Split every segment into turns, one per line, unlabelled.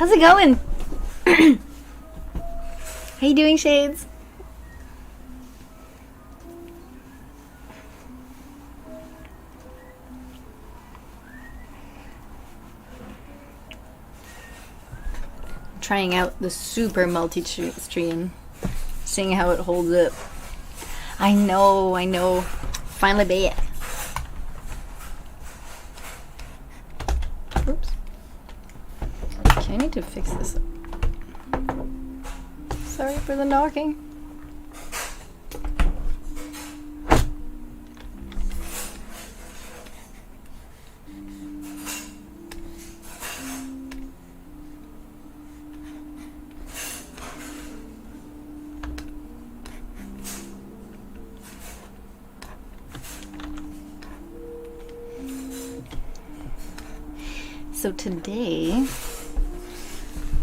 How's it going? How you doing, Shades? Trying out the super multi-stream, seeing how it holds up. I know. Finally bet. Oops. Okay, I need to fix this up. Sorry for the knocking. So today,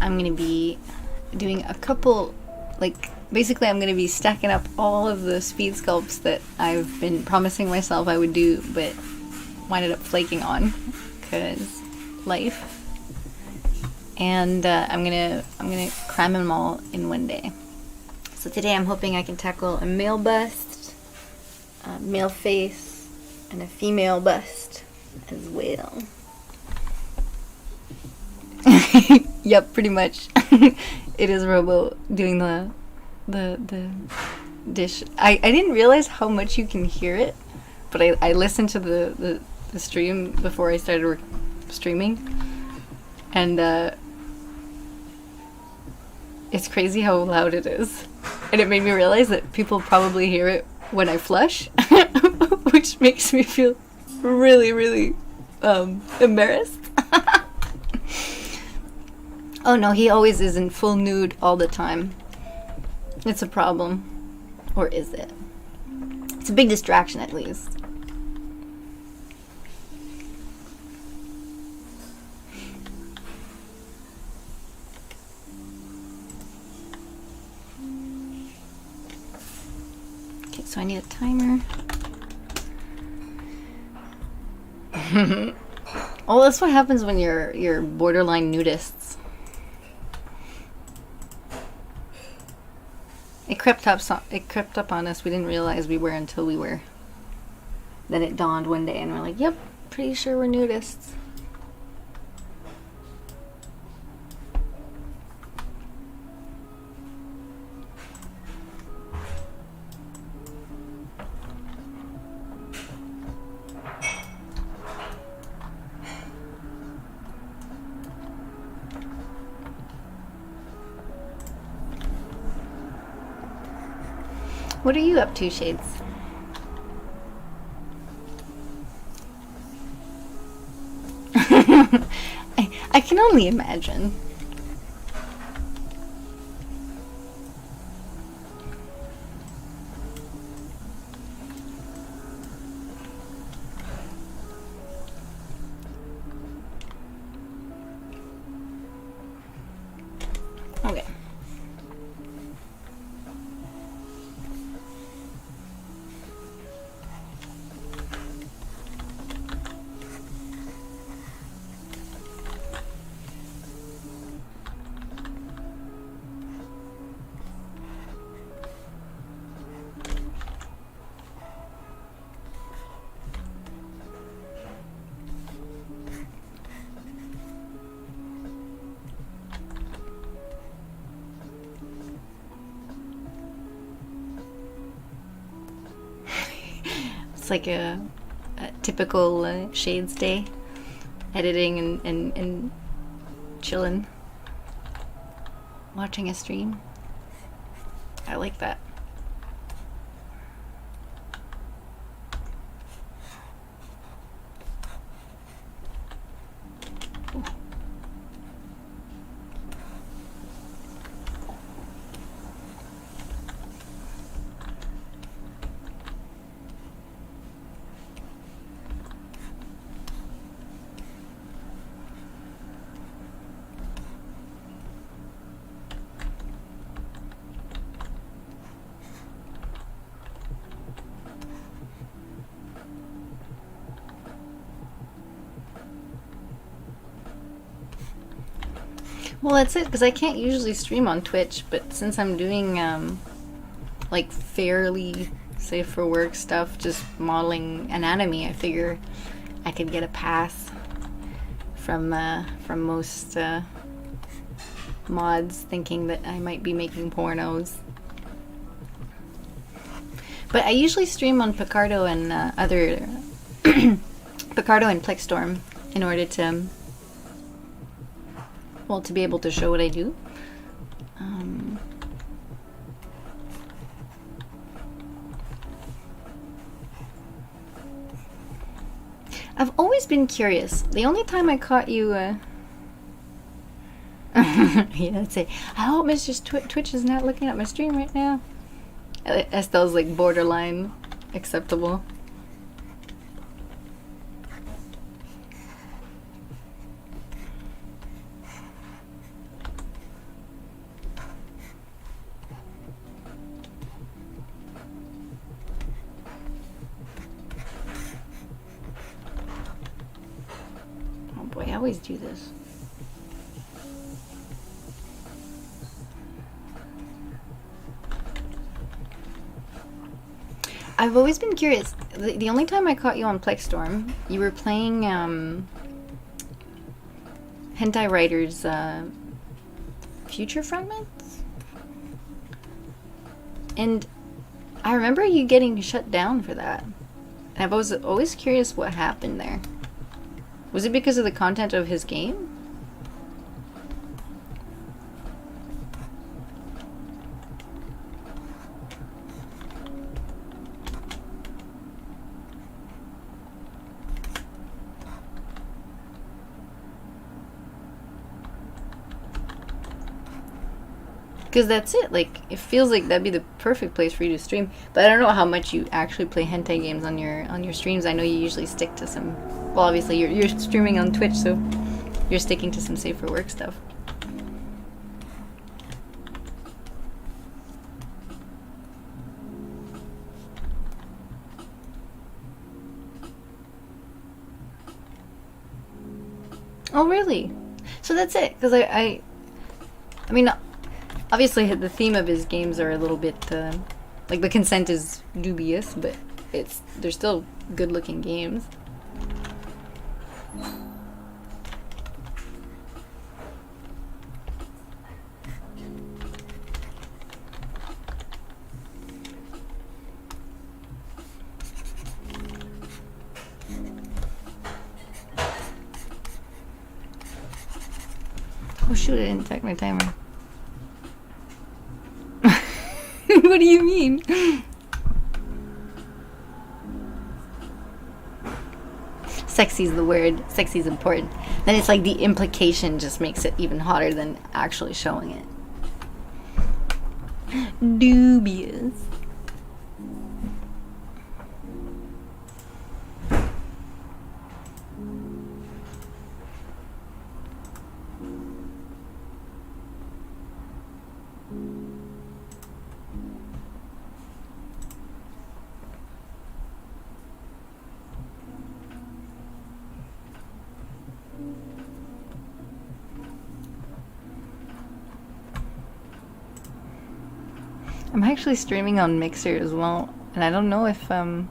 I'm going to be doing a couple, basically I'm going to be stacking up all of the speed sculpts that I've been promising myself I would do, but winded up flaking on, because life. And I'm gonna cram them all in one day. So today I'm hoping I can tackle a male bust, a male face, and a female bust as well. Yep, pretty much. It is Robo doing the dish. I didn't realize how much you can hear it, but I listened to the stream before I started streaming, and it's crazy how loud it is. And it made me realize that people probably hear it when I flush, which makes me feel really, really embarrassed. Oh no, he always is in full nude all the time. It's a problem. Or is it? It's a big distraction, at least. Okay, so I need a timer. Oh, that's what happens when you're borderline nudists. It crept up on us. We didn't realize we were until we were. Then it dawned one day and we're like, yep, pretty sure we're nudists. What are you up to, Shades? I can only imagine. Okay. It's like a typical Shades day, editing and chilling, watching a stream. I like that. Well, that's it, because I can't usually stream on Twitch, but since I'm doing like fairly safe for work stuff, just modeling anatomy, I figure I could get a pass from most mods thinking that I might be making pornos. But I usually stream on Picardo and other Picardo and Plexstorm in order to, well, to be able to show what I do. I've always been curious. The only time I caught you, yeah, I'd say, I hope Mr. Twitch is not looking at my stream right now. Estelle's like borderline acceptable. Oh boy, I always do this. I've always been curious. The only time I caught you on Plexstorm, you were playing Hentai Writers Future Fragments? And I remember you getting shut down for that. And I was always curious what happened there. Was it because of the content of his game? Because that's it, like, it feels like that'd be the perfect place for you to stream. But I don't know how much you actually play hentai games on your streams. I know you usually stick to some, well, obviously you're streaming on Twitch, so you're sticking to some safer work stuff. Oh, really? So that's it, because I mean, obviously the theme of his games are a little bit, like the consent is dubious, but they're still good looking games. Oh shoot, I didn't check my timer. What do you mean? Sexy's the word. Sexy's important. Then it's like the implication just makes it even hotter than actually showing it. Dubious. I'm actually streaming on Mixer as well, and I don't know if I'm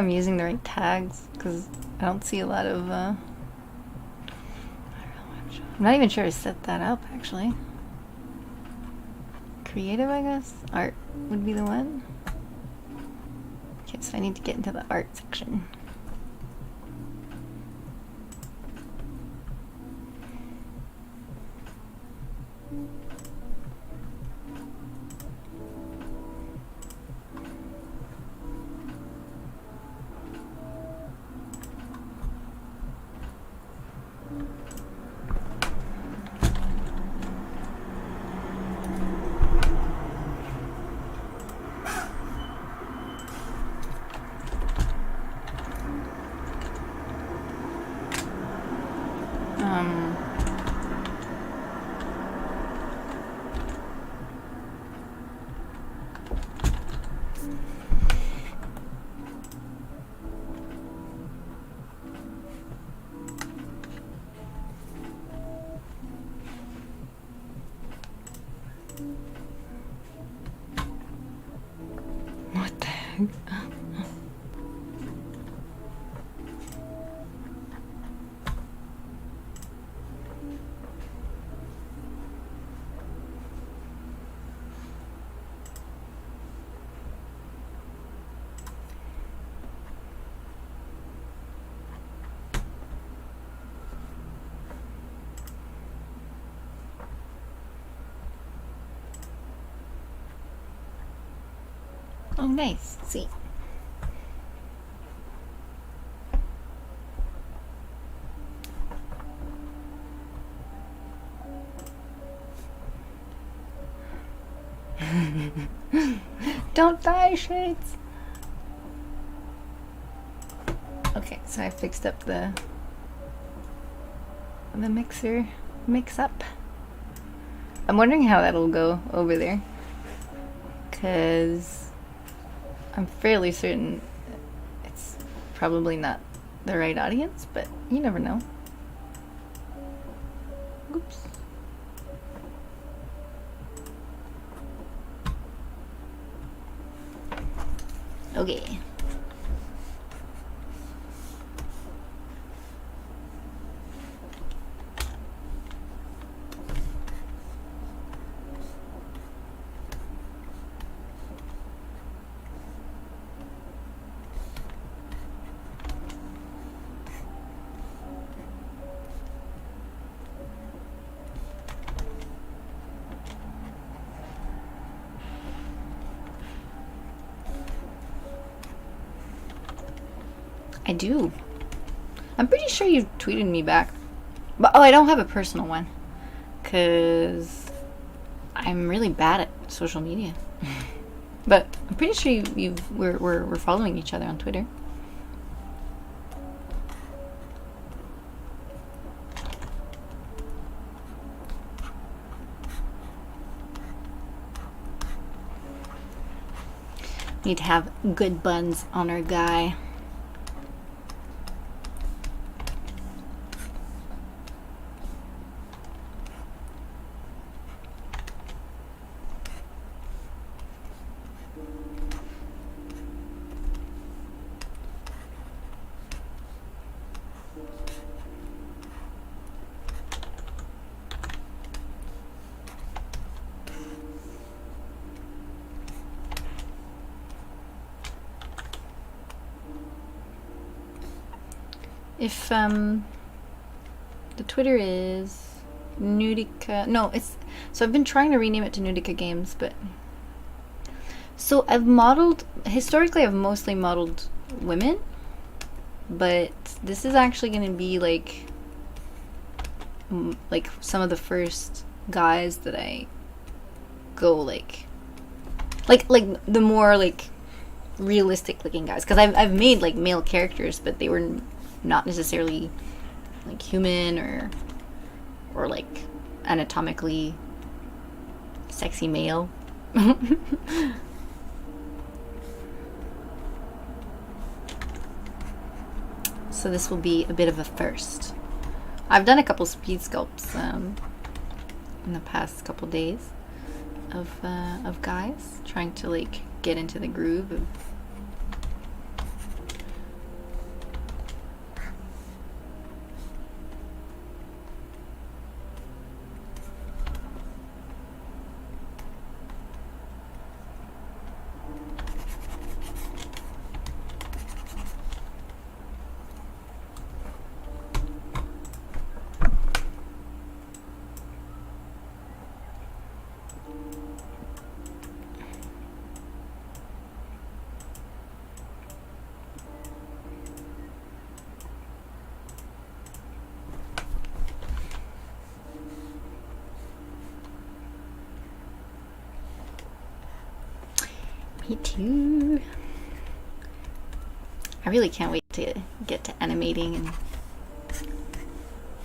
using the right tags because I don't see a lot of. I don't know. I'm not even sure I set that up actually. Creative, I guess. Art would be the one. Okay, so I need to get into the art section. Oh, nice. See. Don't die, Shades. Okay, so I fixed up the mixer mix-up. I'm wondering how that'll go over there, because I'm fairly certain it's probably not the right audience, but you never know. Oops. Okay. I do. I'm pretty sure you tweeted me back. But oh, I don't have a personal one, cause I'm really bad at social media. But I'm pretty sure we're following each other on Twitter. Need to have good buns on our guy. If the Twitter is Nudica, no, it's, so I've been trying to rename it to Nudica Games, but so I've modeled, historically I've mostly modeled women, but this is actually going to be like some of the first guys that I go like the more like realistic looking guys, because I've made like male characters, but they were not necessarily like human or like anatomically sexy male. So this will be a bit of a first. I've done a couple speed sculpts in the past couple days of guys trying to like get into the groove of Me too. I really can't wait to get to animating and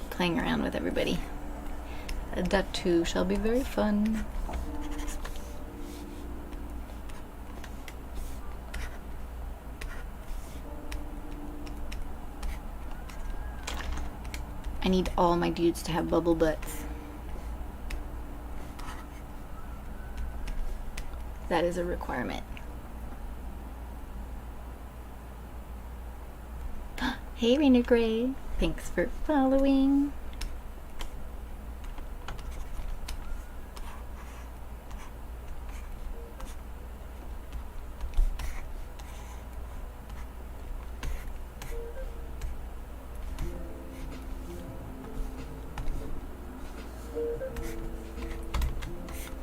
playing around with everybody. That too shall be very fun. I need all my dudes to have bubble butts. That is a requirement. Hey, Rainer Gray. Thanks for following.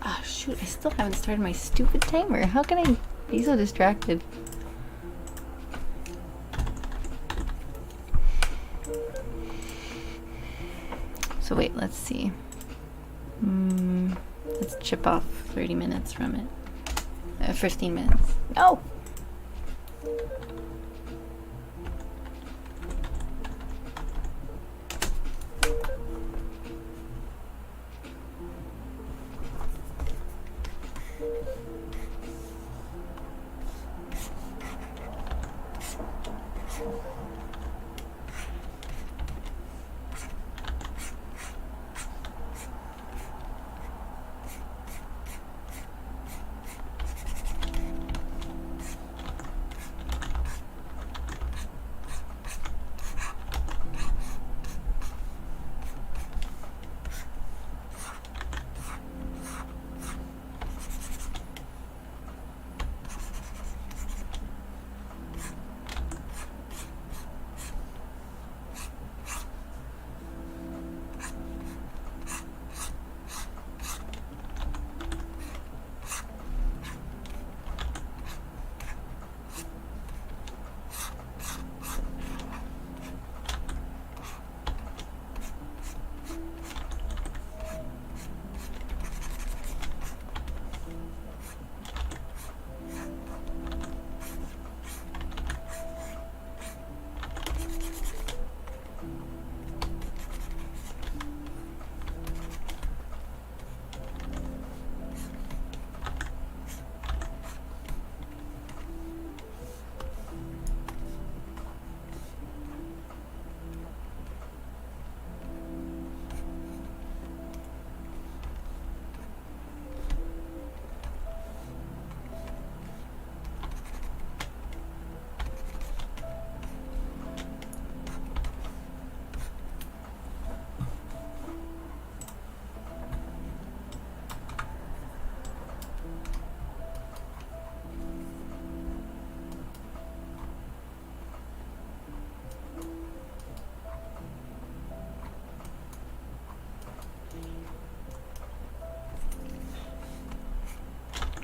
Oh shoot, I still haven't started my stupid timer. How can I He's so distracted. So wait, let's see. Let's chip off 30 minutes from it. 15 minutes. No!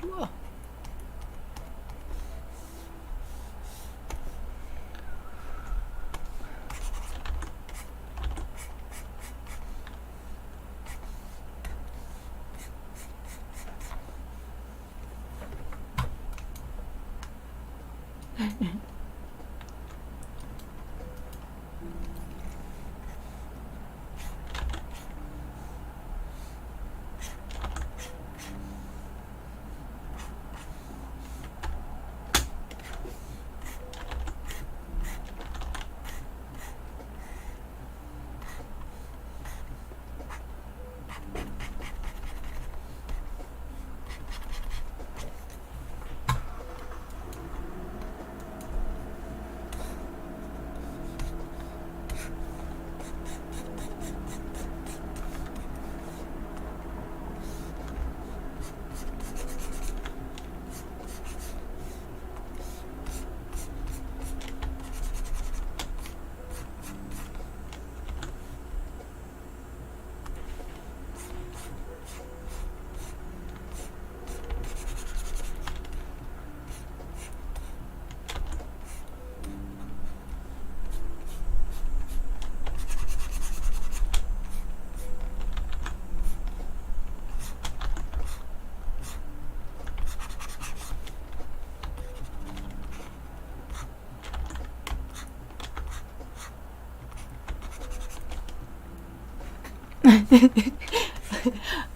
Whoa.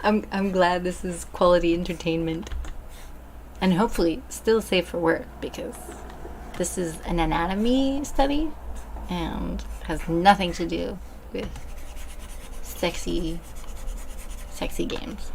I'm glad this is quality entertainment. And hopefully still safe for work, because this is an anatomy study and has nothing to do with sexy games.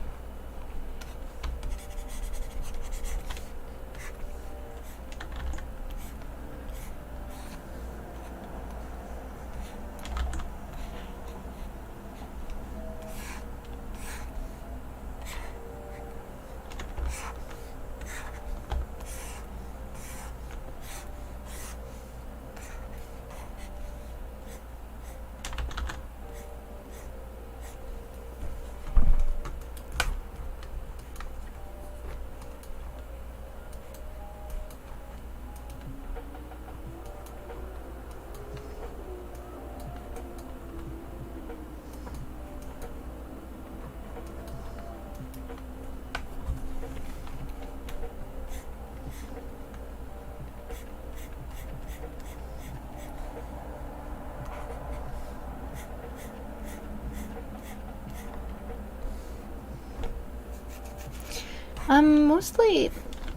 Mostly.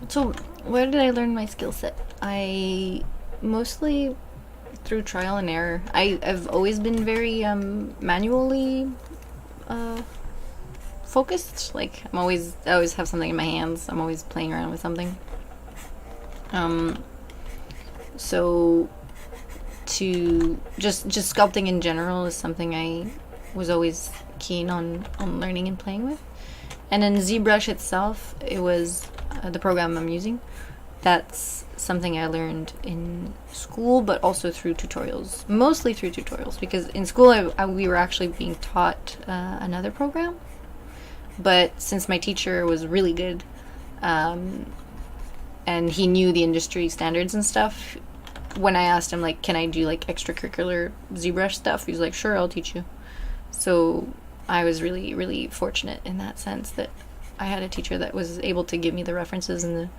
So, where did I learn my skill set? I mostly through trial and error. I've always been very manually uh, focused. Like I always have something in my hands. I'm always playing around with something. Um, so to just sculpting in general is something I was always keen on learning and playing with. And then ZBrush itself, it was the program I'm using. That's something I learned in school, but also through tutorials. Mostly through tutorials, because in school we were actually being taught another program. But since my teacher was really good, and he knew the industry standards and stuff, when I asked him, like, can I do, like, extracurricular ZBrush stuff, he was like, sure, I'll teach you. So I was really, really fortunate in that sense that I had a teacher that was able to give me the references and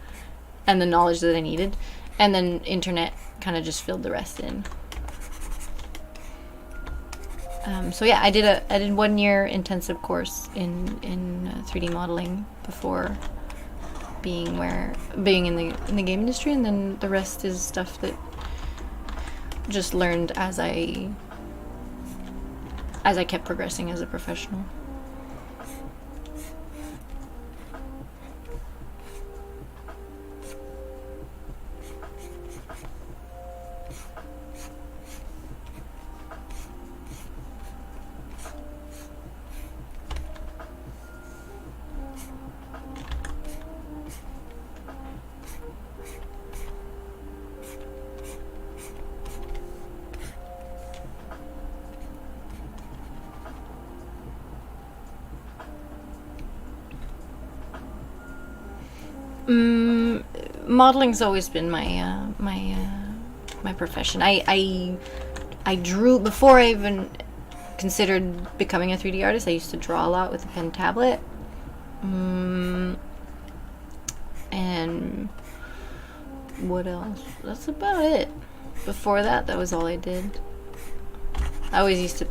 the knowledge that I needed, and then internet kind of just filled the rest in. So yeah, I did 1 year intensive course in 3D modeling before being in the game industry, and then the rest is stuff that just learned as I kept progressing as a professional. Modeling's always been my profession. I drew before I even considered becoming a 3D artist. I used to draw a lot with a pen tablet. And what else? That's about it. Before that was all I did. I always used to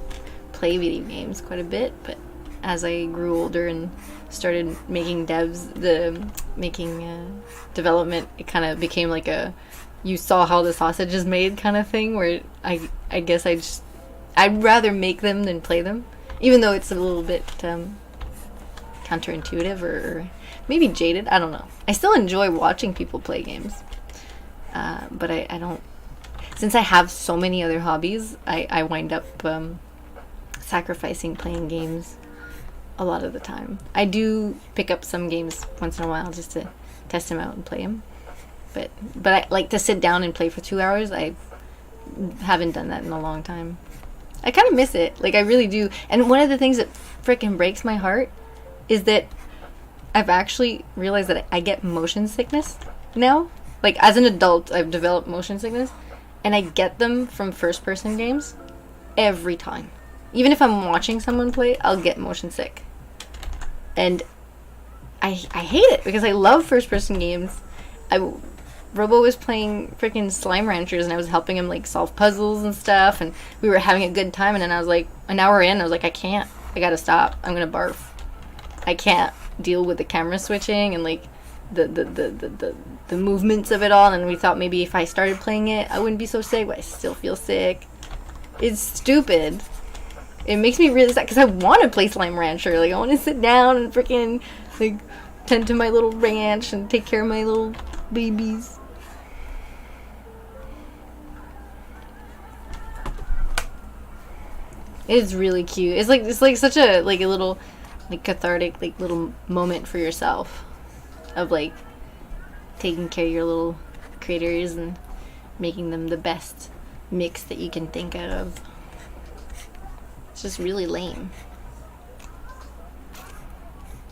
play video games quite a bit, but as I grew older and started making development, it kind of became like you saw how the sausage is made kind of thing, where I guess I'd rather make them than play them, even though it's a little bit counterintuitive or maybe jaded. I don't know. I still enjoy watching people play games, but I don't. Since I have so many other hobbies, I wind up sacrificing playing games a lot of the time. I do pick up some games once in a while just to test them out and play them, but I like to sit down and play for 2 hours. I haven't done that in a long time. I kind of miss it, like I really do. And one of the things that freaking breaks my heart is that I've actually realized that I get motion sickness now. Like as an adult, I've developed motion sickness, and I get them from first-person games every time. Even if I'm watching someone play, I'll get motion sick. And I hate it because I love first-person games. Robo was playing freaking Slime Ranchers, and I was helping him like solve puzzles and stuff, and we were having a good time. And then I was like, an hour in, I was like, I gotta stop. I'm gonna barf. I can't deal with the camera switching and like the movements of it all. And we thought maybe if I started playing it, I wouldn't be so sick, but I still feel sick. It's stupid. It makes me really sad because I want to play Slime Rancher. Like I want to sit down and freaking like tend to my little ranch and take care of my little babies. It's really cute. It's like such a little like cathartic like little moment for yourself of like taking care of your little critters and making them the best mix that you can think of. It's just really lame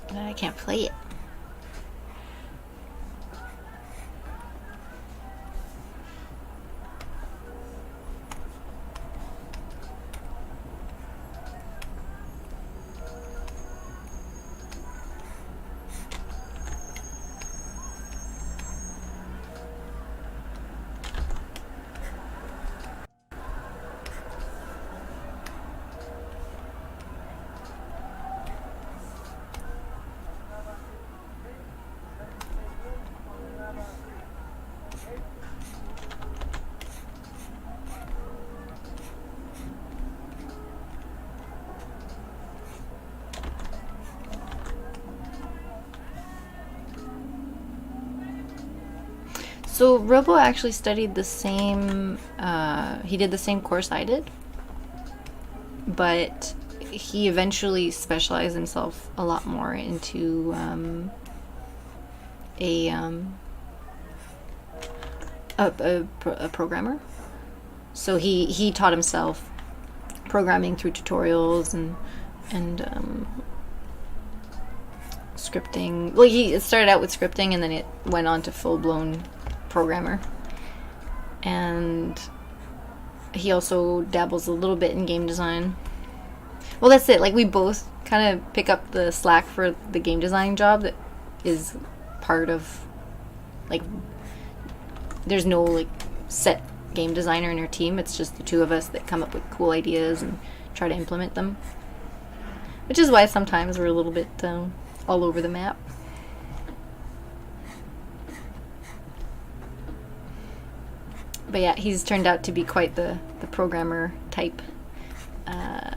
that I can't play it. So Robo actually studied the same, he did the same course I did, but he eventually specialized himself a lot more into a programmer. So he taught himself programming through tutorials and scripting. Well, it started out with scripting, and then it went on to full-blown programmer. And he also dabbles a little bit in game design. Well, that's it. Like, we both kind of pick up the slack for the game design job that is part of, like, there's no, like, set game designer in our team. It's just the two of us that come up with cool ideas and try to implement them. Which is why sometimes we're a little bit all over the map. But yeah, he's turned out to be quite the programmer type. I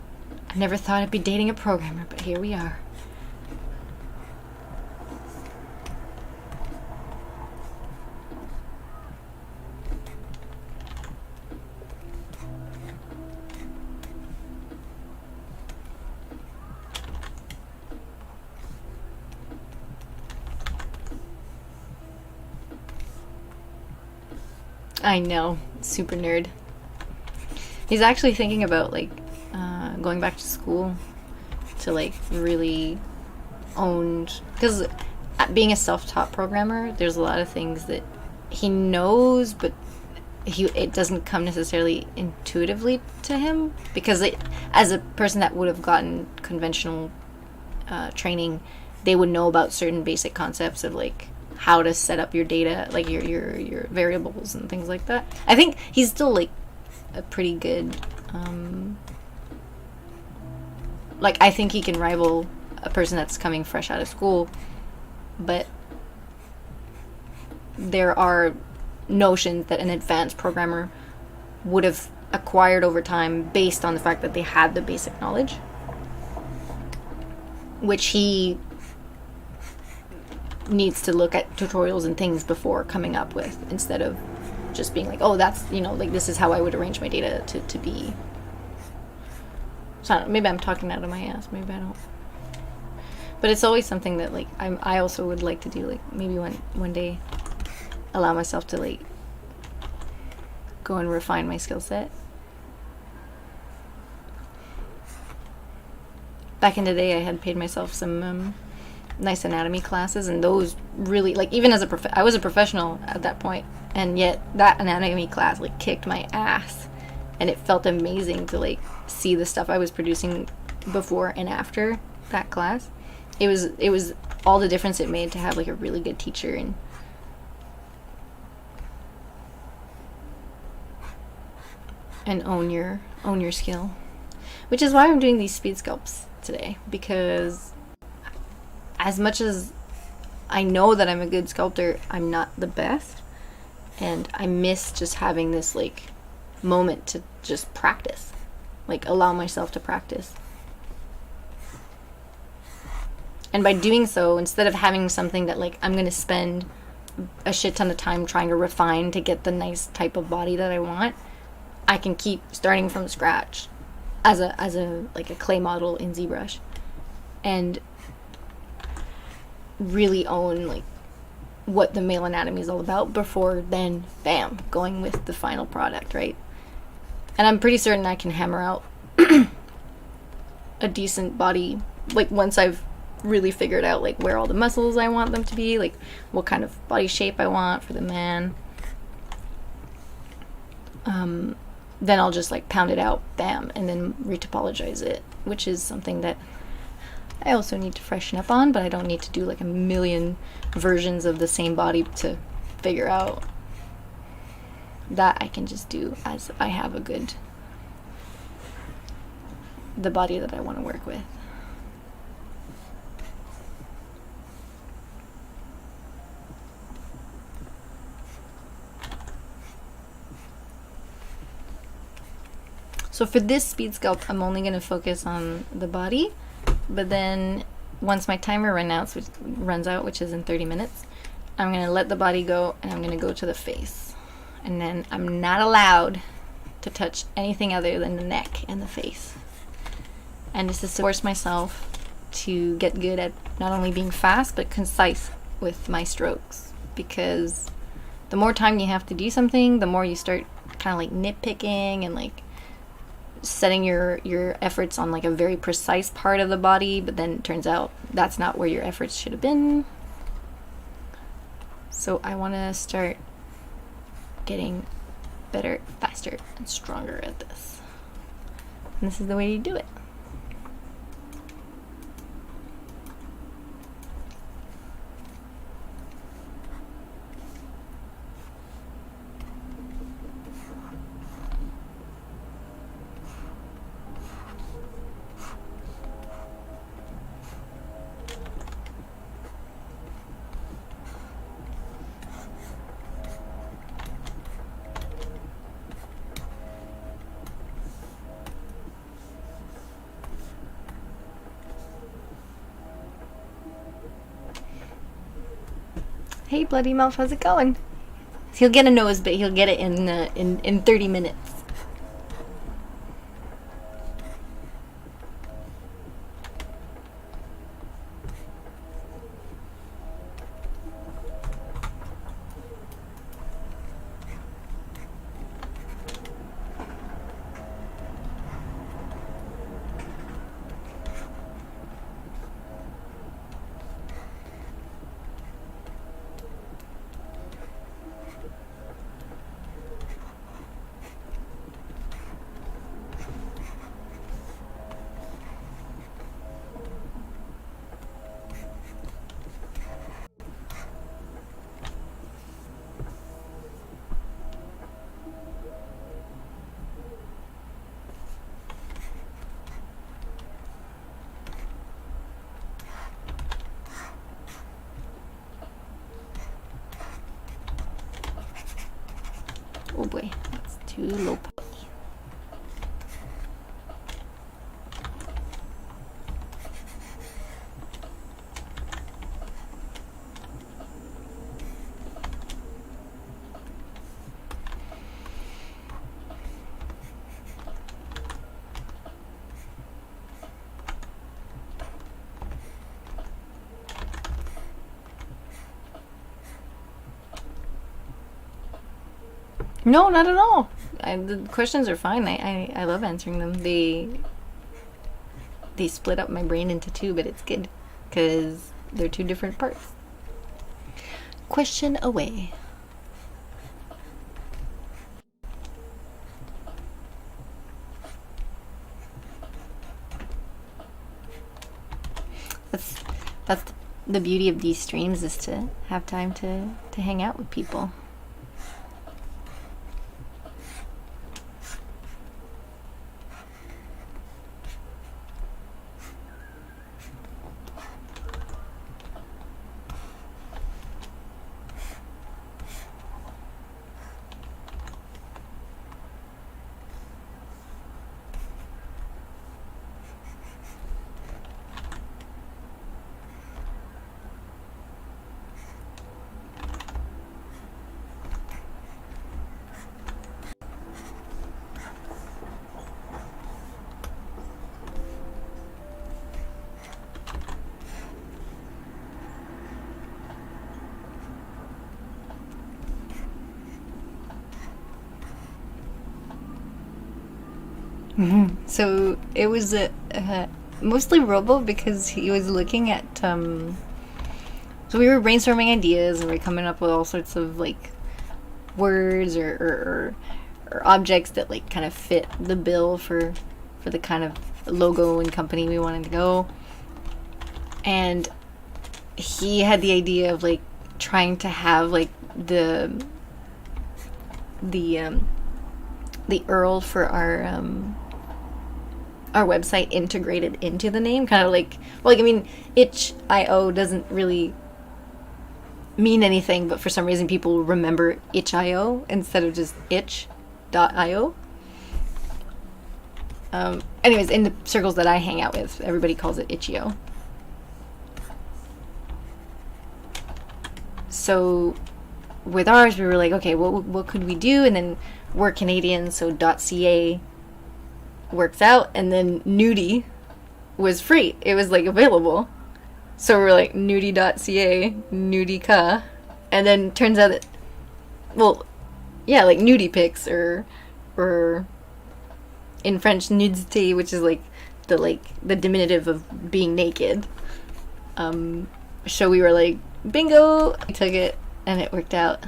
never thought I'd be dating a programmer, but here we are. I know, super nerd. He's actually thinking about, like, going back to school to, like, really own, because being a self-taught programmer, there's a lot of things that he knows, but it doesn't come necessarily intuitively to him, because as a person that would have gotten conventional training, they would know about certain basic concepts of, like, how to set up your data, like your variables and things like that. I think he's still, like, a pretty good, like, I think he can rival a person that's coming fresh out of school, but there are notions that an advanced programmer would have acquired over time based on the fact that they had the basic knowledge, which he needs to look at tutorials and things before coming up with, instead of just being like, oh, that's, you know, like, this is how I would arrange my data to be. So I don't know, maybe I'm talking out of my ass, maybe I don't. But it's always something that, like, I also would like to do, like, maybe one day allow myself to, like, go and refine my skill set. Back in the day, I had paid myself some nice anatomy classes, and those really, like, even as I was a professional at that point, and yet that anatomy class, like, kicked my ass, and it felt amazing to, like, see the stuff I was producing before and after that class. It was all the difference it made to have, like, a really good teacher and own your skill, which is why I'm doing these speed sculpts today, because as much as I know that I'm a good sculptor, I'm not the best, and I miss just having this, like, moment to just practice, like, allow myself to practice. And by doing so, instead of having something that, like, I'm gonna spend a shit ton of time trying to refine to get the nice type of body that I want, I can keep starting from scratch as a like a clay model in ZBrush, and really own, like, what the male anatomy is all about before then, bam, going with the final product, right? And I'm pretty certain I can hammer out a decent body, like, once I've really figured out, like, where all the muscles I want them to be, like, what kind of body shape I want for the man. Then I'll just, like, pound it out, bam, and then retopologize it, which is something that I also need to freshen up on, but I don't need to do, like, a million versions of the same body to figure out. That I can just do as I have the body that I want to work with. So for this speed sculpt, I'm only going to focus on the body, but then once my timer runs out, which is in 30 minutes, I'm gonna let the body go, and I'm gonna go to the face. And then I'm not allowed to touch anything other than the neck and the face. And this is to force myself to get good at not only being fast, but concise with my strokes. Because the more time you have to do something, the more you start kind of like nitpicking and like setting your efforts on like a very precise part of the body, but then it turns out that's not where your efforts should have been. So I want to start getting better, faster, and stronger at this. And this is the way you do it. Hey, Bloody Mouth, how's it going? He'll get a nose, but he'll get it in 30 minutes. Oh boy, that's too low poly. No, not at all. The questions are fine. I love answering them. They split up my brain into two, but it's good because they're two different parts. Question away. That's the beauty of these streams, is to have time to hang out with people. So it was mostly Robo, because he was looking at so we were brainstorming ideas and we were coming up with all sorts of like words or objects that like kind of fit the bill for the kind of logo and company we wanted to go. And he had the idea of like trying to have like the URL for our website integrated into the name, kind of like, well, like, I mean, itch.io doesn't really mean anything, but for some reason people remember itch.io instead of just itch.io. Anyways, in the circles that I hang out with, everybody calls it itch.io. So with ours, we were like, okay, what could we do? And then we're Canadian, so .ca works out, and then Nudi was free. It was like available. So we're like Nudi.ca, Nudica, and then turns out that, well, yeah, like nudie pics or in French Nudi.ca, which is like the diminutive of being naked. So we were like, bingo! We took it and it worked out.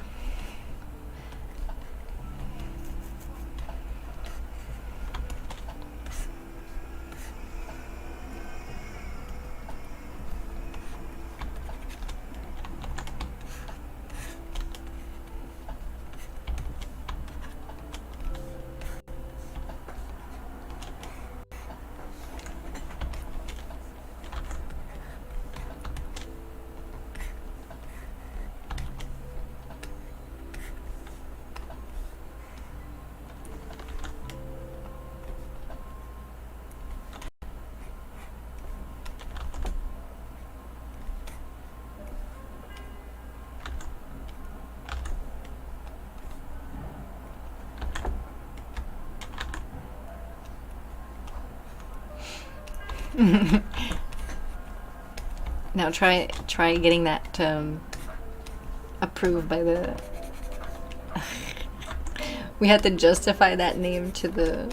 Now try getting that approved by the. We had to justify that name to the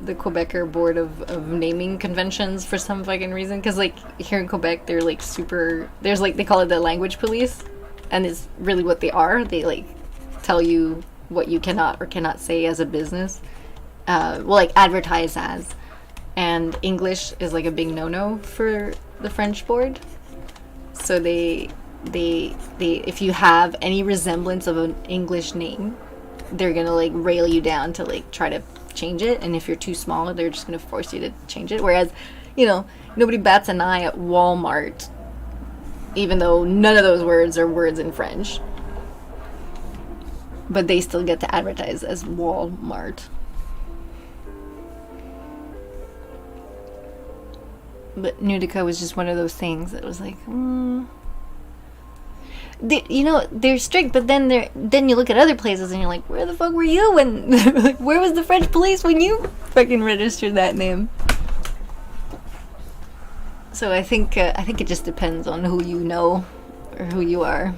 Quebecer Board of Naming Conventions for some fucking reason. Because like here in Quebec, they're like super. There's like they call it the language police, and it's really what they are. They like tell you what you cannot or cannot say as a business. Well, like advertise as. And English is like a big no-no for the French board. So they if you have any resemblance of an English name, they're gonna like rail you down to like try to change it. And if you're too small, they're just gonna force you to change it. Whereas, you know, nobody bats an eye at Walmart, even though none of those words are words in French. But they still get to advertise as Walmart. But Nudica was just one of those things that was like, you know, they're strict, but then you look at other places and you're like, where the fuck were you when, like, where was the French police when you fucking registered that name? So I think it just depends on who you know or who you are.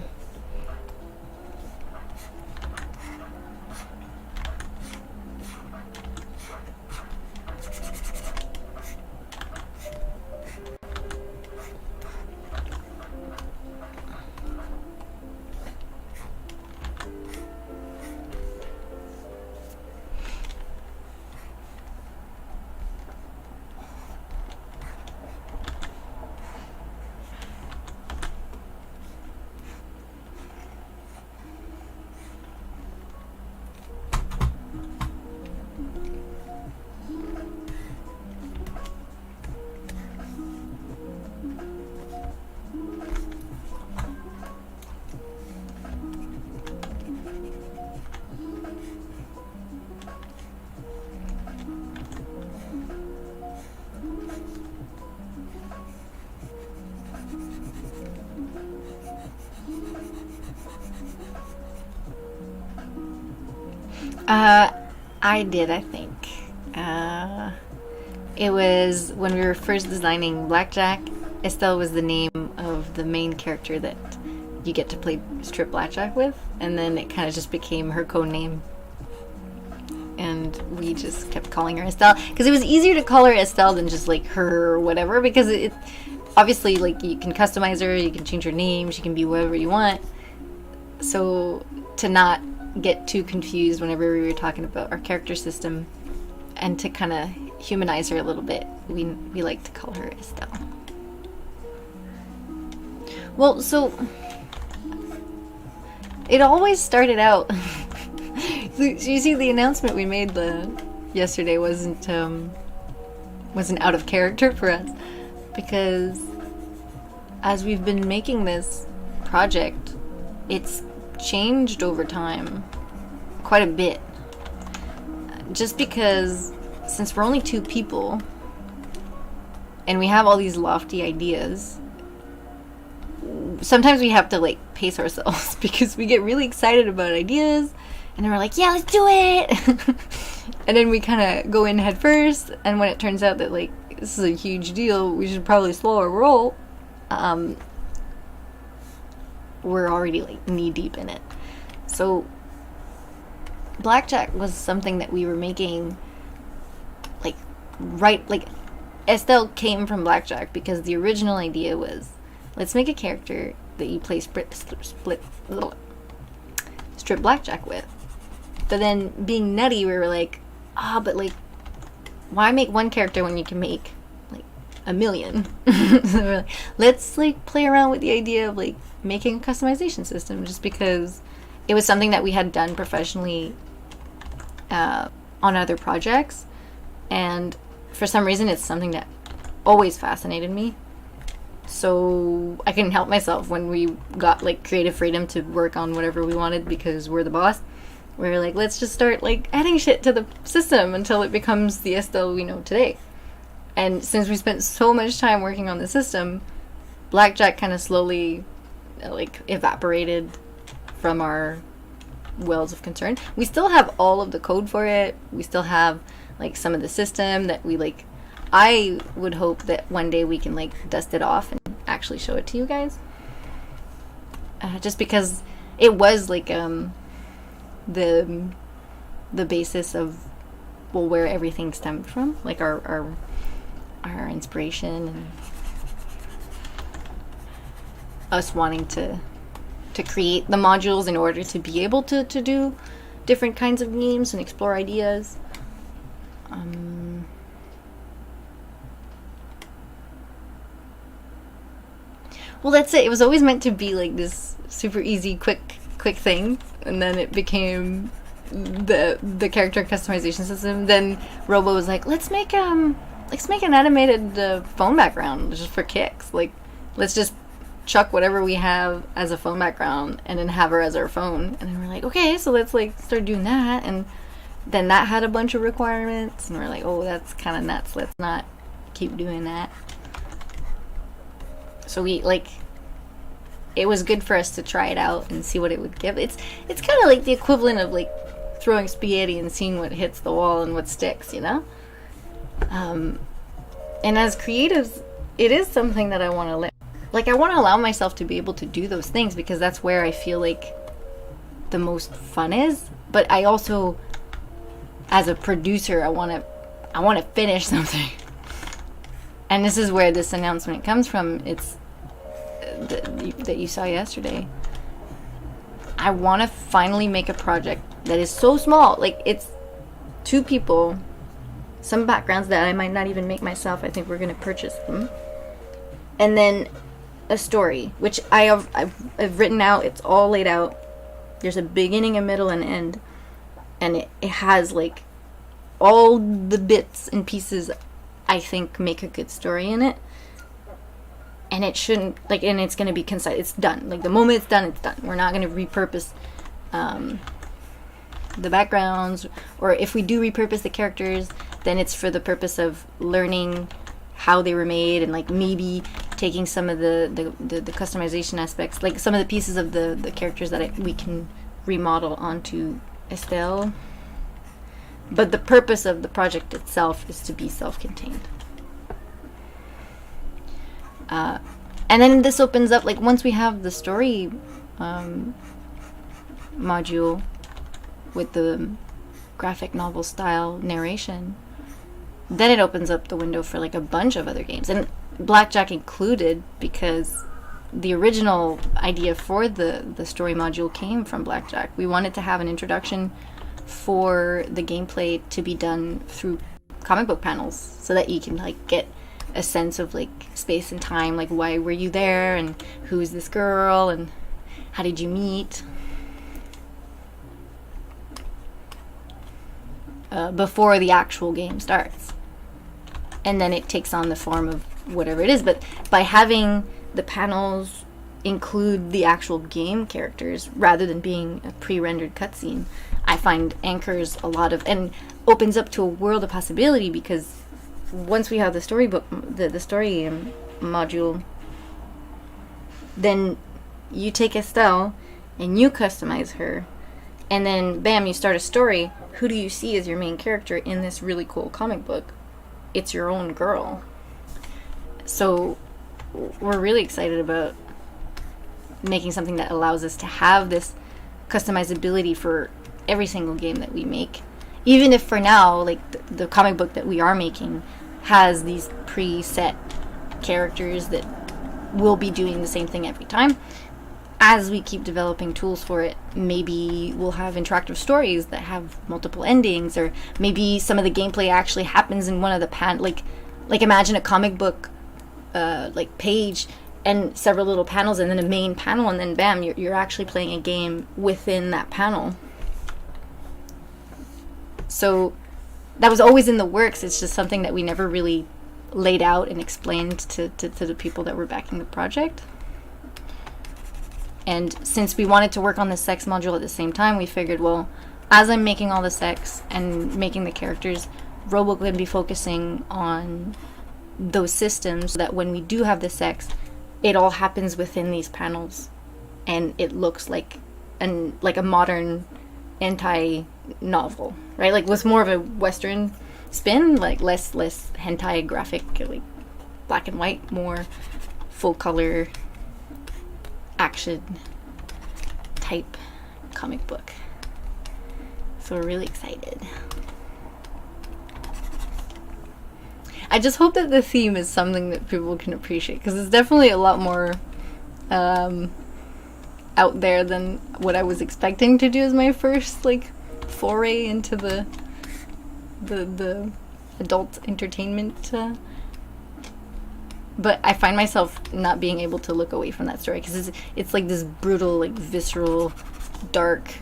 I did, I think. It was when we were first designing Blackjack. Estelle was the name of the main character that you get to play strip blackjack with, and then it kind of just became her code name. And we just kept calling her Estelle because it was easier to call her Estelle than just like her or whatever, because it obviously, like, you can customize her, you can change her name, she can be whatever you want. So to not get too confused whenever we were talking about our character system, and to kind of humanize her a little bit, we like to call her Estelle. Well, so it always started out. So you see, the announcement we made yesterday wasn't out of character for us, because as we've been making this project, it's changed over time quite a bit. Just because, since we're only 2 people and we have all these lofty ideas, sometimes we have to like pace ourselves because we get really excited about ideas and then we're like, yeah, let's do it. And then we kind of go in head first, and when it turns out that like this is a huge deal, we should probably slow our roll, we're already like knee deep in it. So Blackjack was something that we were making like Estelle came from Blackjack because the original idea was, let's make a character that you play strip blackjack with. But then being nutty, we were like, but like, why make one character when you can make like a million? So we're like, let's like play around with the idea of like making a customization system, just because it was something that we had done professionally on other projects, and for some reason it's something that always fascinated me. So I couldn't help myself when we got like creative freedom to work on whatever we wanted because we're the boss. We were like, let's just start like adding shit to the system until it becomes the Estelle we know today. And since we spent so much time working on the system, Blackjack kind of slowly like evaporated from our wells of concern. We still have all of the code for it. We still have like some of the system that we like. I would hope that one day we can like dust it off and actually show it to you guys. Just because it was like the basis of, well, where everything stemmed from, like our inspiration and us wanting to create the modules in order to be able to do different kinds of games and explore ideas. Well, that's it. It was always meant to be like this super easy, quick thing, and then it became the character customization system. Then Robo was like, let's make an animated phone background just for kicks. Like, let's just chuck whatever we have as a phone background and then have her as our phone. And then we're like, okay, so let's like start doing that. And then that had a bunch of requirements, and we're like, oh, that's kind of nuts. Let's not keep doing that. So we like, it was good for us to try it out and see what it would give. It's kind of like the equivalent of like throwing spaghetti and seeing what hits the wall and what sticks, you know? And as creatives, it is something that I want to I want to allow myself to be able to do those things because that's where I feel like the most fun is. But I also, as a producer, I want to finish something. And this is where this announcement comes from. It's that you saw yesterday. I want to finally make a project that is so small. Like, it's 2 people, some backgrounds that I might not even make myself. I think we're going to purchase them. And then a story, which I've written out. It's all laid out. There's a beginning, a middle, and end. And it has, like, all the bits and pieces I think make a good story in it. And it shouldn't, like, and it's going to be concise. It's done. Like, the moment it's done, it's done. We're not going to repurpose the backgrounds, or if we do repurpose the characters, then it's for the purpose of learning how they were made, and like maybe taking some of the customization aspects, like some of the pieces of the characters that we can remodel onto Estelle. But the purpose of the project itself is to be self-contained. And then this opens up, like, once we have the story module with the graphic novel style narration, then it opens up the window for like a bunch of other games, and Blackjack included, because the original idea for the story module came from Blackjack. We wanted to have an introduction for the gameplay to be done through comic book panels, so that you can like get a sense of like space and time, like why were you there, and who is this girl, and how did you meet, before the actual game starts. And then it takes on the form of whatever it is. But by having the panels include the actual game characters rather than being a pre-rendered cutscene, I find anchors a lot of, and opens up to a world of possibility, because once we have the storybook, the story module, then you take Estelle and you customize her, and then bam, you start a story. Who do you see as your main character in this really cool comic book? It's your own girl. So we're really excited about making something that allows us to have this customizability for every single game that we make. Even if for now, like, the comic book that we are making has these preset characters that will be doing the same thing every time. As we keep developing tools for it, maybe we'll have interactive stories that have multiple endings, or maybe some of the gameplay actually happens in one of the like imagine a comic book like page and several little panels, and then a main panel, and then bam, you're actually playing a game within that panel. So that was always in the works. It's just something that we never really laid out and explained to the people that were backing the project. And since we wanted to work on the sex module at the same time, we figured, well, as I'm making all the sex and making the characters, Robo could be focusing on those systems so that when we do have the sex, it all happens within these panels, and it looks like a modern anti-novel, right? Like, with more of a Western spin, like less hentai graphic, like black and white, more full color action type comic book. So we're really excited. I just hope that the theme is something that people can appreciate, because it's definitely a lot more out there than what I was expecting to do as my first like foray into the adult entertainment. But I find myself not being able to look away from that story, because it's like this brutal, like visceral, dark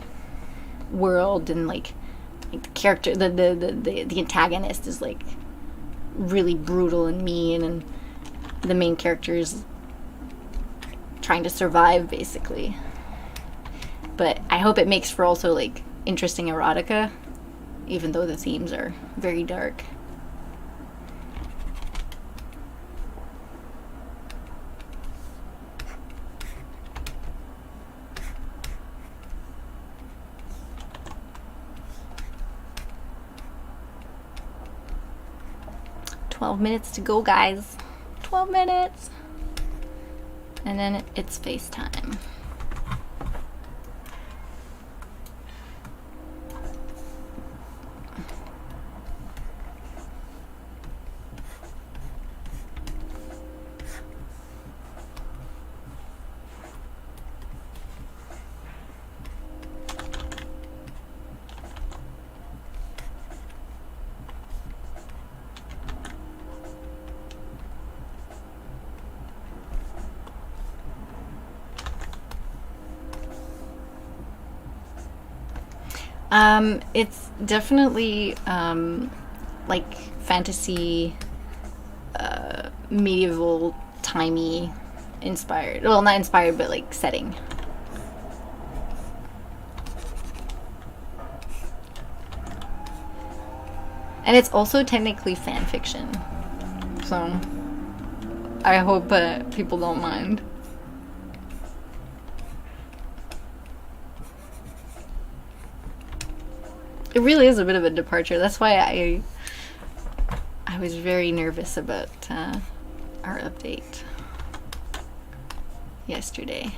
world, and like the character, the antagonist is like really brutal and mean, and the main character is trying to survive basically. But I hope it makes for also like interesting erotica, even though the themes are very dark. Minutes to go, guys. 12 minutes. And then it's FaceTime. It's definitely like fantasy, medieval, timey inspired. Well, not inspired, but like setting. And it's also technically fan fiction, so I hope people don't mind. It really is a bit of a departure. That's why I was very nervous about our update yesterday.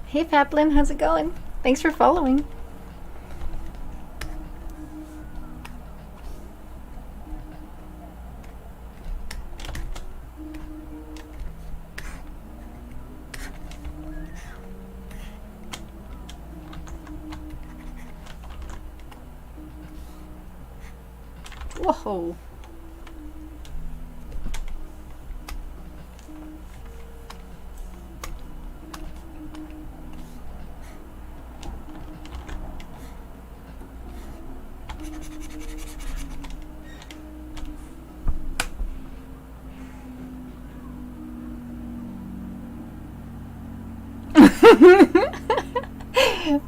Hey Faplin, how's it going? Thanks for following. Whoa.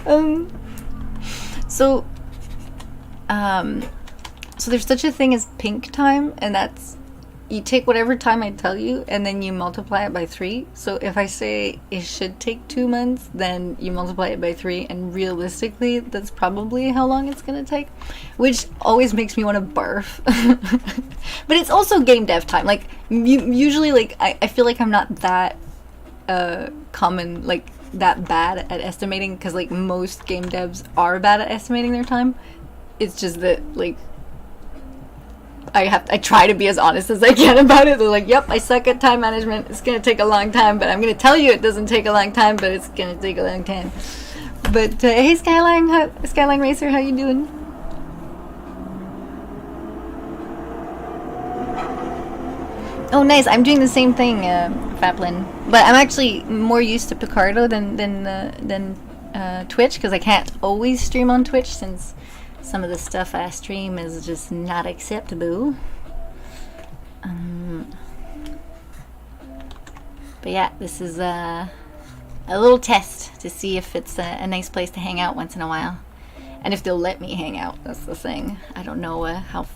um, so, so there's such a thing as pink time, and that's, you take whatever time I tell you, and then you multiply it by 3. So if I say it should take 2 months, then you multiply it by 3, and realistically, that's probably how long it's gonna take, which always makes me want to barf. But it's also game dev time. Like, usually, like, I feel like I'm not that common, like, that bad at estimating, because, like, most game devs are bad at estimating their time. It's just that, like, I try to be as honest as I can about it. They're like, yep, I suck at time management. It's gonna take a long time, but I'm gonna tell you it doesn't take a long time, but it's gonna take a long time. But hey, Skyline Racer, how you doing? Oh, nice. I'm doing the same thing, Faplin, but I'm actually more used to Picardo than Twitch, because I can't always stream on Twitch since some of the stuff I stream is just not acceptable. But yeah, this is a little test to see if it's a nice place to hang out once in a while, and if they'll let me hang out. That's the thing. I don't know how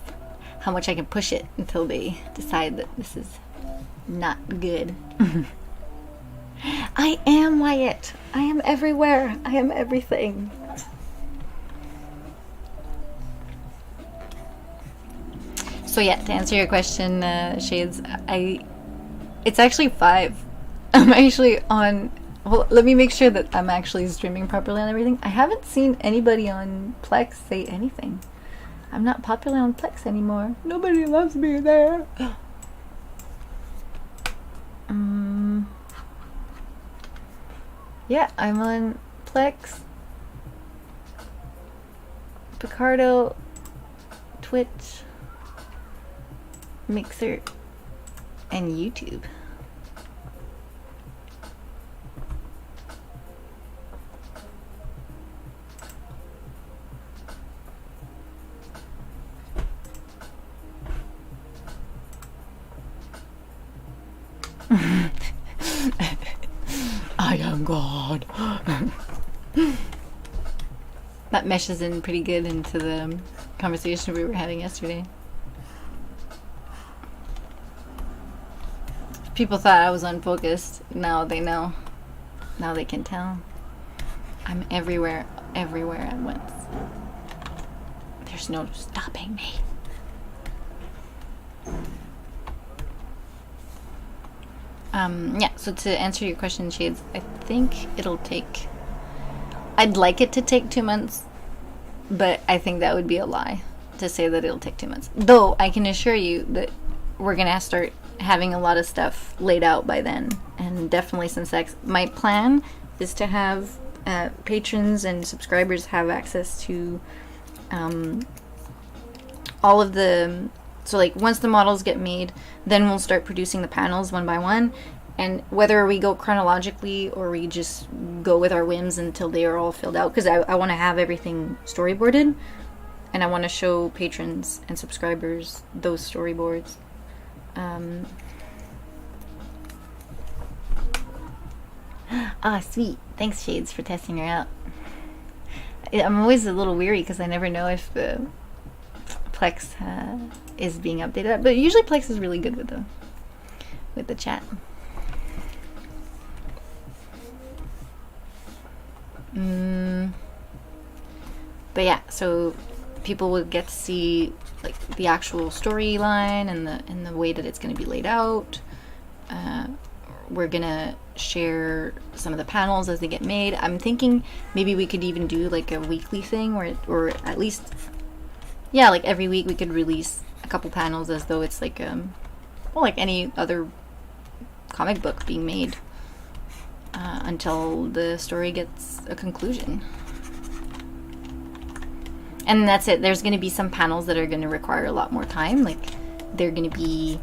much I can push it until they decide that this is not good. I am Wyatt. I am everywhere. I am everything. So yeah, to answer your question, Shades, it's actually 5. I'm actually on, well, let me make sure that I'm actually streaming properly on everything. I haven't seen anybody on Plex say anything. I'm not popular on Plex anymore. Nobody loves me there. Yeah, I'm on Plex, Picardo, Twitch, Mixer, and YouTube. I am God. That meshes in pretty good into the conversation we were having yesterday. People thought I was unfocused. Now they know. Now they can tell. I'm everywhere at once. There's no stopping me. Yeah, so to answer your question, Shades, I think it'll take, I'd like it to take 2 months, but I think that would be a lie to say that it'll take 2 months. Though I can assure you that we're gonna start having a lot of stuff laid out by then, and definitely since my plan is to have patrons and subscribers have access to all of the, so like once the models get made, then we'll start producing the panels one by one, and whether we go chronologically or we just go with our whims until they are all filled out, because I want to have everything storyboarded, and I want to show patrons and subscribers those storyboards. Sweet. Thanks, Shades, for testing her out. I'm always a little weary because I never know if the Plex is being updated, but usually Plex is really good with the chat. But yeah, so people will get to see like the actual storyline and the way that it's going to be laid out. We're gonna share some of the panels as they get made. I'm thinking maybe we could even do like a weekly thing, or at least, yeah, like every week we could release a couple panels as though it's like well, like any other comic book being made, until the story gets a conclusion. And that's it. There's going to be some panels that are going to require a lot more time. Like, they're going to be,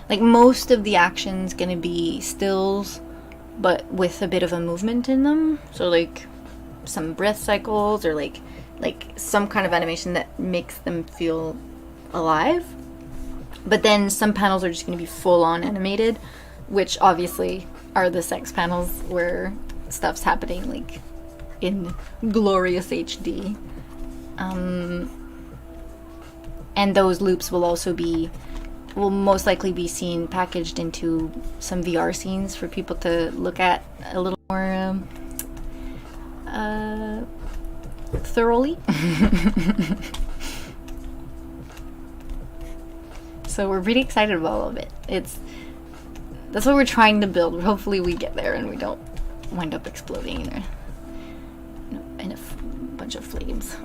like, most of the action's going to be stills, but with a bit of a movement in them. So, like, some breath cycles, or like some kind of animation that makes them feel alive. But then some panels are just going to be full-on animated, which obviously are the sex panels where stuff's happening like in glorious HD. And those loops will also will most likely be seen packaged into some VR scenes for people to look at a little more thoroughly. So we're pretty excited about all of it. That's what we're trying to build. Hopefully we get there and we don't wind up exploding in a bunch of flames.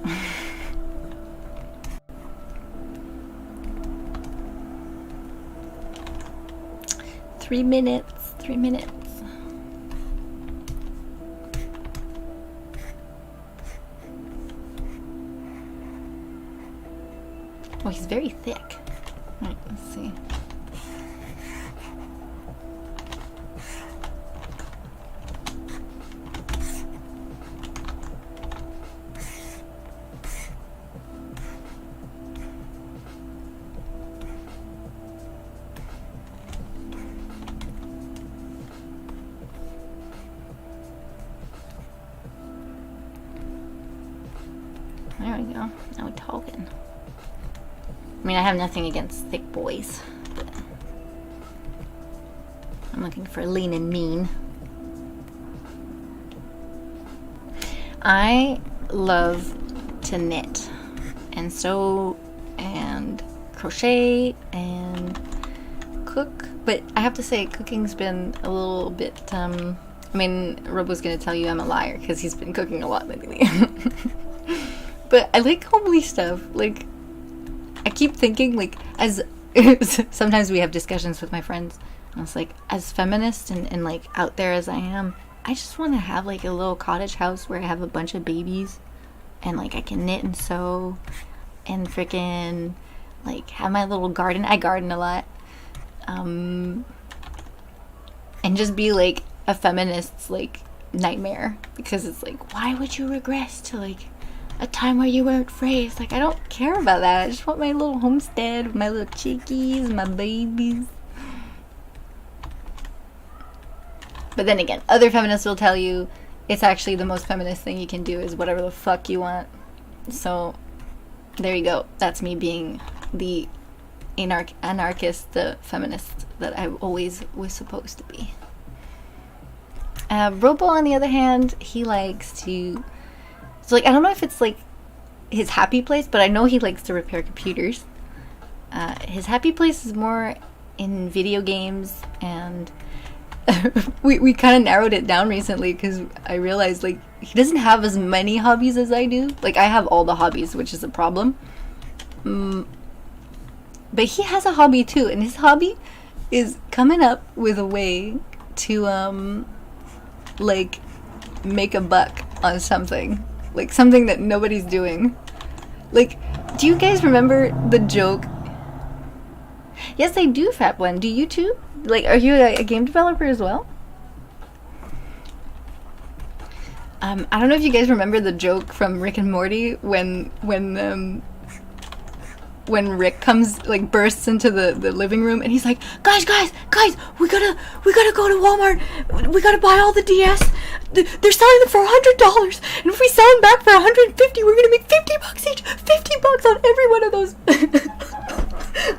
3 minutes. 3 minutes. Oh, he's very thick. Alright, let's see. There we go. Now we're talking. I mean, I have nothing against thick boys, but I'm looking for lean and mean. I love to knit and sew and crochet and cook, but I have to say cooking's been a little bit, I mean, Robo's gonna tell you I'm a liar because he's been cooking a lot lately. But I like homely stuff. Like, I keep thinking, like, as sometimes we have discussions with my friends, and I was like, as feminist and like out there as I am, I just want to have like a little cottage house where I have a bunch of babies and like I can knit and sew and freaking like have my little garden. I garden a lot. And just be like a feminist's like nightmare, because it's like, why would you regress to like a time where you weren't free? It's like, I don't care about that. I just want my little homestead with my little chickies, my babies. But then again, other feminists will tell you it's actually the most feminist thing you can do is whatever the fuck you want. So there you go. That's me being the anarchist, the feminist that I always was supposed to be. Robo, on the other hand, he likes to... So, like, I don't know if it's, like, his happy place, but I know he likes to repair computers. His happy place is more in video games, and we kind of narrowed it down recently because I realized, like, he doesn't have as many hobbies as I do. Like, I have all the hobbies, which is a problem. But he has a hobby, too, and his hobby is coming up with a way to, like, make a buck on something. Like, something that nobody's doing. Like, do you guys remember the joke? Yes, I do, Fat One. Do you too? Like, are you a game developer as well? I don't know if you guys remember the joke from Rick and Morty when Rick comes, like, bursts into the living room and he's like, guys, we gotta go to Walmart. We gotta buy all the DS. They're selling them for $100, and if we sell them back for $150, we're gonna make $50 each. $50 on every one of those.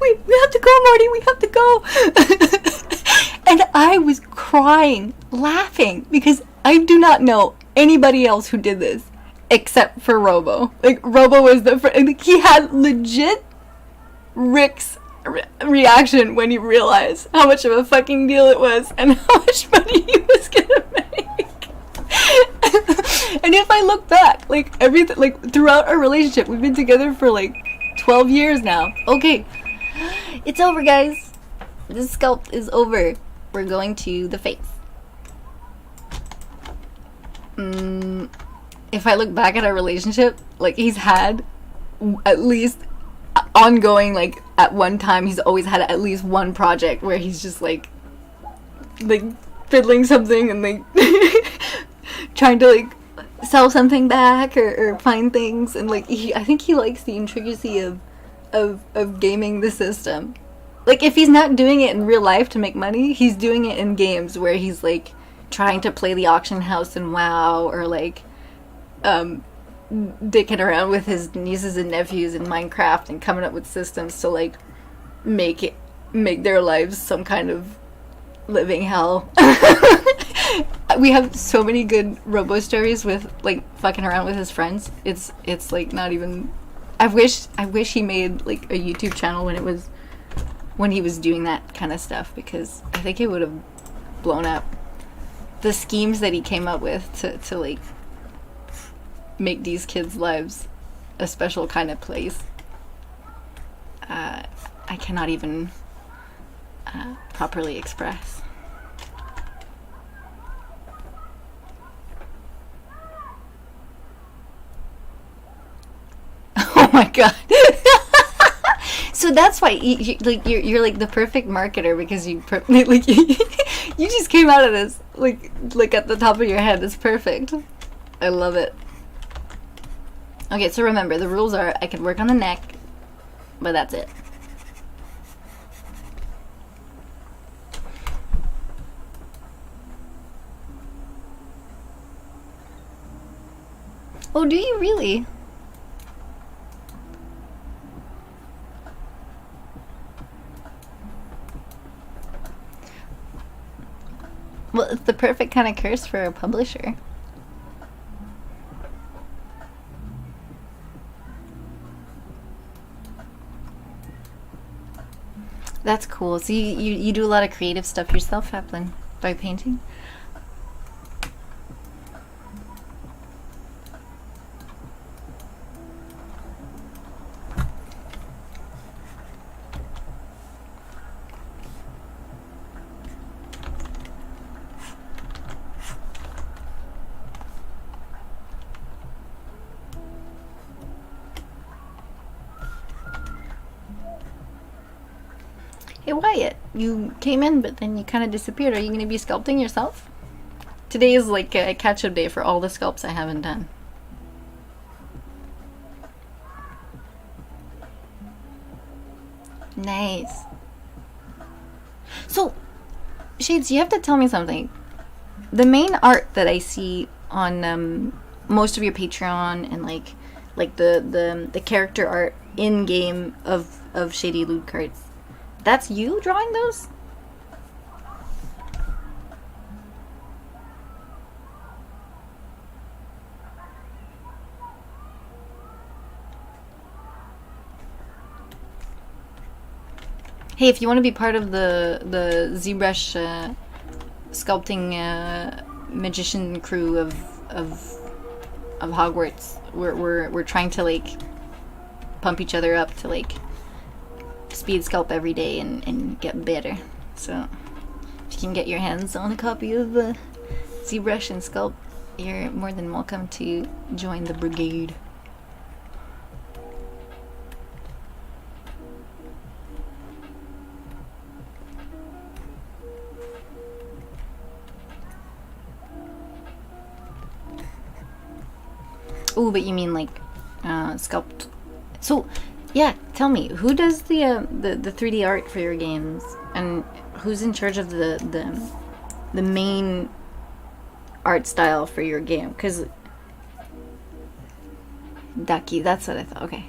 we have to go, Marty. We have to go. And I was crying, laughing, because I do not know anybody else who did this except for Robo. Like, Robo was he had legit Rick's reaction when he realized how much of a fucking deal it was and how much money he was gonna make. And if I look back, like, everything, like, throughout our relationship, we've been together for like 12 years now. Okay, it's over, guys. This sculpt is over. We're going to the face. If I look back at our relationship, like, he's had at least ongoing, like, at one time he's always had at least one project where he's just like fiddling something and like trying to like sell something back or find things, and like I think he likes the intricacy of gaming the system. Like, if he's not doing it in real life to make money, he's doing it in games where he's like trying to play the auction house in WoW, or like dicking around with his nieces and nephews in Minecraft and coming up with systems to like make their lives some kind of living hell. We have so many good robo stories with like fucking around with his friends. It's like not even. I wish he made like a YouTube channel when he was doing that kind of stuff, because I think it would have blown up. The schemes that he came up with to like make these kids' lives a special kind of place. I cannot even properly express. Oh my god. So that's why you're like the perfect marketer, because you like you just came out of this like at the top of your head. It's perfect. I love it. Okay, so remember, the rules are I can work on the neck, but that's it. Oh, do you really? Well, it's the perfect kind of curse for a publisher. That's cool. So you do a lot of creative stuff yourself, Haplin, by painting? Hey Wyatt, you came in but then you kind of disappeared. Are you going to be sculpting yourself? Today is like a catch-up day for all the sculpts I haven't done. Nice. So, Shades, you have to tell me something. The main art that I see on most of your Patreon and like the character art in game of Shady Loot Carts, that's you drawing those? Hey, if you want to be part of the ZBrush sculpting magician crew of Hogwarts, we're trying to like pump each other up to like speed sculpt every day and get better. So if you can get your hands on a copy of ZBrush and Sculpt, you're more than welcome to join the brigade. Oh, but you mean like sculpt? So yeah, tell me, who does the 3D art for your games, and who's in charge of the main art style for your game? Because Ducky, that's what I thought. Okay.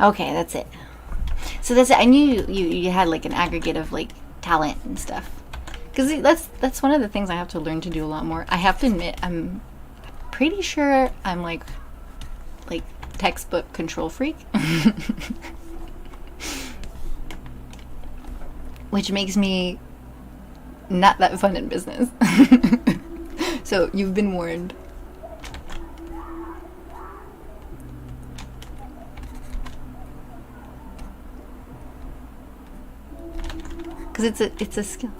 Okay, that's it. So that's it. I knew you had like an aggregate of like talent and stuff. Because that's one of the things I have to learn to do a lot more. I have to admit, I'm pretty sure I'm like textbook control freak. Which makes me not that fun in business. So you've been warned. Because it's a skill.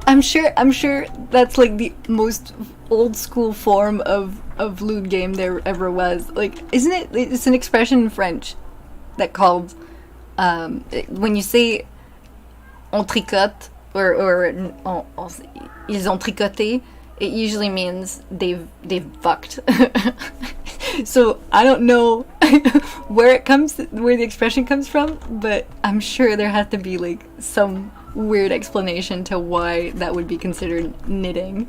I'm sure that's like the most old school form of lewd game there ever was. Like, isn't it? It's an expression in French that called when you say on tricote or ils ont tricoté, it usually means they've fucked. So I don't know where the expression comes from, but I'm sure there has to be like some weird explanation to why that would be considered knitting.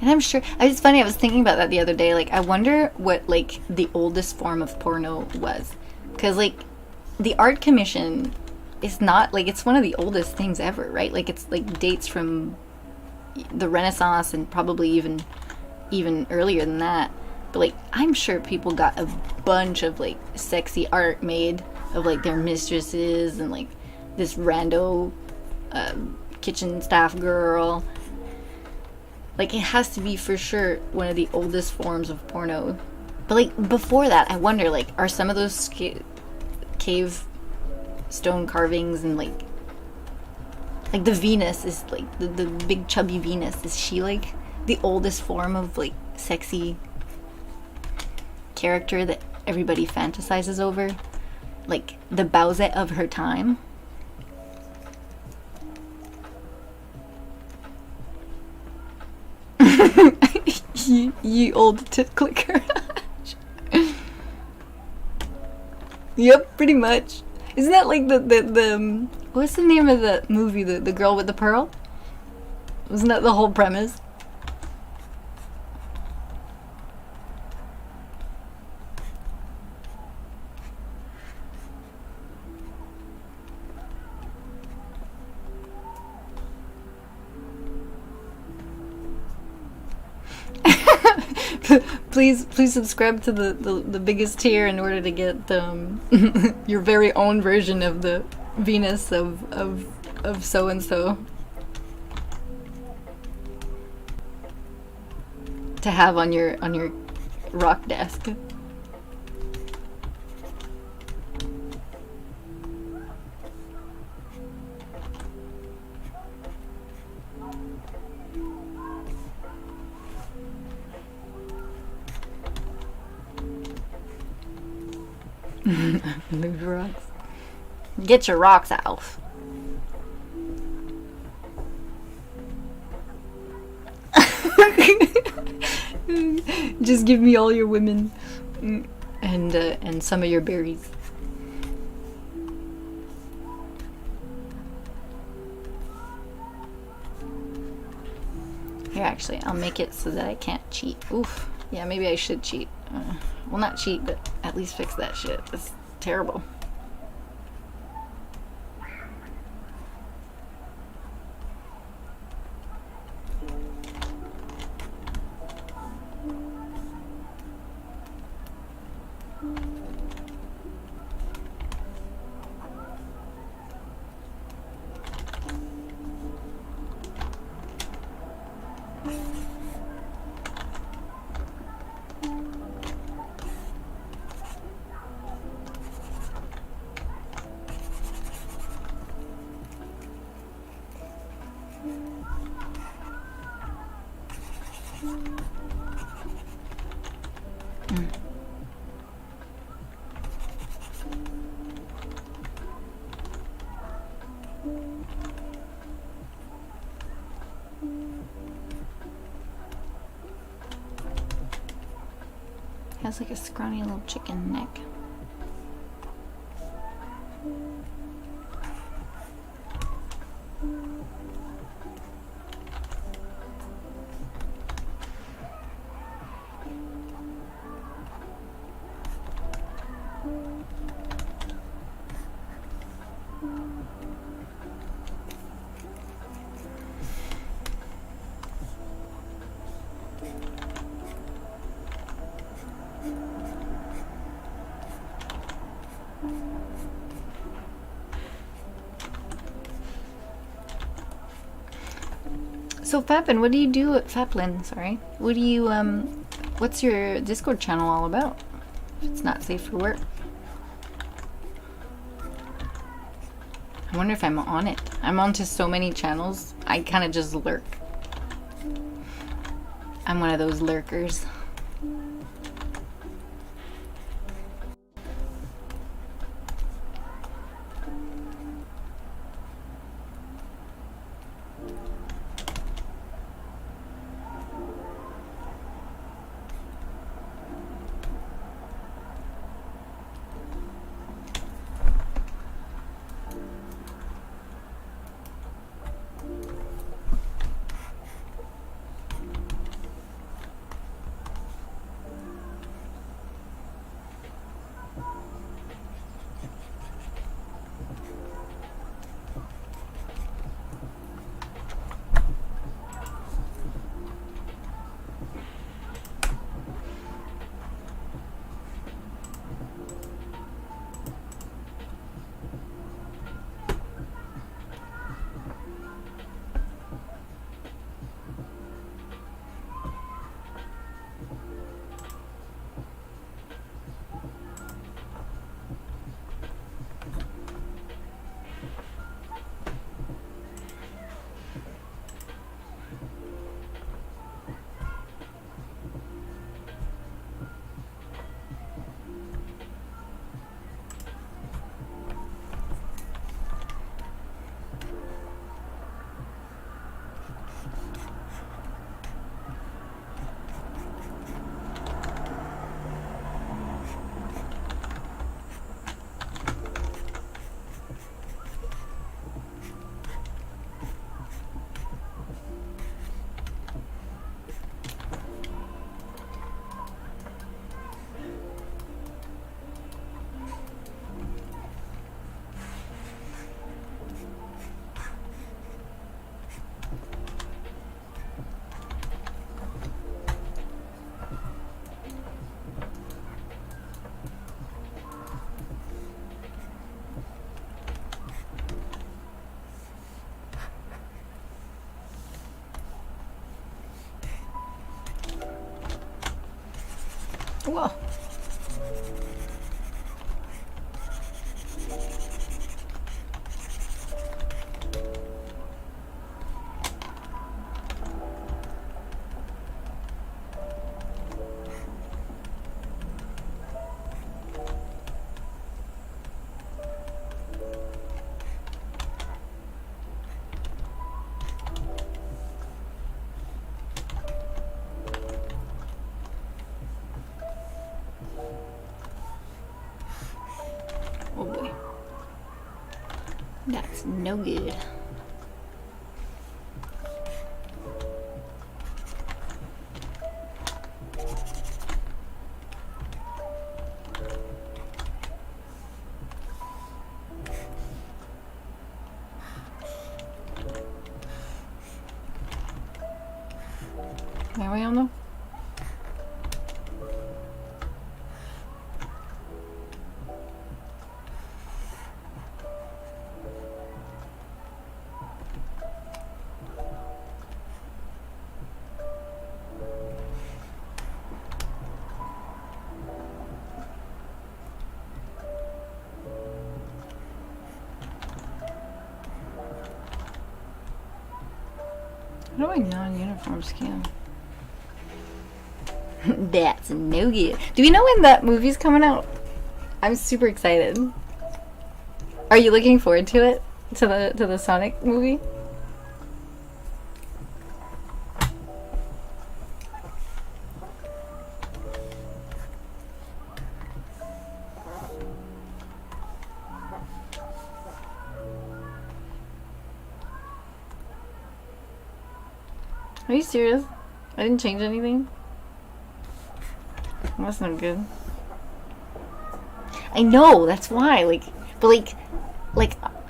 And I'm sure it's funny. I was thinking about that the other day. Like, I wonder what like the oldest form of porno was, because like the art commission is not like it's one of the oldest things ever, right? Like it's like dates from the Renaissance and probably even earlier than that. But like I'm sure people got a bunch of like sexy art made of like their mistresses and like this rando kitchen staff girl. Like, it has to be for sure one of the oldest forms of porno. But, like, before that, I wonder, like, are some of those cave stone carvings and, like the Venus is, like, the big chubby Venus, is she, like, the oldest form of, like, sexy character that everybody fantasizes over? Like, the Bowsette of her time? Ye old tit clicker. Yep, pretty much. Isn't that like the what's the name of the movie, the girl with the pearl? Wasn't that the whole premise? Please subscribe to the biggest tier in order to get your very own version of the Venus of so and so to have on your rock desk. Move rocks. Get your rocks out. Just give me all your women and some of your berries. Here, actually, I'll make it so that I can't cheat. Oof. Yeah, maybe I should cheat. Well, not cheat, but at least fix that shit. It's terrible. Has like a scrawny little chicken neck. So Faplin, what do you do at Faplin? Sorry, what do you what's your Discord channel all about? If it's not safe for work. I wonder if I'm on it. I'm onto so many channels. I kind of just lurk. I'm one of those lurkers. Whoa. Oh boy. That's no good. Are we on though? How do I non-uniform scan? That's no good. Do we know when that movie's coming out? I'm super excited. Are you looking forward to it? To the Sonic movie? Are you serious? I didn't change anything? That's not good. I know, that's why, but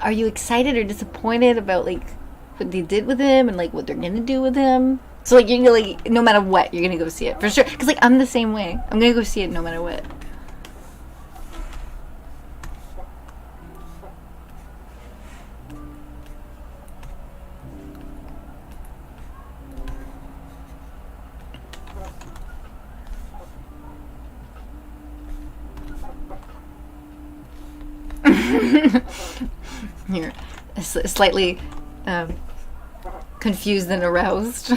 are you excited or disappointed about, what they did with him and, what they're gonna do with him? So, you're no matter what, you're gonna go see it, for sure. Because, I'm the same way. I'm gonna go see it no matter what. You're slightly confused and aroused.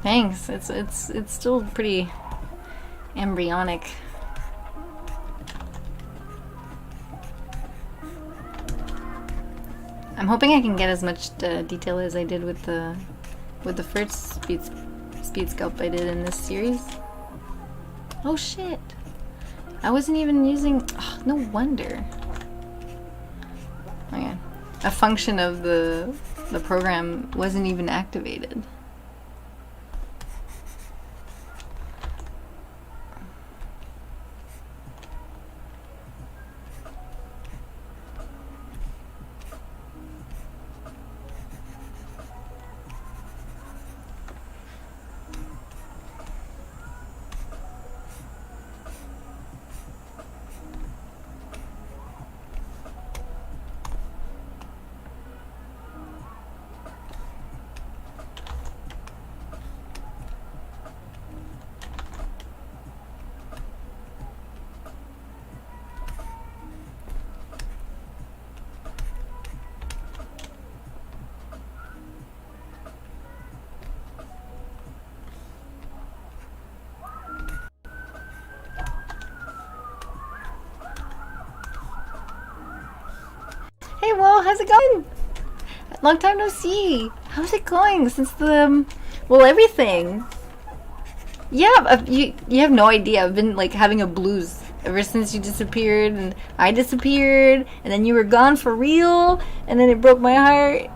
Thanks. It's still pretty embryonic. I'm hoping I can get as much detail as I did with the first speed sculpt I did in this series. Oh shit! I wasn't even using. Oh, no wonder. Oh yeah, a function of the program wasn't even activated. Hey, well, how's it going? Long time no see. How's it going since the, well, everything? Yeah, you have no idea. I've been like having a blues ever since you disappeared and I disappeared and then you were gone for real and then it broke my heart.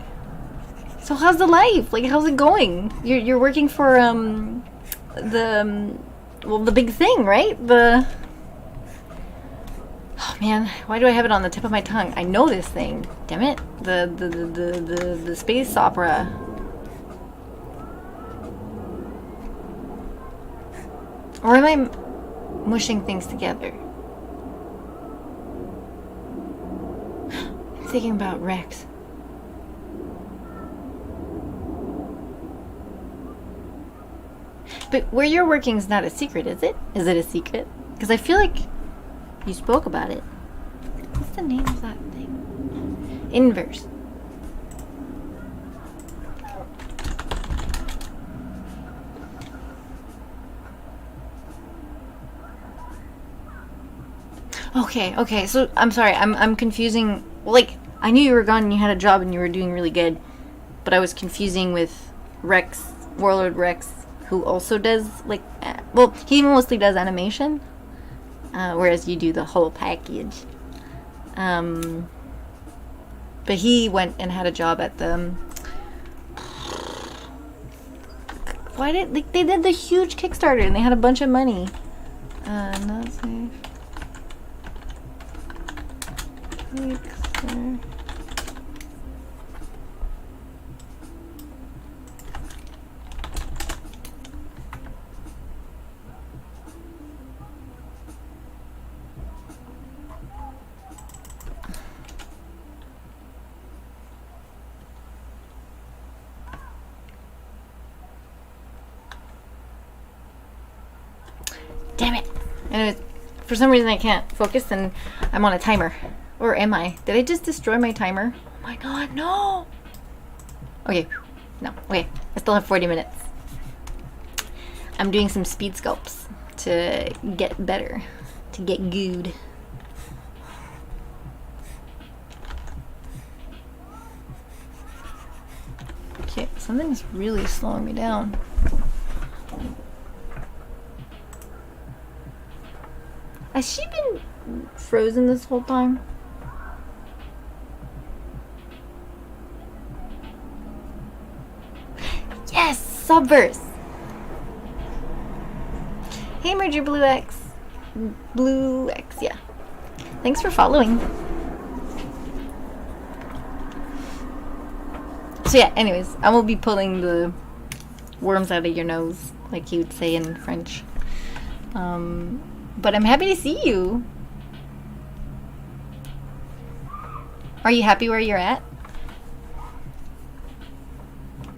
So how's the life? Like, how's it going? You're working for the big thing, right? Oh man, why do I have it on the tip of my tongue? I know this thing. Damn it. The space opera. Or am I mushing things together? I'm thinking about Rex. But where you're working is not a secret, is it? Is it a secret? Because I feel like you spoke about it. What's the name of that thing? Inverse. Okay, so I'm sorry, I'm confusing. Like, I knew you were gone and you had a job and you were doing really good, but I was confusing with Rex, Warlord Rex, who also does, like, well, he mostly does animation, whereas you do the whole package. But he went and had a job at the, they did the huge Kickstarter and they had a bunch of money. Not safe. Kickstarter. Damn it! And for some reason I can't focus and I'm on a timer. Or am I? Did I just destroy my timer? Oh my god, no! Okay, no. Okay, I still have 40 minutes. I'm doing some speed sculpts to get better. To get good. Okay, something's really slowing me down. Has she been frozen this whole time? Yes! Subverse! Hey, Merger Blue X. Blue X, yeah. Thanks for following. So yeah, anyways, I will be pulling the worms out of your nose, like you would say in French. But I'm happy to see you. Are you happy where you're at?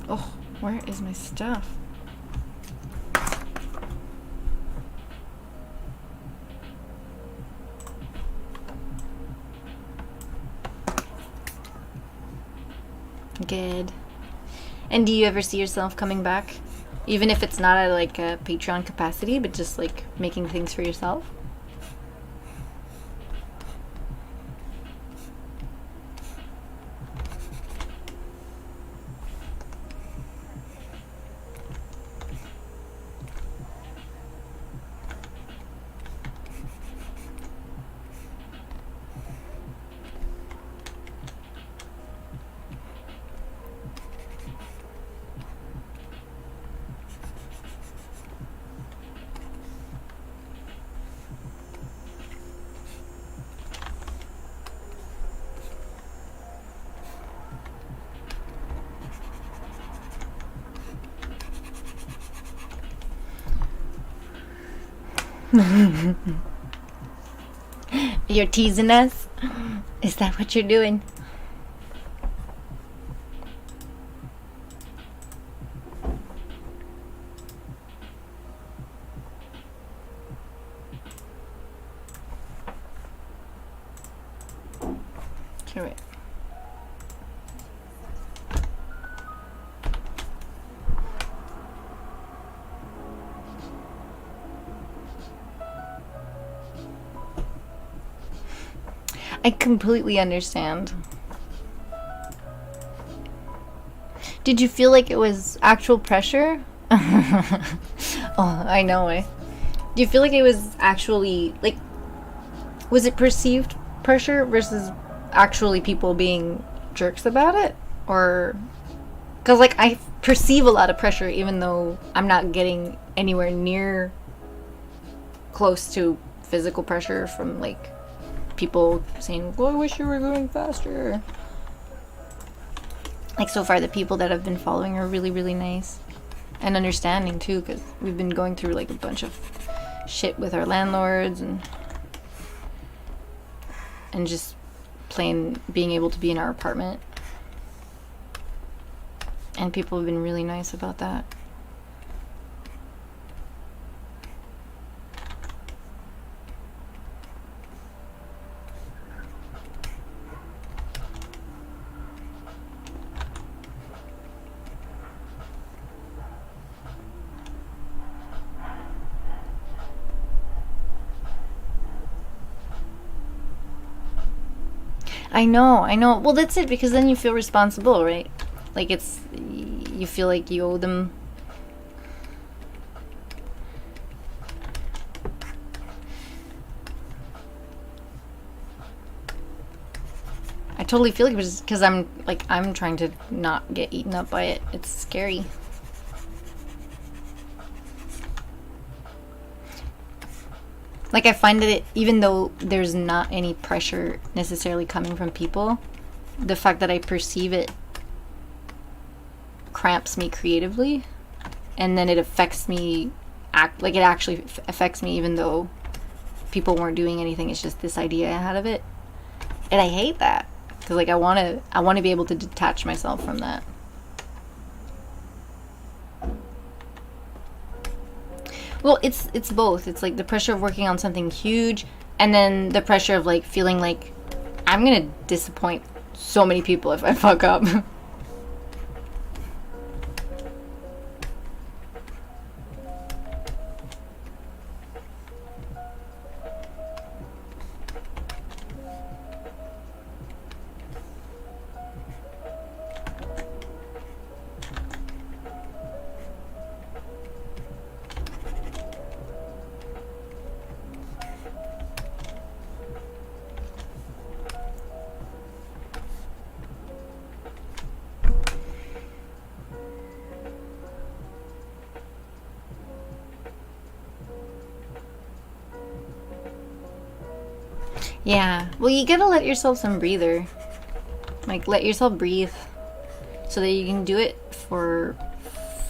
Oh, where is my stuff? Good. And do you ever see yourself coming back? Even if it's not at like a Patreon capacity, but just like making things for yourself. You're teasing us? Is that what you're doing? Correct. I completely understand. Did you feel like it was actual pressure? Oh, I know it. Do you feel like it was actually, like, was it perceived pressure versus actually people being jerks about it? Or, because, like, I perceive a lot of pressure even though I'm not getting anywhere near close to physical pressure from, like, people saying, well, I wish you were going faster. Like, so far the people that have been following are really, really nice and understanding too, because we've been going through like a bunch of shit with our landlords and just being able to be in our apartment, and people have been really nice about that. I know. Well, that's it, because then you feel responsible, right? Like, you feel like you owe them. I totally feel like it was because I'm trying to not get eaten up by it. It's scary. Like, I find that even though there's not any pressure necessarily coming from people, the fact that I perceive it cramps me creatively, and then it affects me, it actually affects me even though people weren't doing anything. It's just this idea I had of it. And I hate that, because like I want to be able to detach myself from that. Well, it's both. It's like the pressure of working on something huge, and then the pressure of like feeling like I'm gonna disappoint so many people if I fuck up. Yeah. Well, you gotta let yourself some breather. Like, let yourself breathe so that you can do it for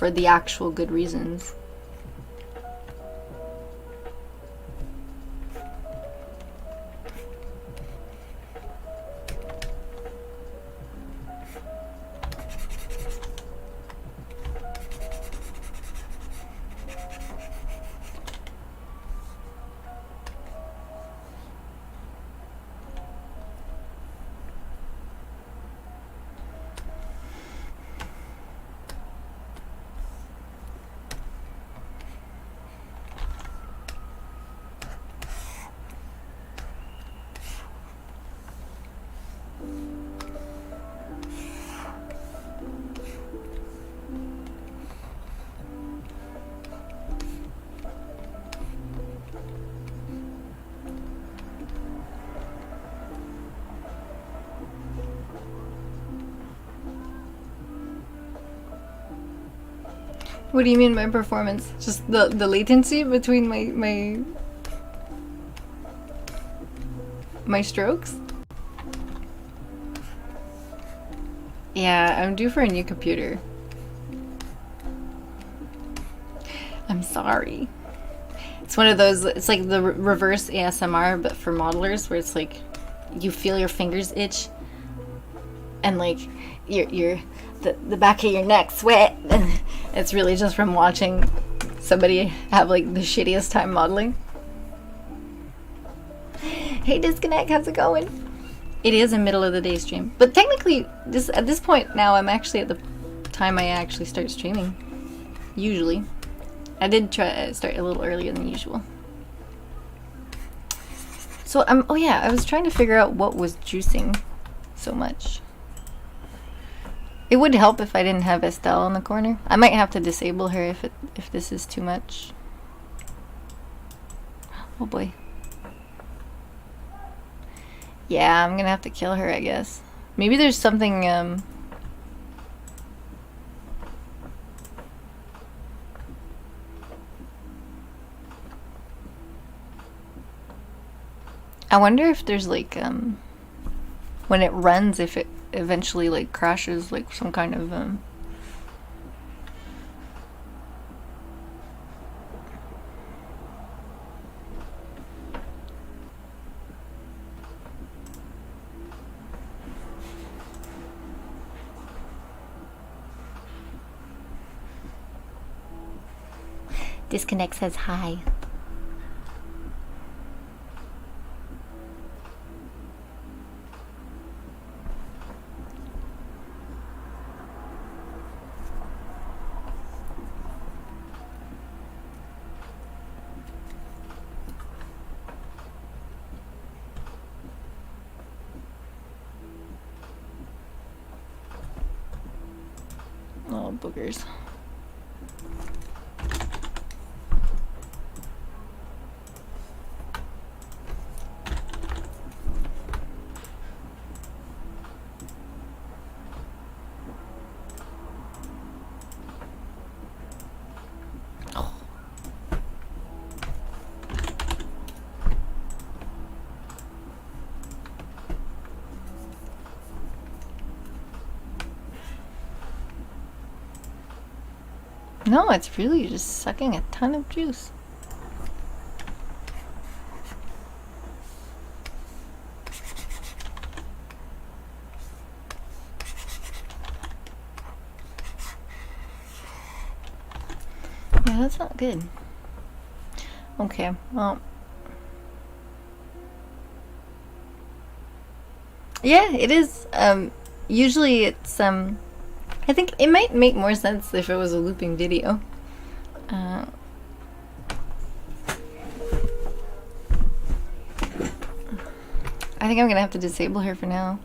the actual good reasons. What do you mean by performance? Just the latency between my strokes? Yeah, I'm due for a new computer. I'm sorry. It's one of those, it's like the reverse ASMR, but for modelers, where it's like you feel your fingers itch and like the back of your neck sweat. It's really just from watching somebody have like the shittiest time modeling. Hey Disconnect, how's it going? It is a middle of the day stream, but technically at this point now I'm actually at the time I actually start streaming. Usually. I did try to start a little earlier than usual. So oh yeah, I was trying to figure out what was juicing so much. It would help if I didn't have Estelle in the corner. I might have to disable her if this is too much. Oh boy. Yeah, I'm gonna have to kill her, I guess. Maybe there's something I wonder if there's like when it runs, if it eventually like crashes, like some kind of Disconnect says hi. Oh, boogers. No, it's really just sucking a ton of juice. Yeah, that's not good. Okay, well. Yeah, it is. Usually it's, I think it might make more sense if it was a looping video. I think I'm gonna have to disable her for now.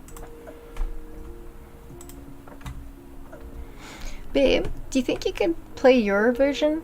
Babe, do you think you could play your version?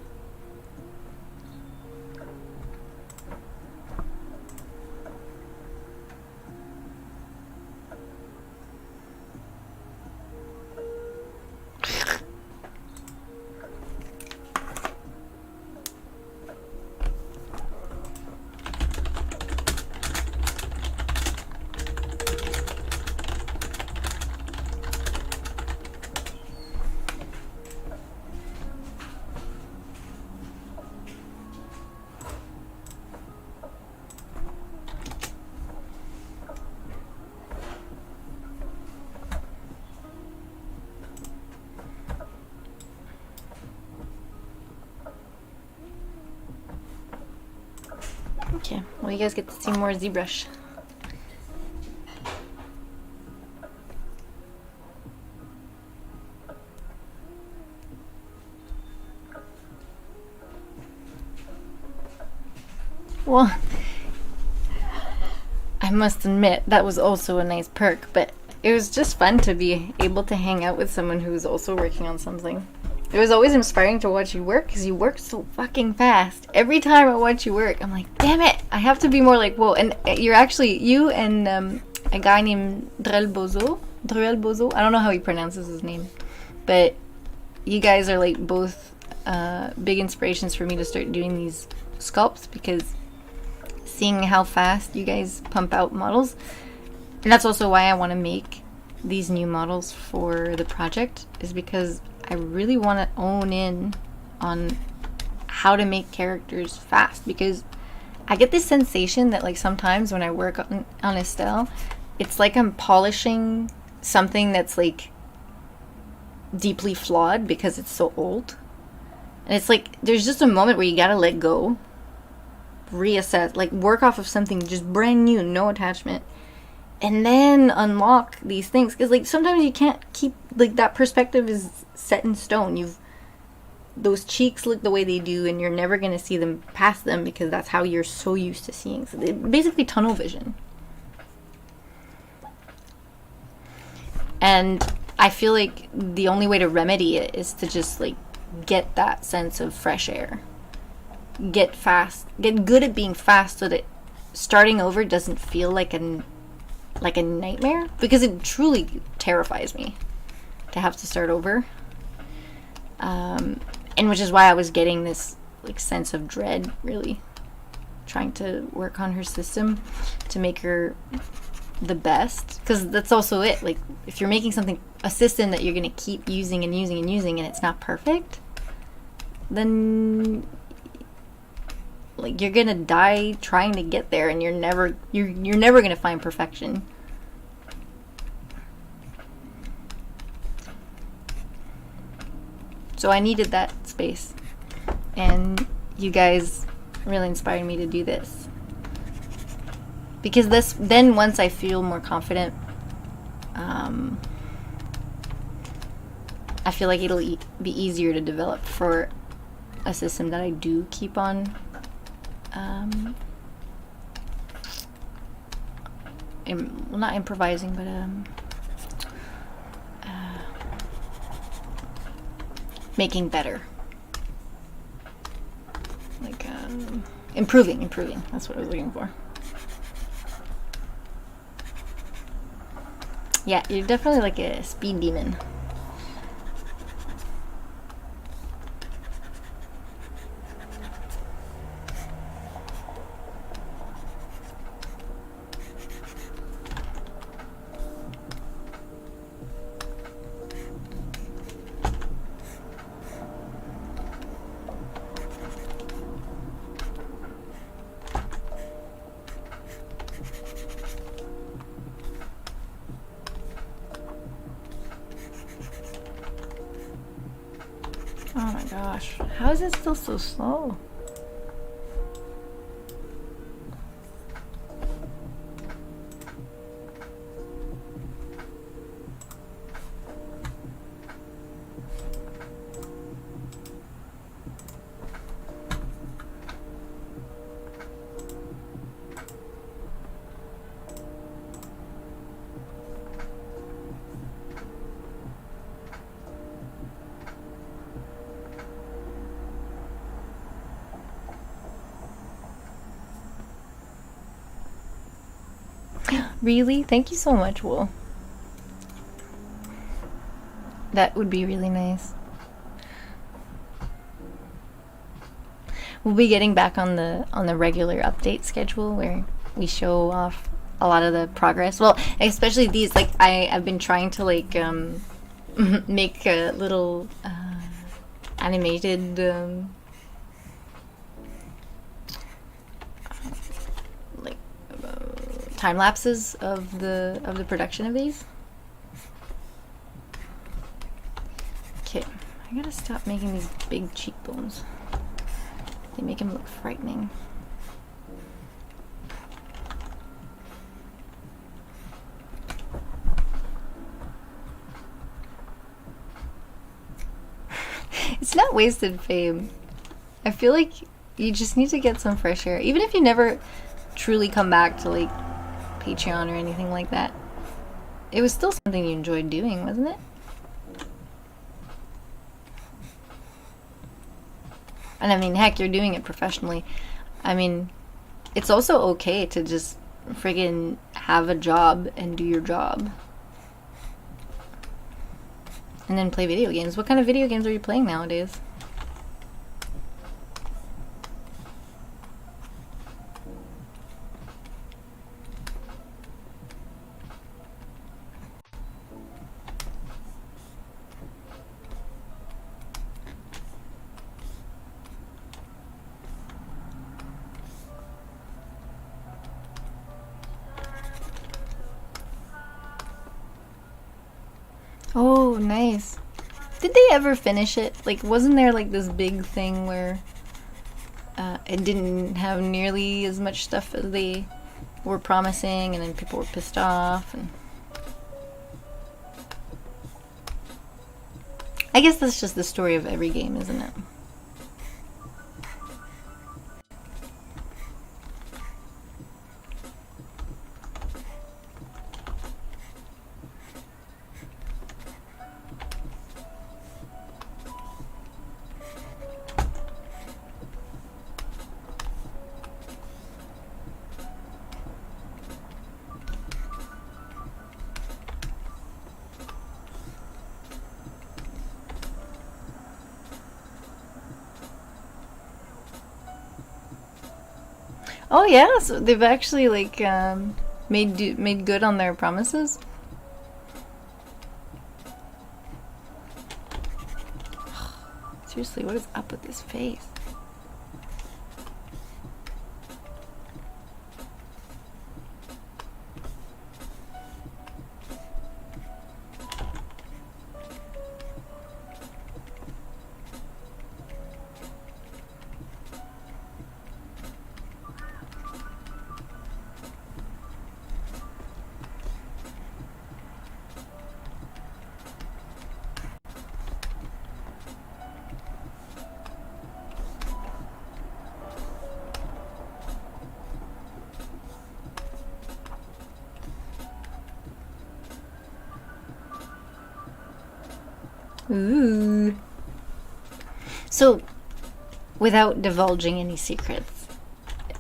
Okay, well you guys get to see more ZBrush. Well, I must admit that was also a nice perk, but it was just fun to be able to hang out with someone who was also working on something. It was always inspiring to watch you work because you work so fucking fast. Every time I watch you work, I'm like, damn it, I have to be more like, whoa. And you're actually, you and a guy named Druel Bozo, I don't know how he pronounces his name, but you guys are like both big inspirations for me to start doing these sculpts, because seeing how fast you guys pump out models, and that's also why I want to make these new models for the project, is because I really want to own in on how to make characters fast, because I get this sensation that like sometimes when I work on Estelle, it's like I'm polishing something that's like deeply flawed because it's so old. And it's like there's just a moment where you gotta let go, reassess, like work off of something just brand new, no attachment, and then unlock these things. Because like sometimes you can't keep, like, that perspective is set in stone. Those cheeks look the way they do, and you're never gonna see them past them because that's how you're so used to seeing. So basically tunnel vision. And I feel like the only way to remedy it is to just like get that sense of fresh air. Get good at being fast, so that starting over doesn't feel like a nightmare, because it truly terrifies me to have to start over. And which is why I was getting this like sense of dread, really trying to work on her system to make her the best, because that's also it. Like if you're making a system that you're going to keep using and using and using, and it's not perfect, then like you're going to die trying to get there, and you're never going to find perfection. So I needed that space, and you guys really inspired me to do this, because then once I feel more confident, I feel like it'll be easier to develop for a system that I do keep on not improvising, but making better, like improving. That's what I was looking for. Yeah, you're definitely like a speed demon. Oh my gosh, how is it still so slow? Really? Thank you so much, Wool. That would be really nice. We'll be getting back on the regular update schedule where we show off a lot of the progress. Well, especially these. Like I've been trying to like make a little animated time lapses of the production of these. Okay, I gotta stop making these big cheekbones. They make him look frightening. It's not wasted fame. I feel like you just need to get some fresh air. Even if you never truly come back to like Patreon or anything like that, it was still something you enjoyed doing, wasn't it? And I mean, heck, you're doing it professionally. I mean, it's also okay to just friggin' have a job and do your job. And then play video games. What kind of video games are you playing nowadays? Oh, nice. Did they ever finish it? Like, wasn't there like this big thing where it didn't have nearly as much stuff as they were promising, and then people were pissed off? And I guess that's just the story of every game, isn't it? Oh yeah, so they've actually like made good on their promises. Seriously, what is up with this face? Ooh. So, without divulging any secrets,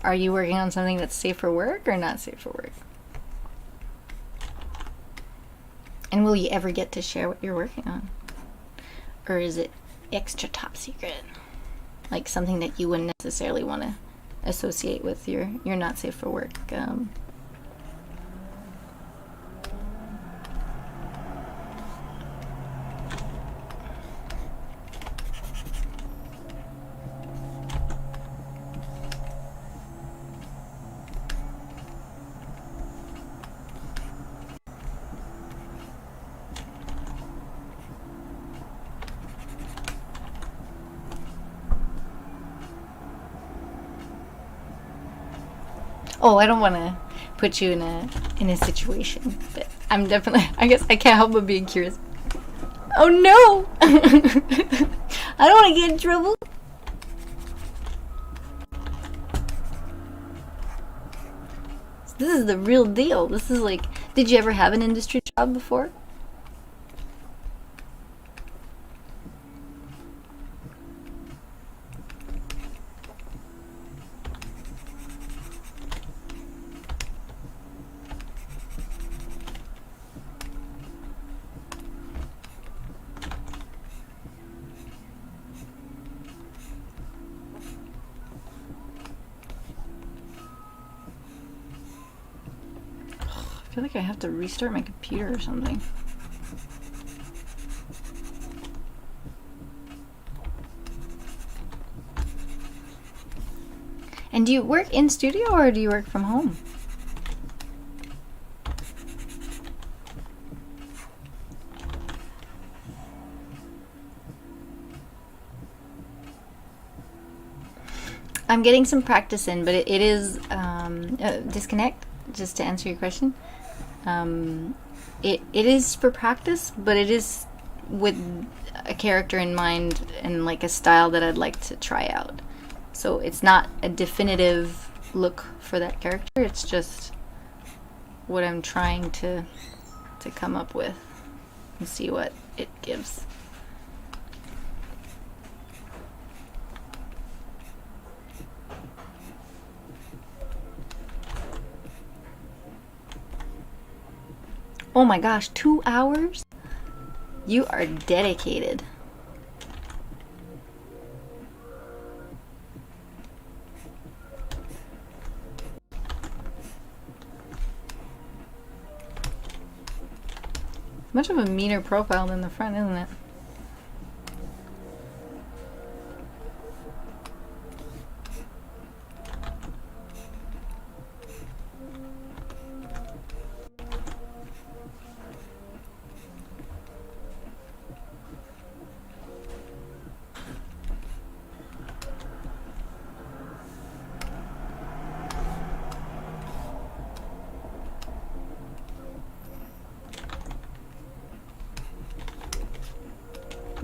are you working on something that's safe for work or not safe for work? And will you ever get to share what you're working on? Or is it extra top secret? Like something that you wouldn't necessarily want to associate with your not safe for work Oh, I don't want to put you in a situation, but I'm definitely. I guess I can't help but being curious. Oh no! I don't want to get in trouble. This is the real deal. This is like. Did you ever have an industry job before? I feel like I have to restart my computer or something. And do you work in studio or do you work from home? I'm getting some practice in, but it is disconnect. Just to answer your question, it is for practice, but it is with a character in mind and like a style that I'd like to try out. So it's not a definitive look for that character. It's just what I'm trying to come up with and see what it gives. Oh my gosh, 2 hours? You are dedicated. Much of a meaner profile than the front, isn't it?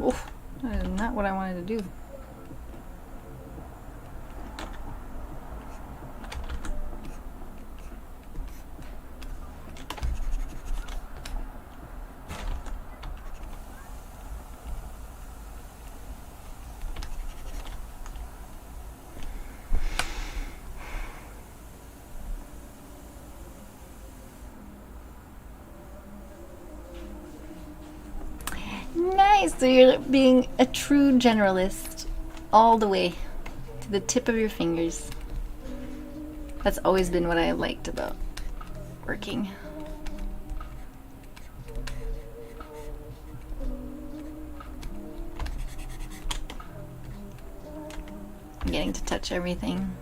Oof, that is not what I wanted to do. Nice! So you're being a true generalist all the way to the tip of your fingers. That's always been what I liked about working. Getting to touch everything.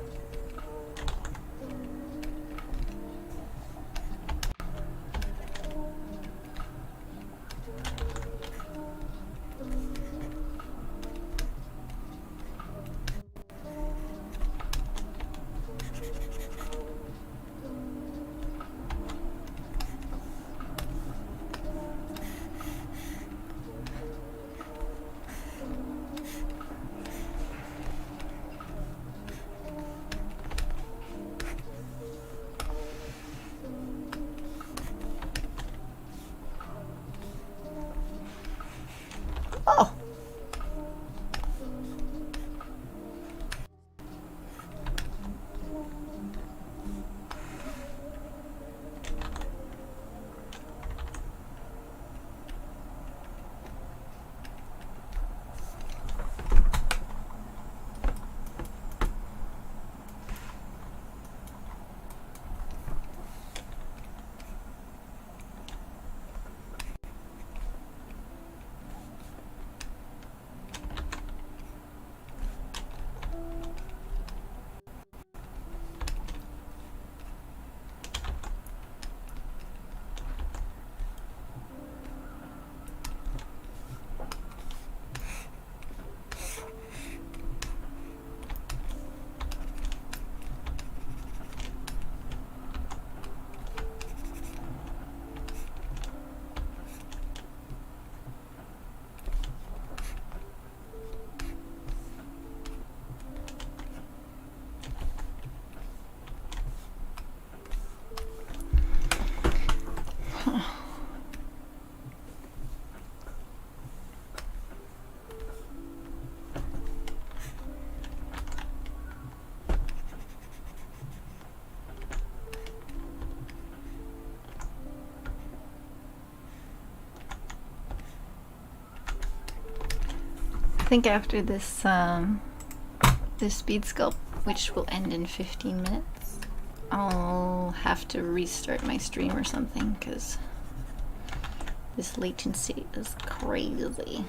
Oh! I think after this this speed sculpt, which will end in 15 minutes, I'll have to restart my stream or something because this latency is crazy.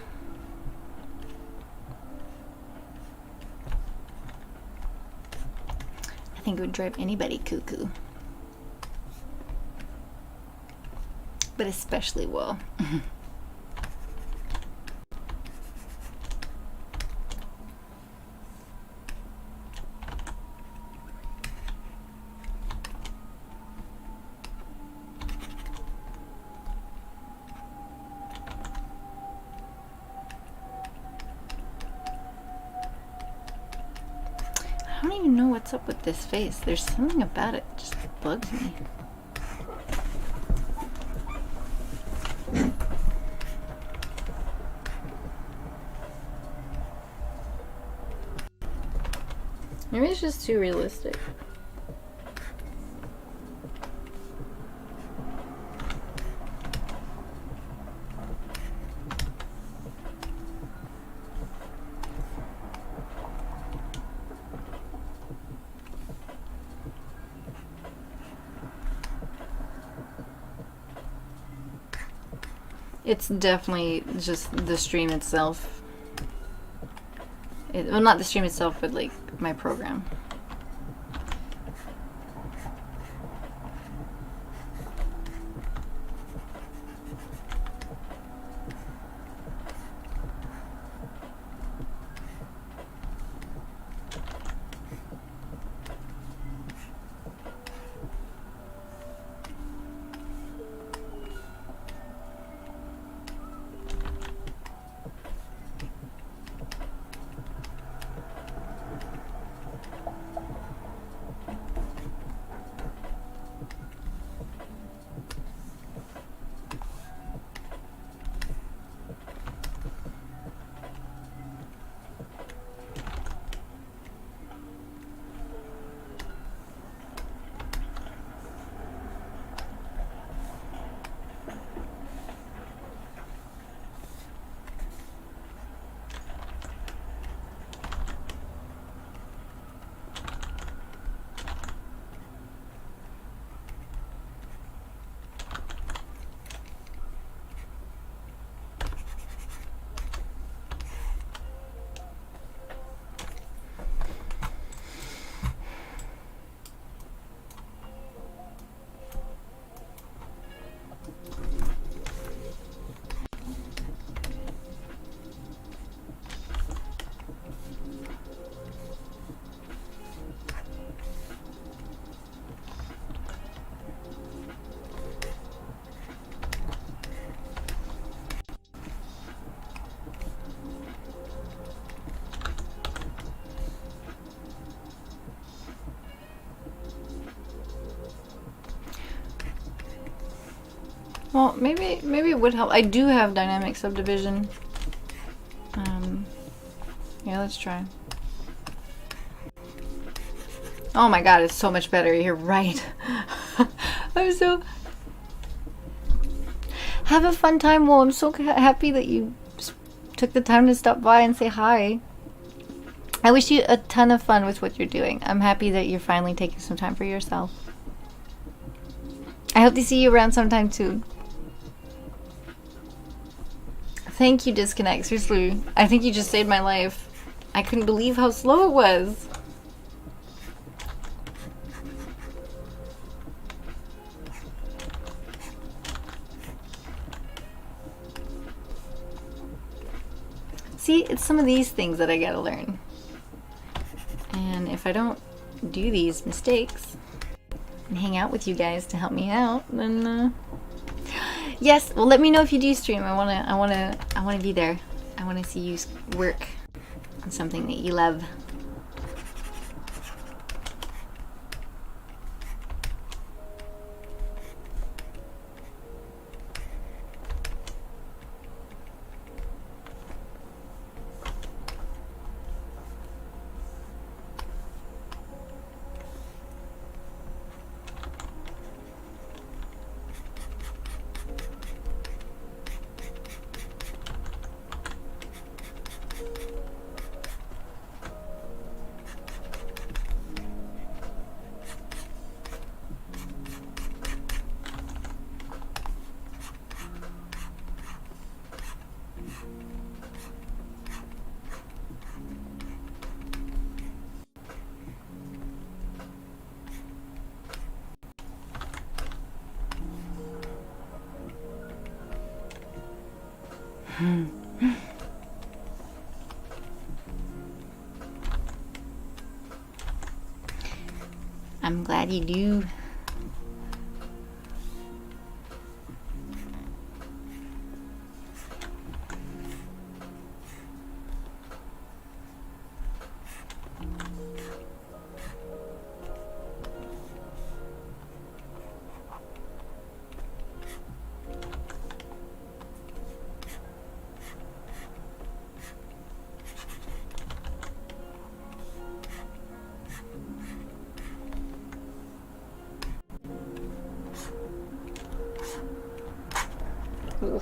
I think it would drive anybody cuckoo, but especially Will. I don't even know what's up with this face. There's something about it that just bugs me. Maybe it's just too realistic. It's definitely just the stream itself. Well, not the stream itself, but like my program. Well, maybe it would help. I do have dynamic subdivision. Yeah, let's try. Oh my god, it's so much better. You're right. I'm so... Have a fun time, Well, I'm so happy that you took the time to stop by and say hi. I wish you a ton of fun with what you're doing. I'm happy that you're finally taking some time for yourself. I hope to see you around sometime too. Thank you, Disconnect. Seriously, I think you just saved my life. I couldn't believe how slow it was. See, it's some of these things that I gotta learn. And if I don't do these mistakes and hang out with you guys to help me out, then yes, well, let me know if you do stream. I wanna be there. I wanna see you work on something that you love. I'm glad you do. Ooh.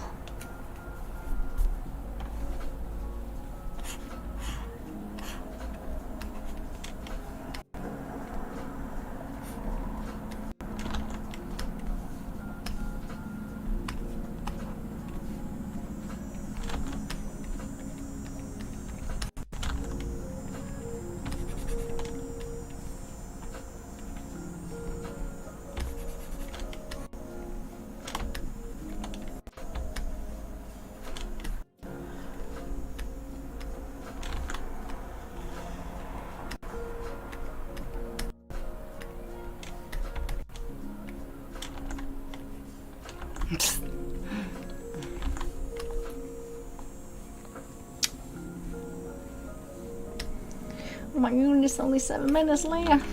Oh my goodness, only 7 minutes left.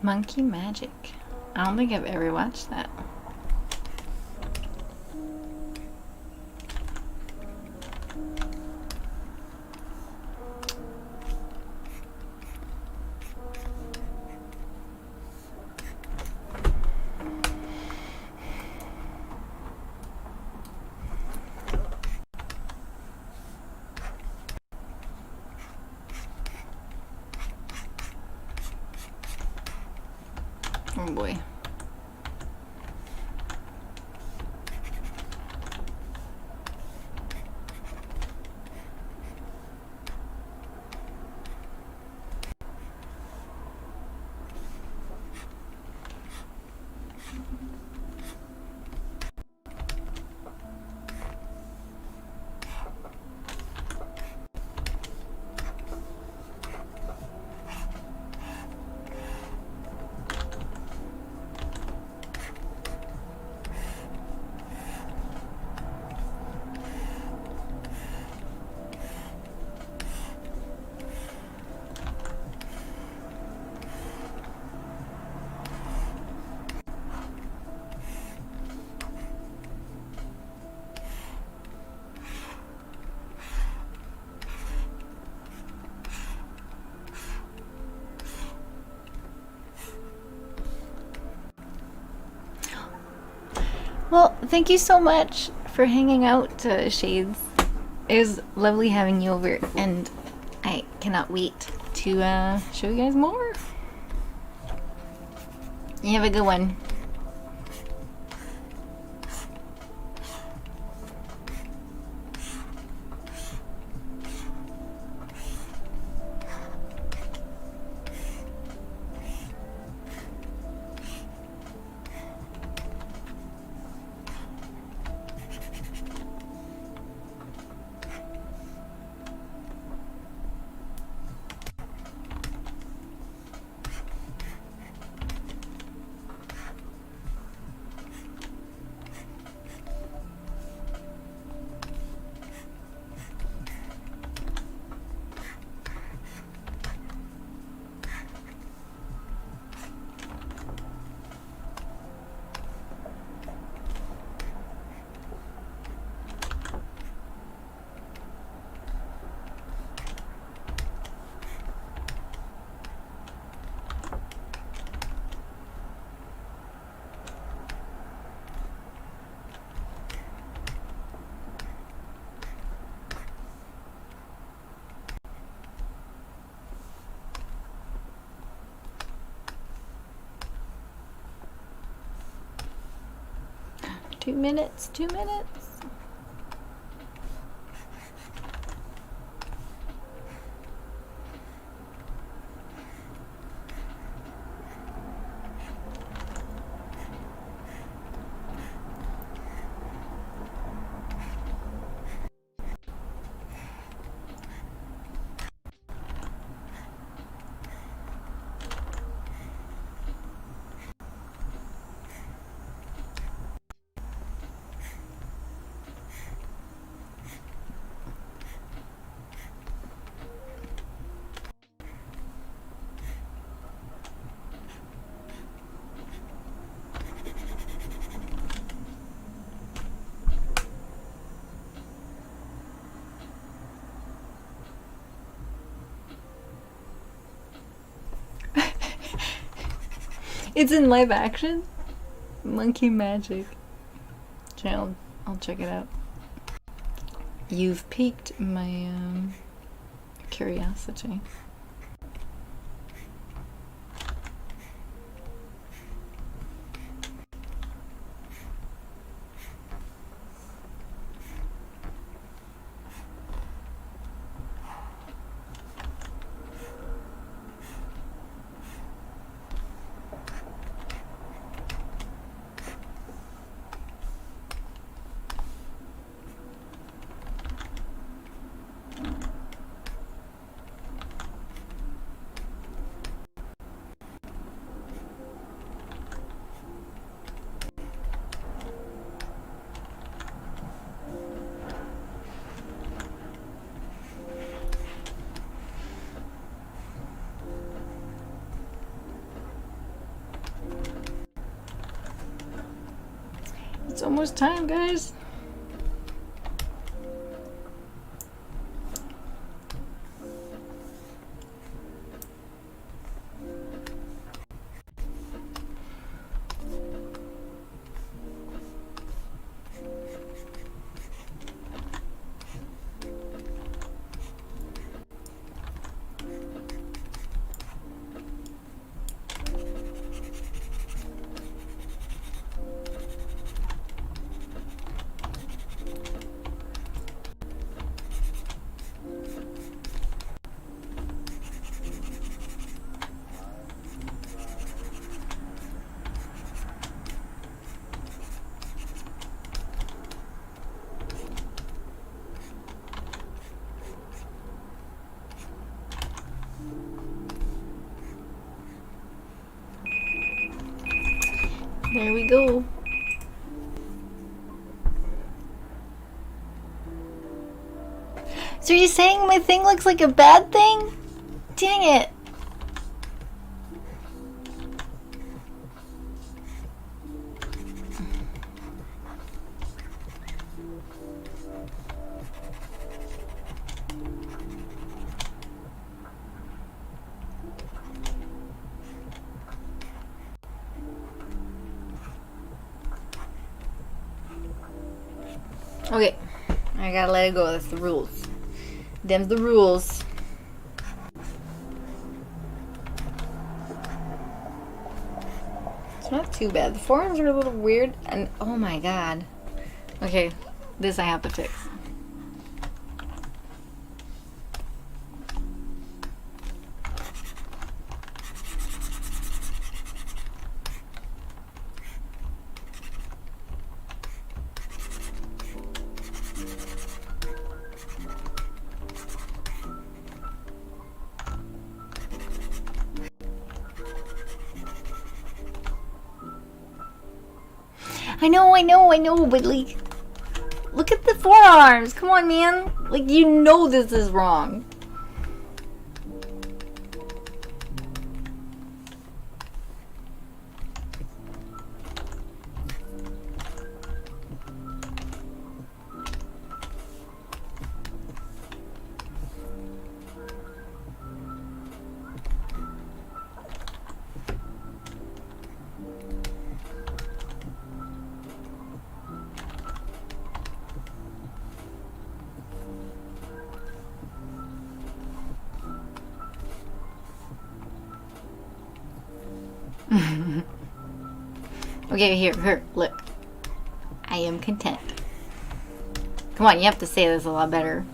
Monkey Magic. I don't think I've ever watched that. Oh boy. Well, thank you so much for hanging out, Shades. It was lovely having you over, and I cannot wait to show you guys more. You have a good one. Two minutes. It's in live action? Monkey Magic. I'll check it out. You've piqued my curiosity. It's almost time, guys. There we go. So you're saying my thing looks like a bad thing? Dang it. Okay, I gotta let it go. That's the rules. Them's the rules. It's not too bad. The forearms are a little weird, and oh my god. Okay, this I have to fix. I know, but like, look at the forearms. Come on, man. Like, you know this is wrong. Okay, here, look. I am content. Come on, you have to say this a lot better.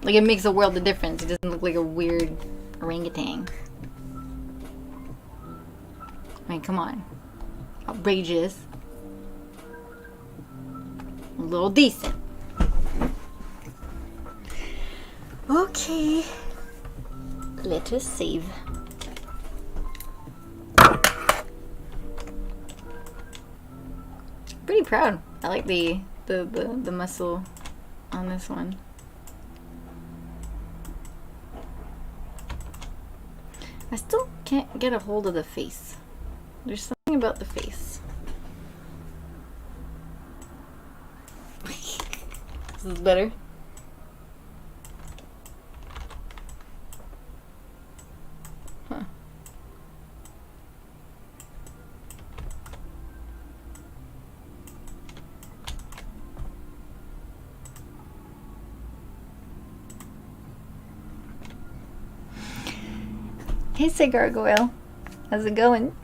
Like, it makes a world of difference. It doesn't look like a weird orangutan. I mean, come on. Outrageous. A little decent. Okay. Let us save. Pretty proud. I like the muscle on this one. I still can't get a hold of the face. There's something about the face. This is better. Huh. Hey, say gargoyle. How's it going?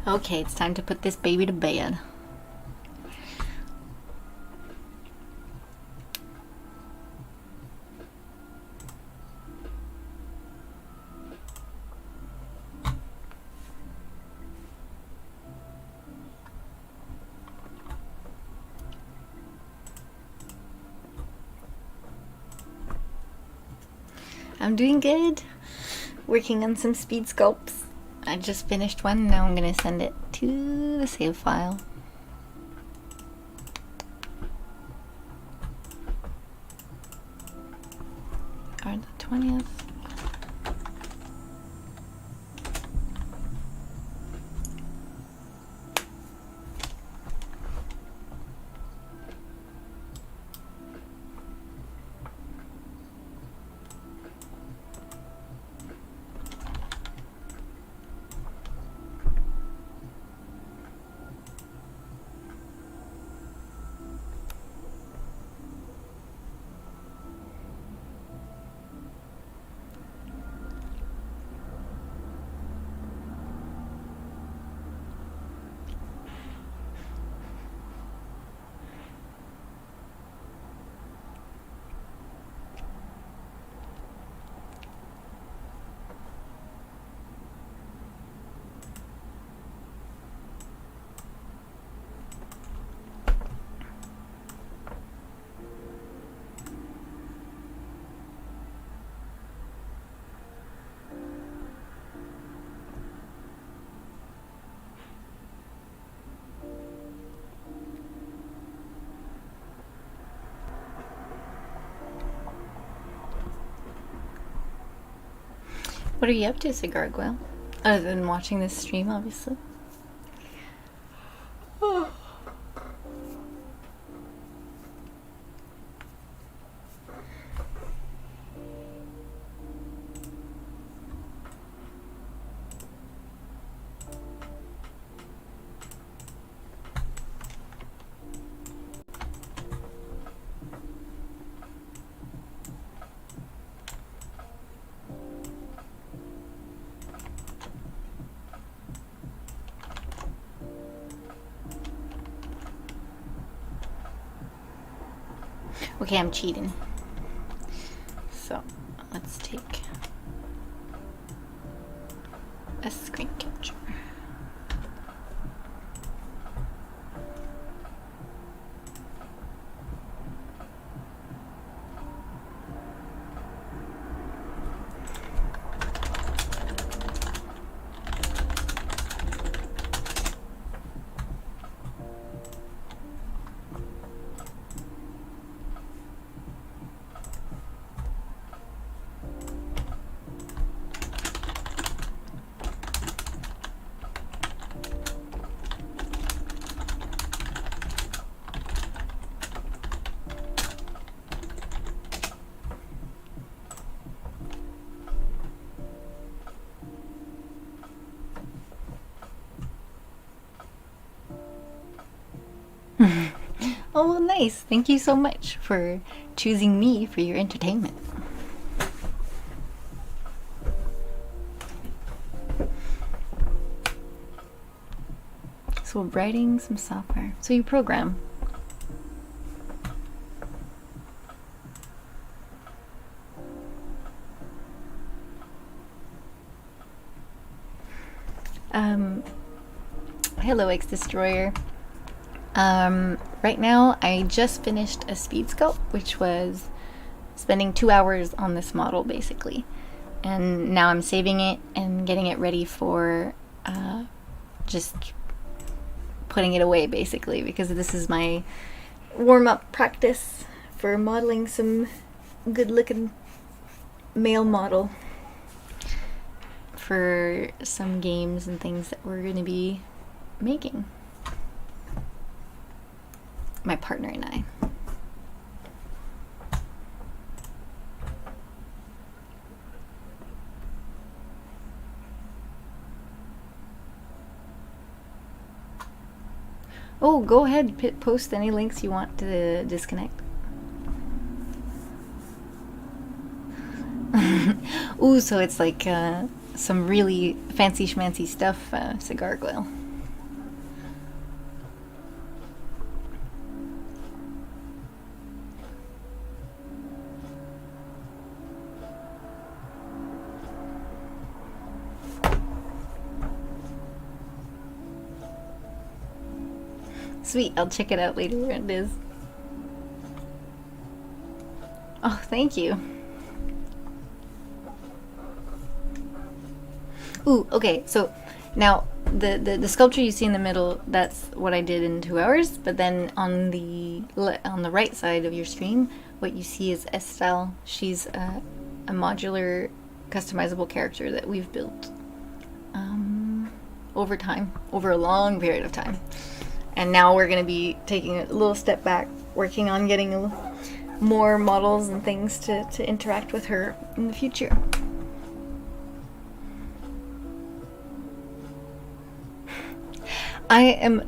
Okay, it's time to put this baby to bed. I'm doing good. Working on some speed sculpts. I just finished one, now I'm gonna send it to the save file. On the 20th. What are you up to, Gargoyle? Other than watching this stream, obviously. Okay, I'm cheating. So, let's take a screen capture. Oh, well, nice. Thank you so much for choosing me for your entertainment. So writing some software. So you program. Hello, X-Destroyer. Right now, I just finished a speed sculpt, which was spending 2 hours on this model, basically. And now I'm saving it and getting it ready for just putting it away, basically, because this is my warm-up practice for modeling some good-looking male model for some games and things that we're going to be making. My partner and I. Oh, go ahead, post any links you want to disconnect. Ooh, so it's like some really fancy schmancy stuff, Gargoyle. Sweet, I'll check it out later where it is. Oh, thank you. Ooh, okay, so Now, the sculpture you see in the middle, that's what I did in 2 hours. But then on the right side of your screen, what you see is Estelle. She's a modular, customizable character that we've built over time, over a long period of time. And now we're going to be taking a little step back, working on getting more models and things to interact with her in the future. I am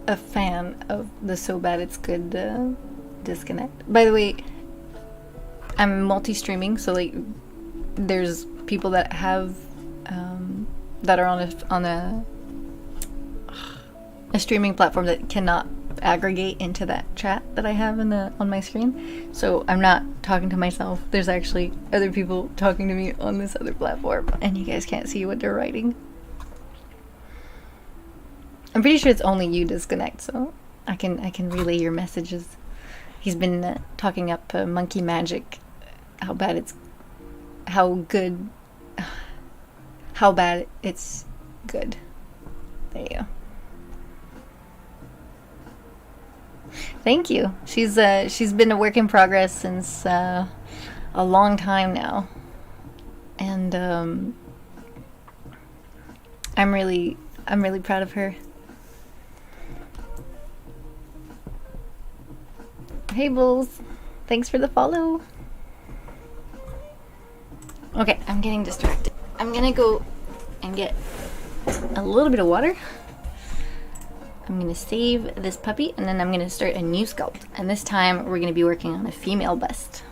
a fan of the So Bad It's Good disconnect. By the way, I'm multi-streaming, so like there's people that have that are on a streaming platform that cannot aggregate into that chat that I have on my screen. So I'm not talking to myself. There's actually other people talking to me on this other platform, and you guys can't see what they're writing. I'm pretty sure it's only you disconnect, so I can relay your messages. He's been talking up Monkey Magic, how bad it's good. There you go. Thank you. She's been a work in progress since a long time now, and I'm really proud of her. Hey Bulls, thanks for the follow. Okay, I'm getting distracted. I'm gonna go and get a little bit of water. I'm gonna save this puppy, and then I'm gonna start a new sculpt. And this time we're gonna be working on a female bust.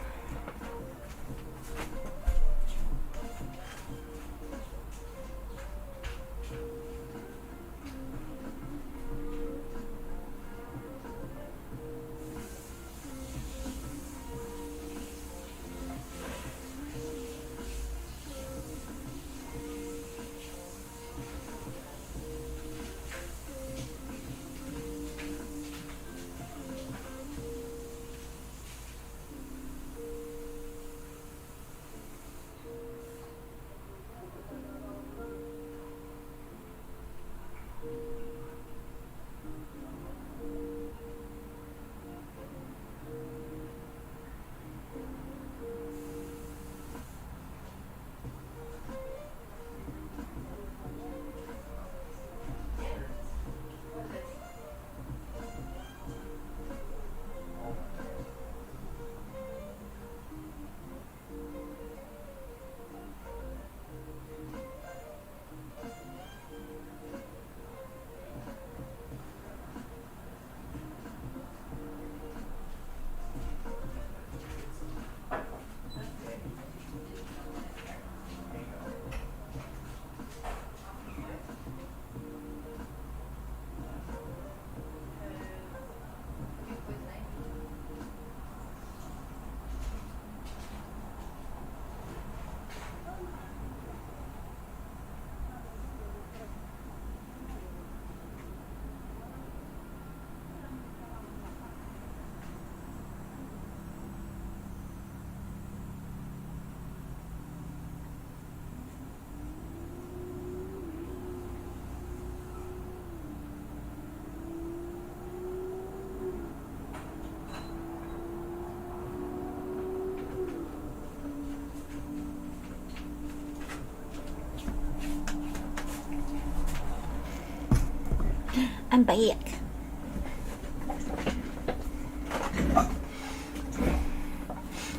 I'm back.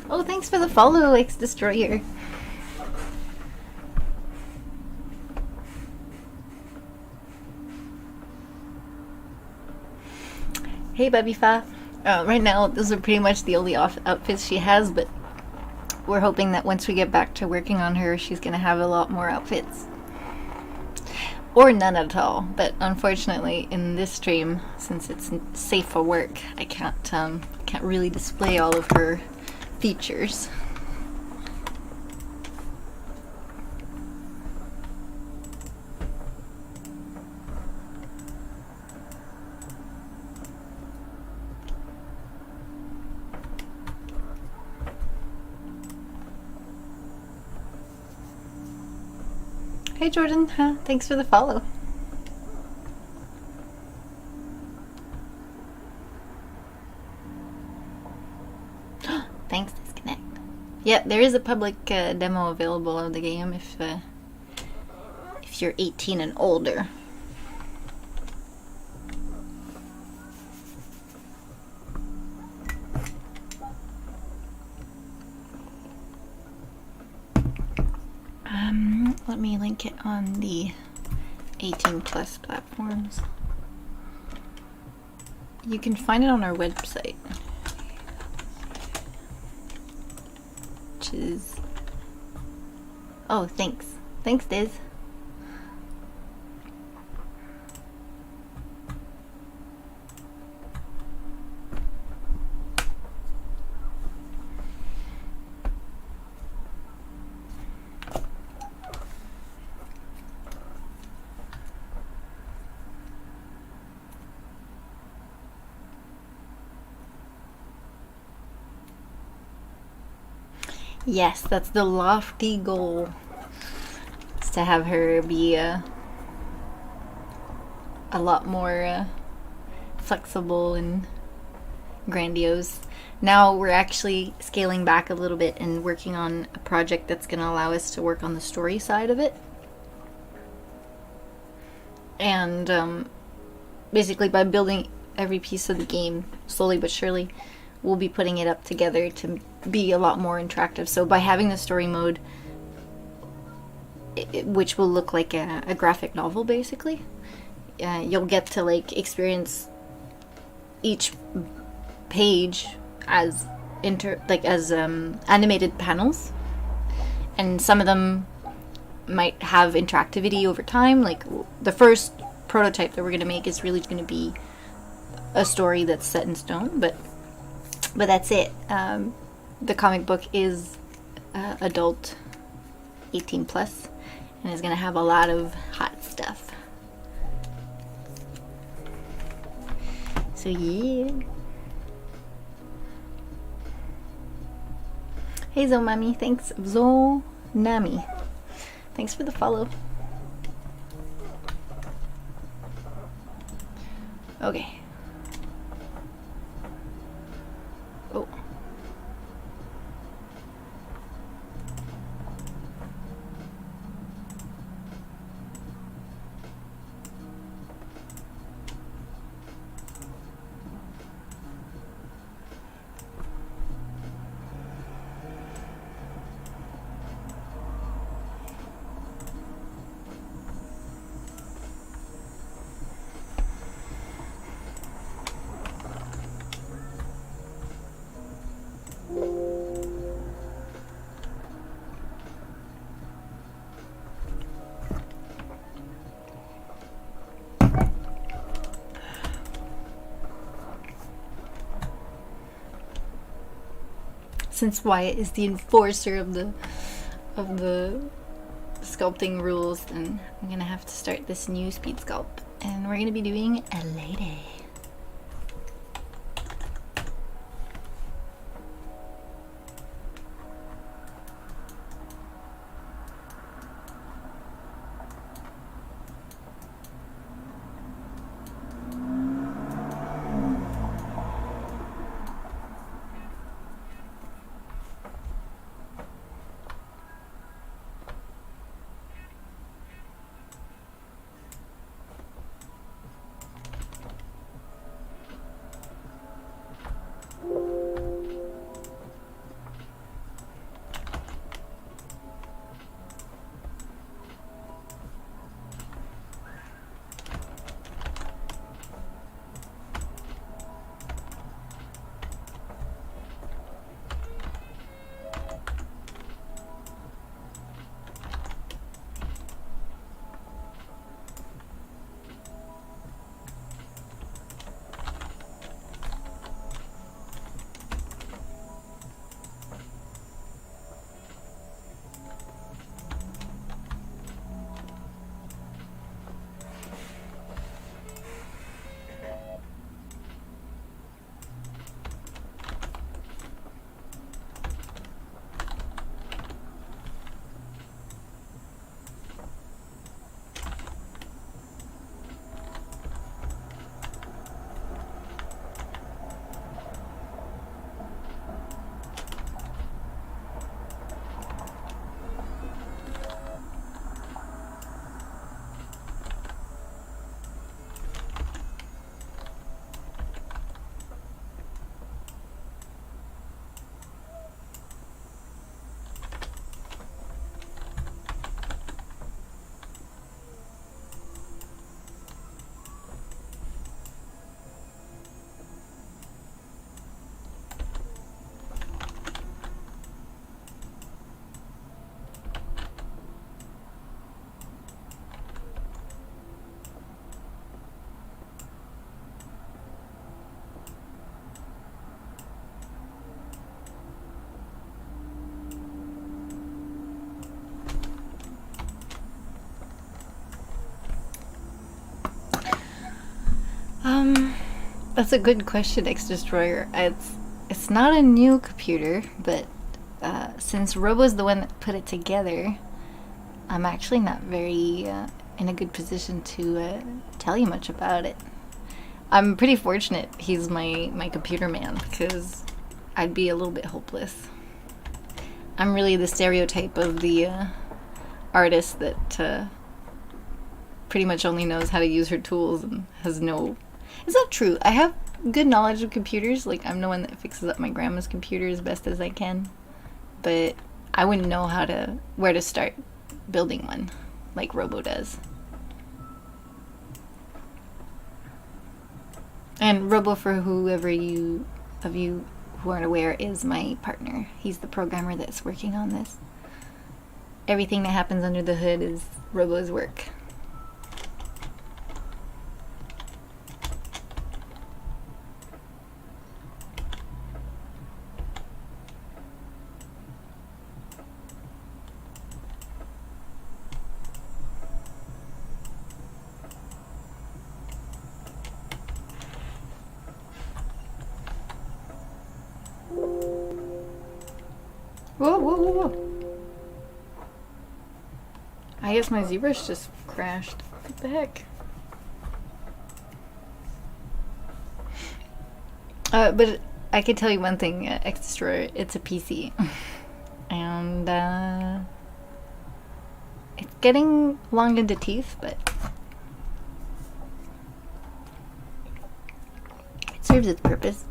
Oh, thanks for the follow, X Destroyer. Hey, Baby Fa. Right now, those are pretty much the only outfits she has, but we're hoping that once we get back to working on her, she's gonna have a lot more outfits. Or none at all, but unfortunately in this stream, since it's safe for work, I can't really display all of her features. Hey Jordan, thanks for the follow. Thanks, disconnect. Yep, there is a public demo available of the game if you're 18 and older. Let me link it on the 18 plus platforms. You can find it on our website, which is... Oh, thanks. Thanks, Diz. Yes, that's the lofty goal. Is to have her be a lot more flexible and grandiose. Now we're actually scaling back a little bit and working on a project that's going to allow us to work on the story side of it. And basically by building every piece of the game slowly but surely, we'll be putting it up together to be a lot more interactive. So by having the story mode, which will look like a graphic novel basically, you'll get to like experience each page as animated panels, and some of them might have interactivity over time. Like the first prototype that we're going to make is really going to be a story that's set in stone, but that's it. The comic book is adult 18 plus and is going to have a lot of hot stuff. So yeah. Hey Zomami, thanks. Zonami, thanks for the follow. Okay. Oh. Since Wyatt is the enforcer of the sculpting rules, then I'm gonna have to start this new speed sculpt, and we're gonna be doing a lady. That's a good question, X Destroyer. It's not a new computer, but since Robo's the one that put it together, I'm actually not very in a good position to tell you much about it. I'm pretty fortunate he's my computer man, because I'd be a little bit hopeless. I'm really the stereotype of the artist that pretty much only knows how to use her tools and has no... It's not true. I have good knowledge of computers. Like, I'm the one that fixes up my grandma's computer as best as I can. But I wouldn't know where to start building one, like Robo does. And Robo, for whoever of you who aren't aware, is my partner. He's the programmer that's working on this. Everything that happens under the hood is Robo's work. Whoa, whoa, whoa, whoa. I guess my ZBrush just crashed. What the heck? But I can tell you one thing, Extra, it's a PC. And it's getting long into teeth, but it serves its purpose.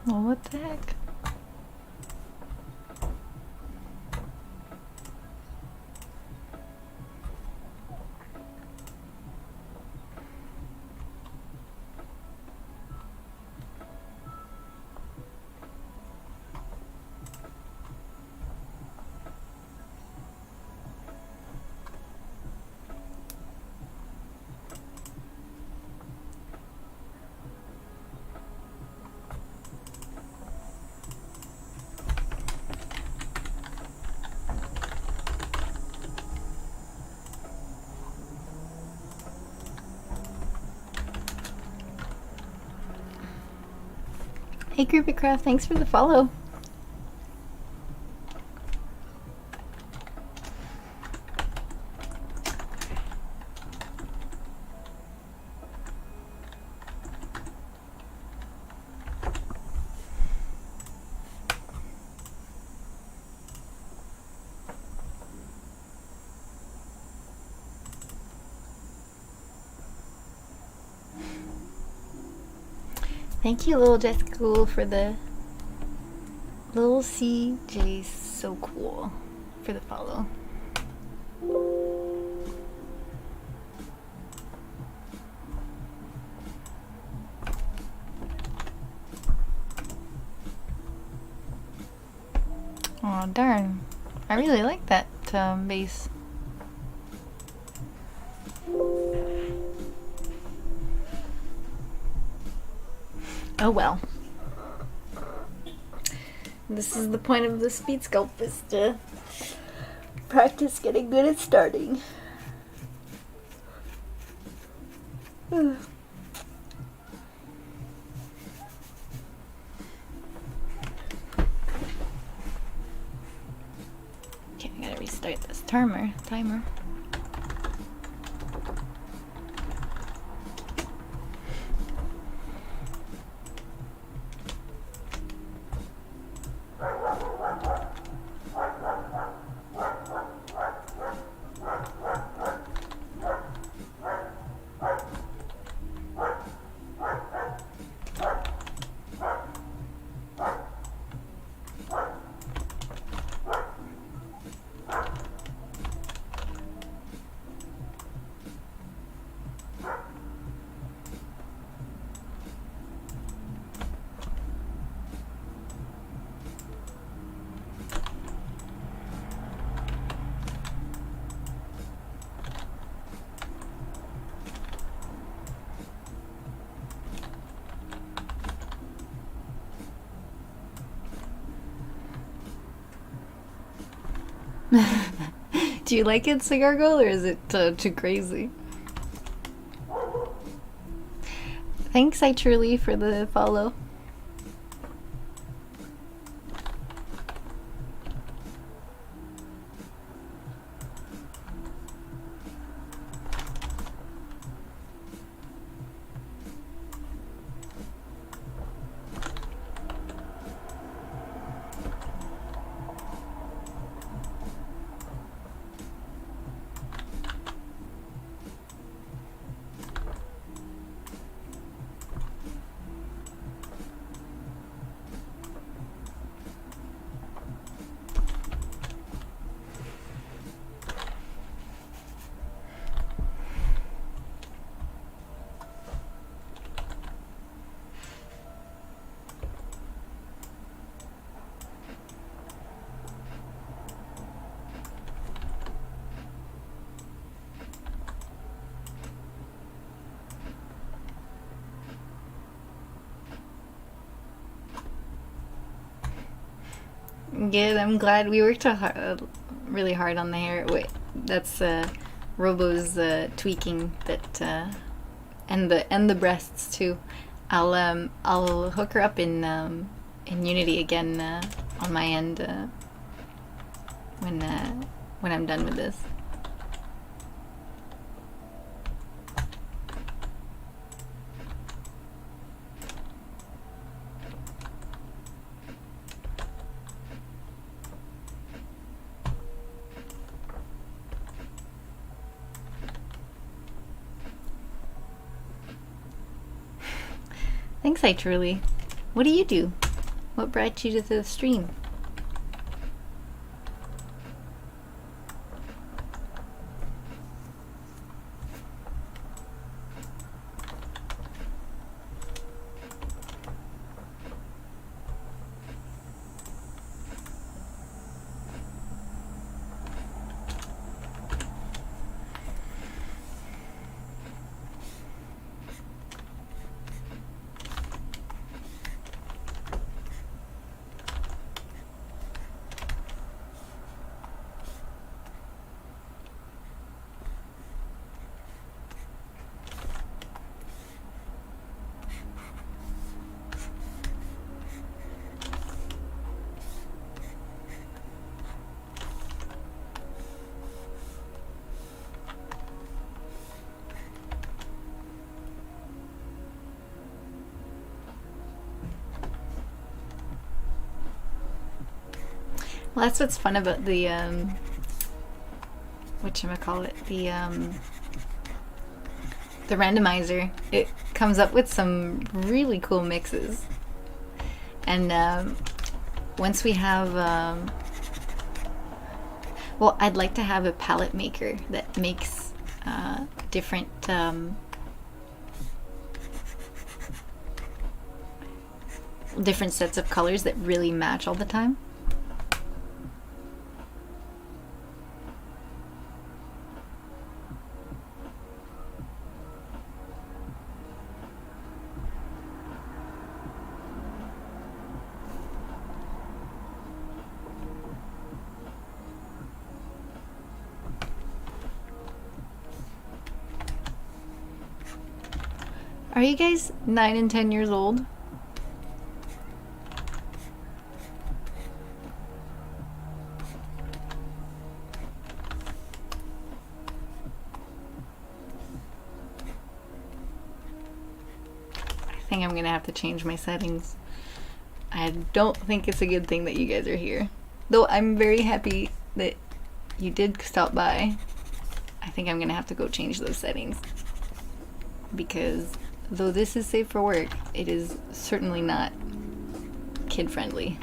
Well, what the heck? Hey Groupicraft, thanks for the follow. Thank you, little Jessica Cool, for the little CJ so cool for the follow. Oh darn! I really like that bass. Oh well. This is the point of the speed sculpt, is to practice getting good at starting. Okay, I gotta restart this timer. Do you like it, Cigar Girl, or is it too crazy? Thanks, I truly, for the follow. Good, I'm glad we worked really hard on the hair. Wait, that's Robo's tweaking that, and the breasts too. I'll hook her up in Unity again on my end when I'm done with this. Thanks, I truly. What do you do? What brought you to the stream? Well, that's what's fun about the whatchamacallit, the randomizer. It comes up with some really cool mixes, and once we have well, I'd like to have a palette maker that makes different different sets of colors that really match all the time. Are you guys 9 and 10 years old? I think I'm gonna have to change my settings. I don't think it's a good thing that you guys are here. Though I'm very happy that you did stop by. I think I'm gonna have to go change those settings. Because though this is safe for work, it is certainly not kid-friendly.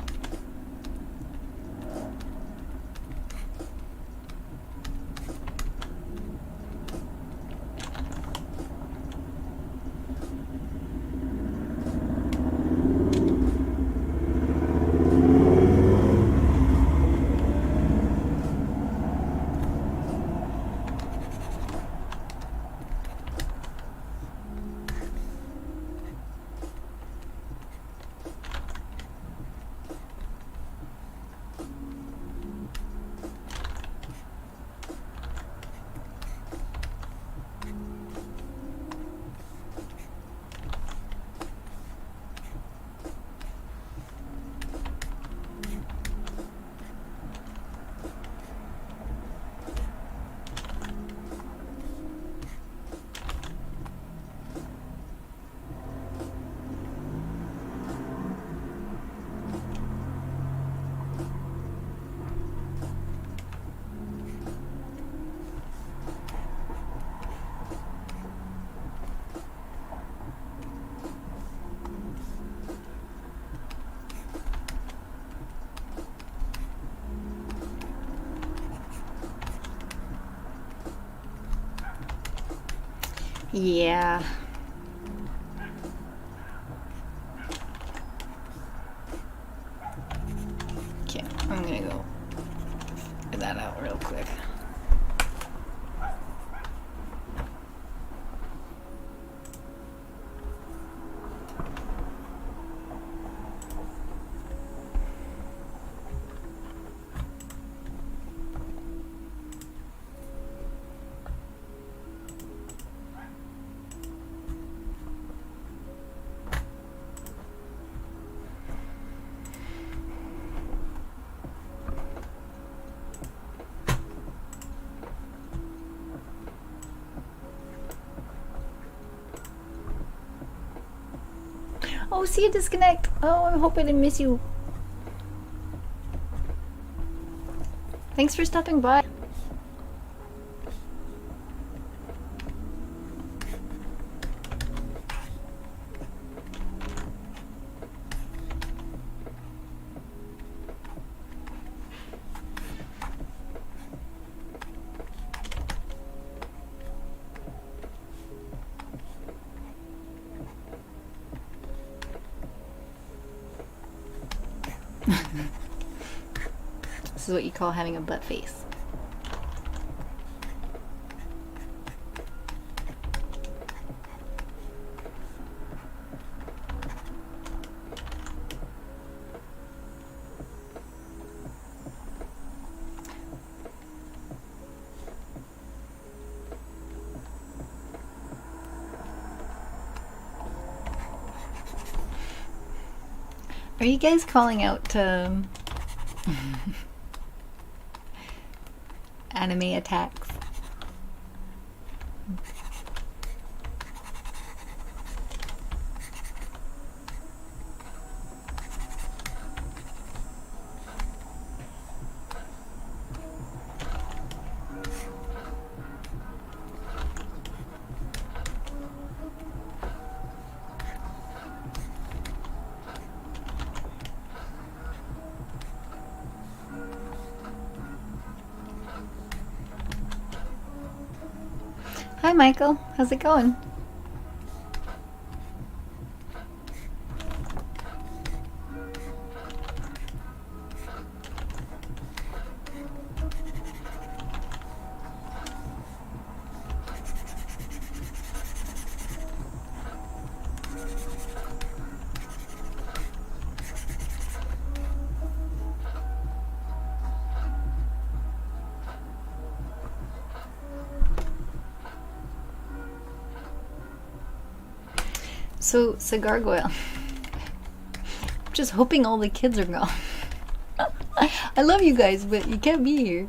Yeah. Okay, I'm gonna go figure that out real quick. Oh, see you disconnect. Oh, I hope I didn't miss you. Thanks for stopping by. This is what you call having a butt face. Are you guys calling out to anime attacks? Hi Michael, how's it going? So, gargoyle. Just hoping all the kids are gone. I love you guys, but you can't be here.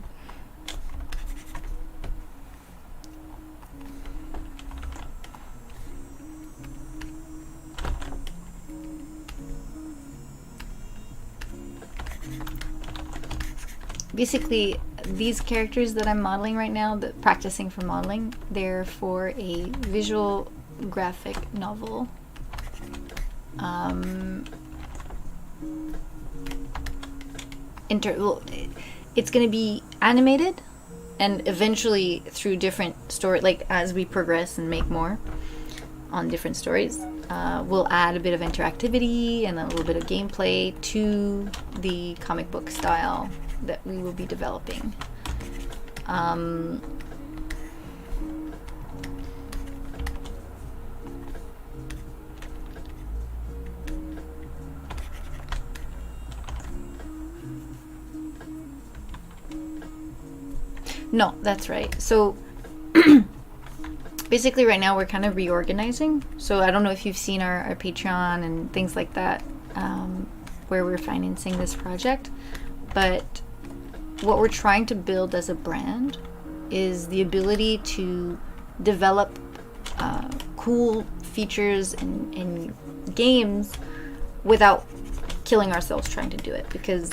Basically, these characters that I'm modeling right now, that practicing for modeling, they're for a visual graphic novel. It's going to be animated, and eventually through different story, like as we progress and make more on different stories, we'll add a bit of interactivity and a little bit of gameplay to the comic book style that we will be developing. No, that's right. So basically right now we're kind of reorganizing. So I don't know if you've seen our Patreon and things like that, where we're financing this project. But what we're trying to build as a brand is the ability to develop cool features in games without killing ourselves trying to do it. Because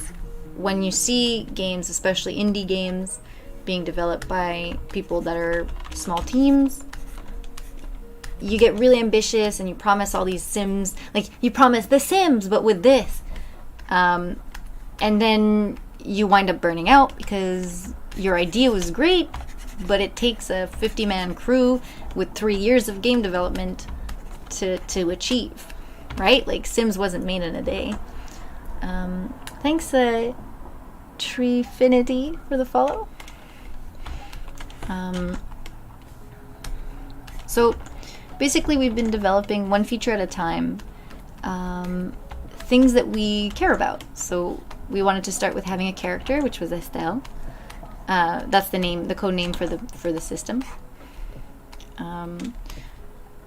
when you see games, especially indie games, being developed by people that are small teams, you get really ambitious and you promise all these Sims, like you promise the Sims but with this, and then you wind up burning out because your idea was great but it takes a 50-man crew with 3 years of game development to achieve, right? Like Sims wasn't made in a day. Thanks Trifinity for the follow. So basically we've been developing one feature at a time, things that we care about. So we wanted to start with having a character, which was Estelle. That's the code name for the system.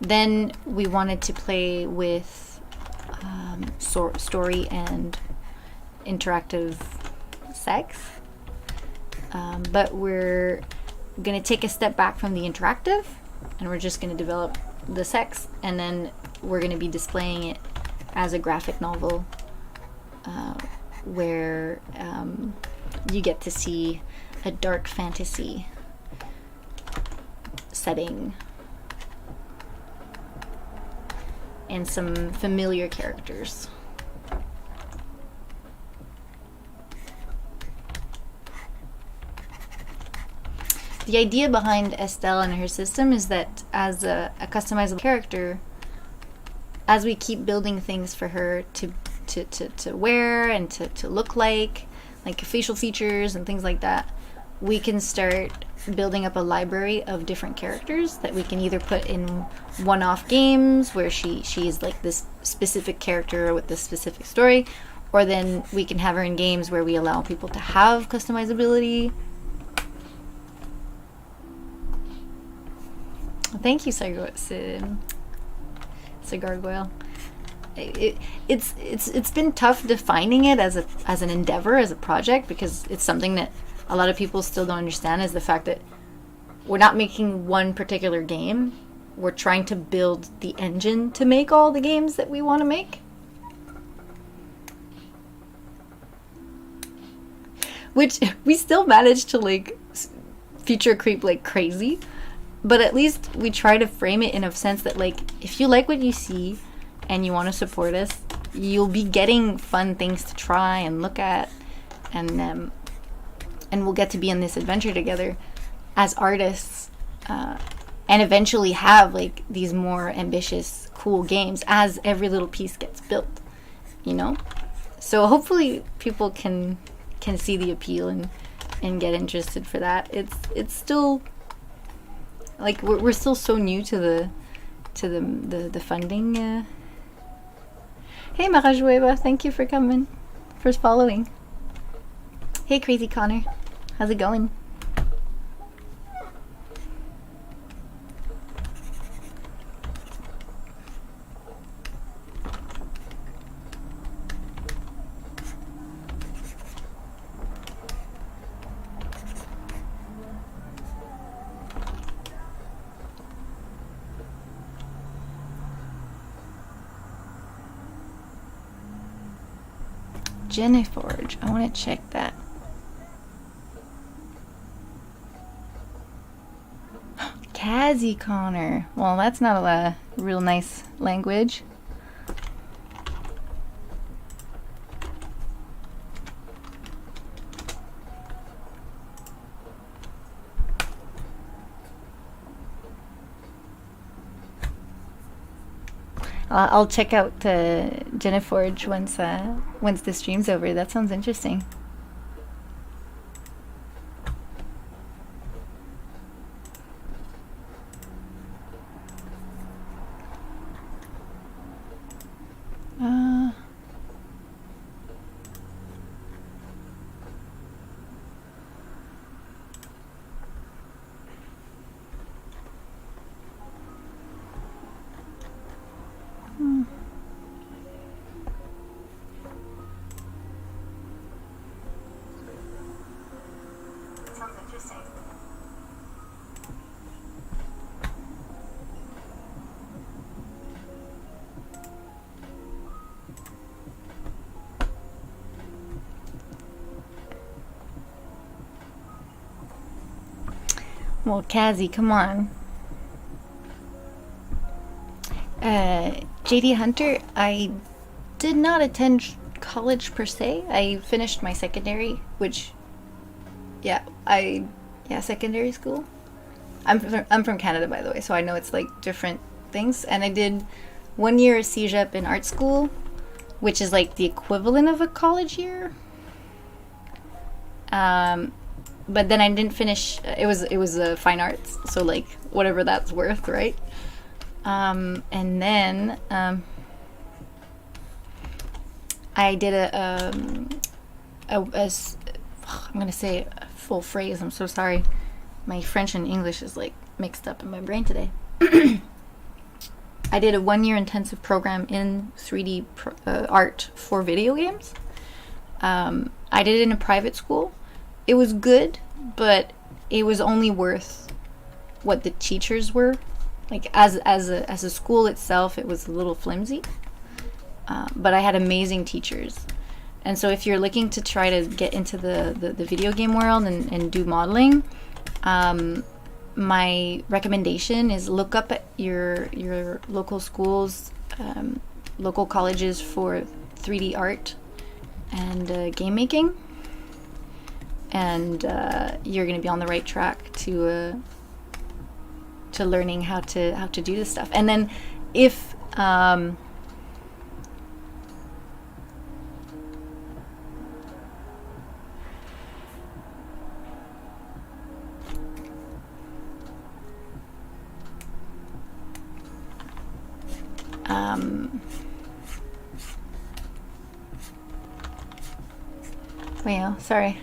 Then we wanted to play with story and interactive sex, but we're gonna take a step back from the interactive, and we're just gonna develop the sex, and then we're gonna be displaying it as a graphic novel, where you get to see a dark fantasy setting and some familiar characters. The idea behind Estelle and her system is that as a customizable character, as we keep building things for her to wear and to look like facial features and things like that, we can start building up a library of different characters that we can either put in one-off games where she is like this specific character with this specific story, or then we can have her in games where we allow people to have customizability. Thank you, Gargoyle. It's been tough defining it as an endeavor, as a project, because it's something that a lot of people still don't understand, is the fact that we're not making one particular game. We're trying to build the engine to make all the games that we want to make. Which we still manage to feature creep like crazy. But at least we try to frame it in a sense that, if you like what you see and you want to support us, you'll be getting fun things to try and look at, and we'll get to be in this adventure together as artists, and eventually have these more ambitious, cool games as every little piece gets built, So hopefully people can see the appeal and get interested for that. It's still we're still so new to the funding. Hey Marajueva, thank you for coming, for following. Hey Crazy Connor, how's it going? Jenniforge, I want to check that. Kazi Connor. Well, that's not a real nice language. I'll check out Jenniforge once the stream's over. That sounds interesting. Well, Kazi, come on. JD Hunter, I did not attend college per se. I finished my secondary, which, secondary school. I'm from Canada, by the way, so I know it's like different things. And I did 1 year CEGEP in art school, which is like the equivalent of a college year. But then I didn't finish. It was fine arts, so like whatever that's worth, right? And then I did I'm gonna say a full phrase. I'm so sorry. My French and English is like mixed up in my brain today. I did a 1 year intensive program in 3D art for video games. I did it in a private school. It was good, but it was only worth what the teachers were. Like as a school itself, it was a little flimsy. But I had amazing teachers. And so if you're looking to try to get into the video game world and do modeling, my recommendation is look up at your local schools, local colleges for 3D art and game making, and you're going to be on the right track to learning how to do this stuff. And then if wait, oh, sorry.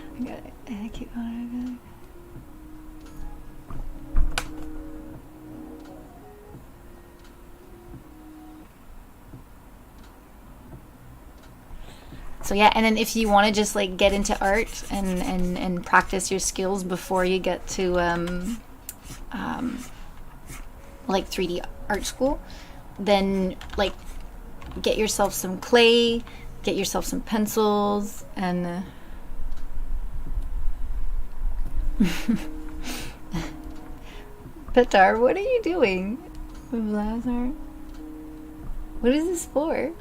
I keep going. So yeah, and then if you want to just like get into art and practice your skills before you get to like 3D art school, then like get yourself some clay, get yourself some pencils, and Petar, what are you doing? Lazar, what is this for?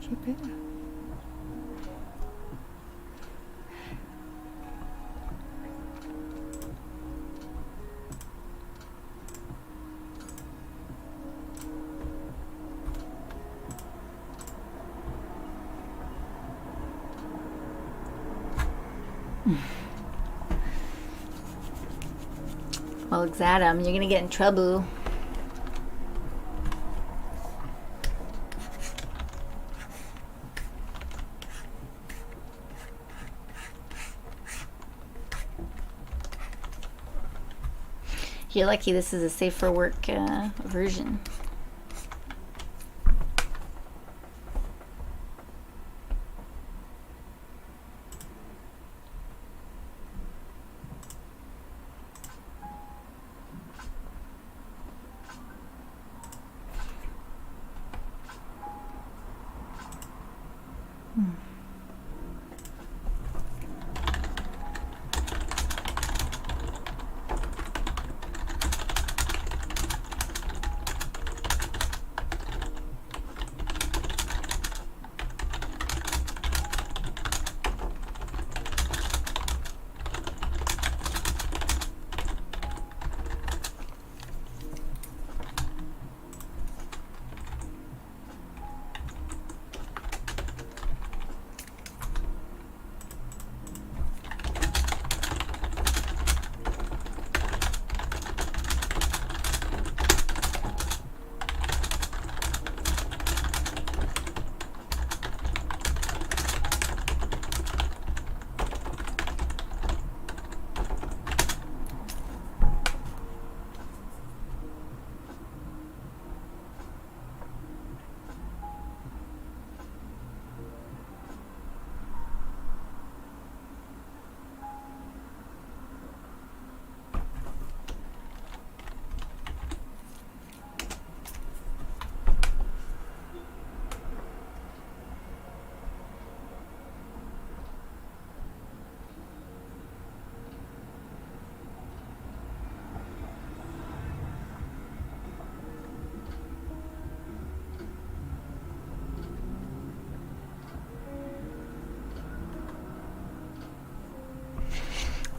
Keep it. Well, Xadam, you're gonna get in trouble. You're lucky this is a safe for work version.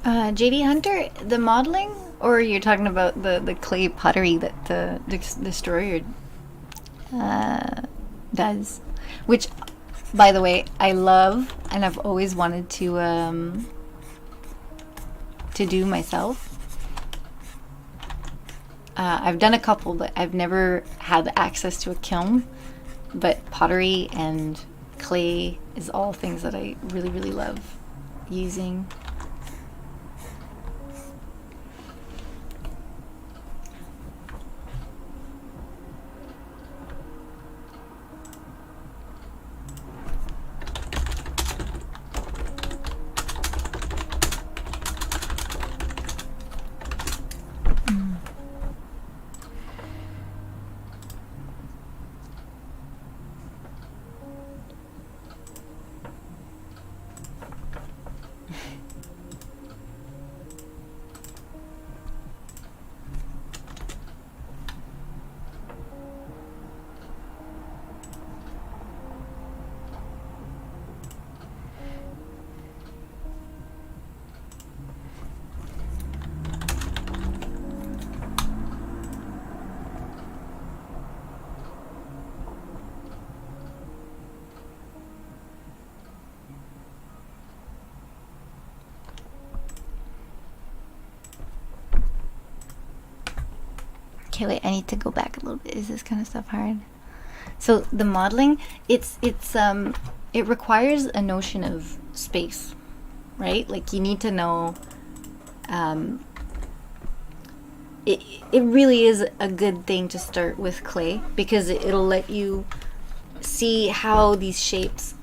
JD Hunter, the modeling, or you're talking about the clay pottery that the destroyer does, which, by the way, I love and I've always wanted to do myself. I've done a couple, but I've never had access to a kiln. But pottery and clay is all things that I really, really love using. Okay, wait, I need to go back a little bit. Is this kind of stuff hard? So the modeling, it requires a notion of space, right? Like you need to know, it really is a good thing to start with clay because it'll let you see how these shapes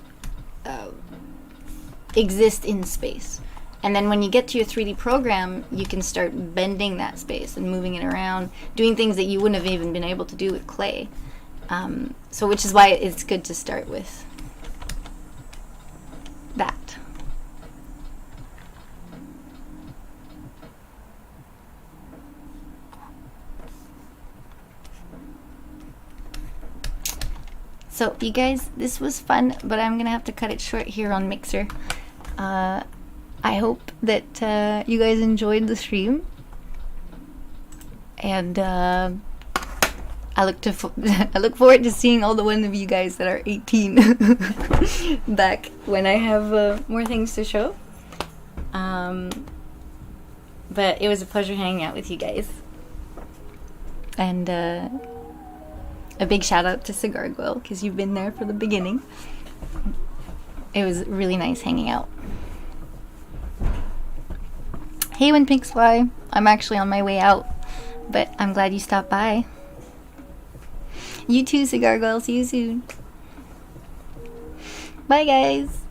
exist in space. And then when you get to your 3D program, you can start bending that space and moving it around, doing things that you wouldn't have even been able to do with clay. So which is why it's good to start with that. So you guys, this was fun, but I'm gonna have to cut it short here on Mixer. I hope that you guys enjoyed the stream, and I look forward to seeing all the one of you guys that are 18 back when I have more things to show. But it was a pleasure hanging out with you guys, and a big shout out to Cigar Girl because you've been there for the beginning. It was really nice hanging out. Hey, when pinks fly. I'm actually on my way out, but I'm glad you stopped by. You too, Cigar Girl. See you soon. Bye, guys.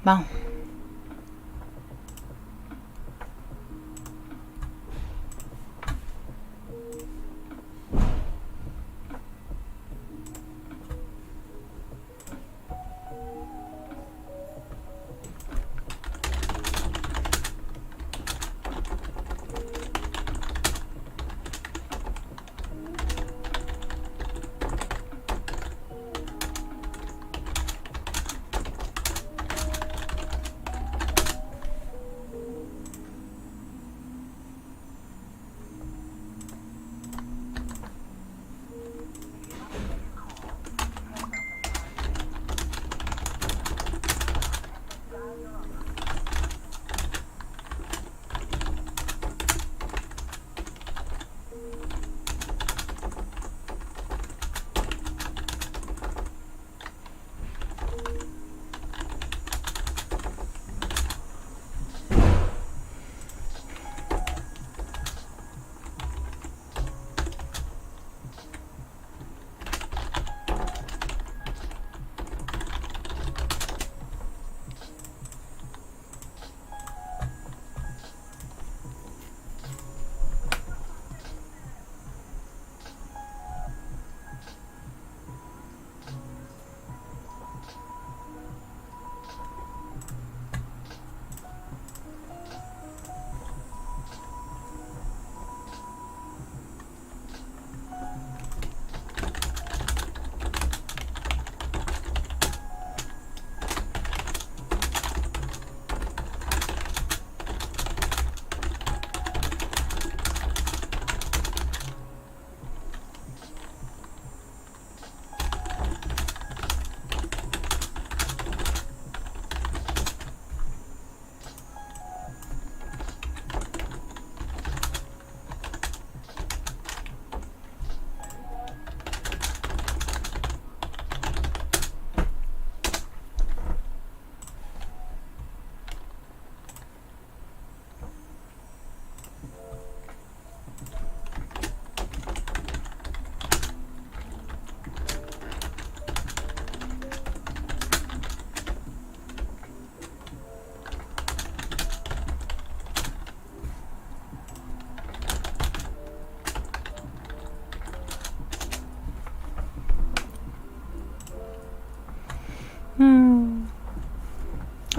Bon.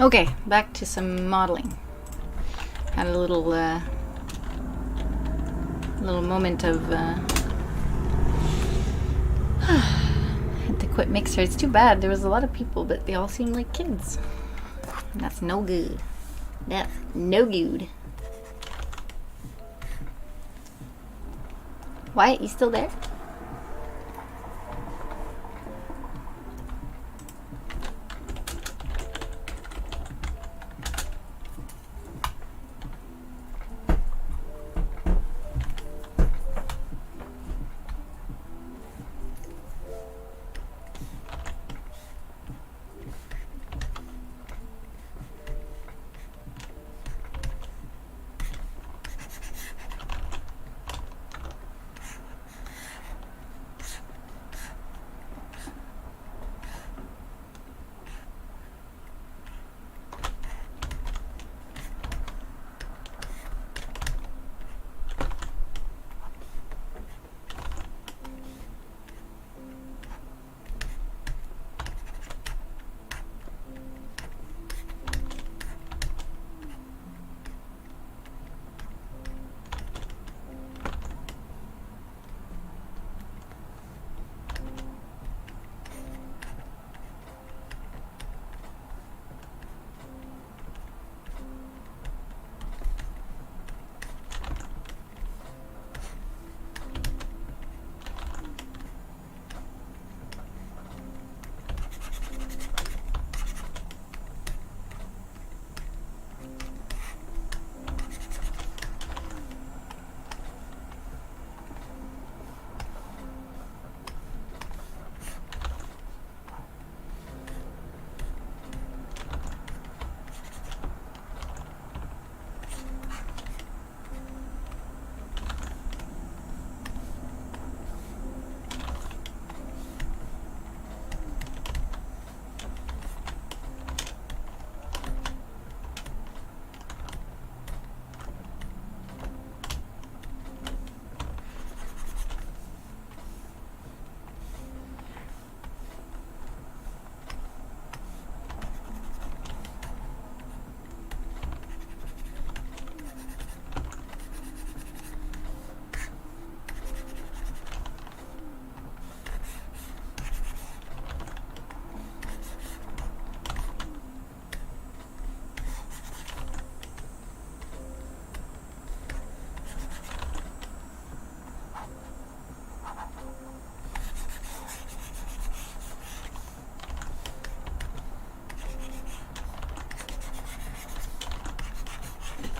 Okay, back to some modeling. Had a little moment of had to quit Mixer. It's too bad. There was a lot of people, but they all seemed like kids. And that's no good. That's no good. Wyatt, you still there?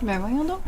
Ben voyons donc.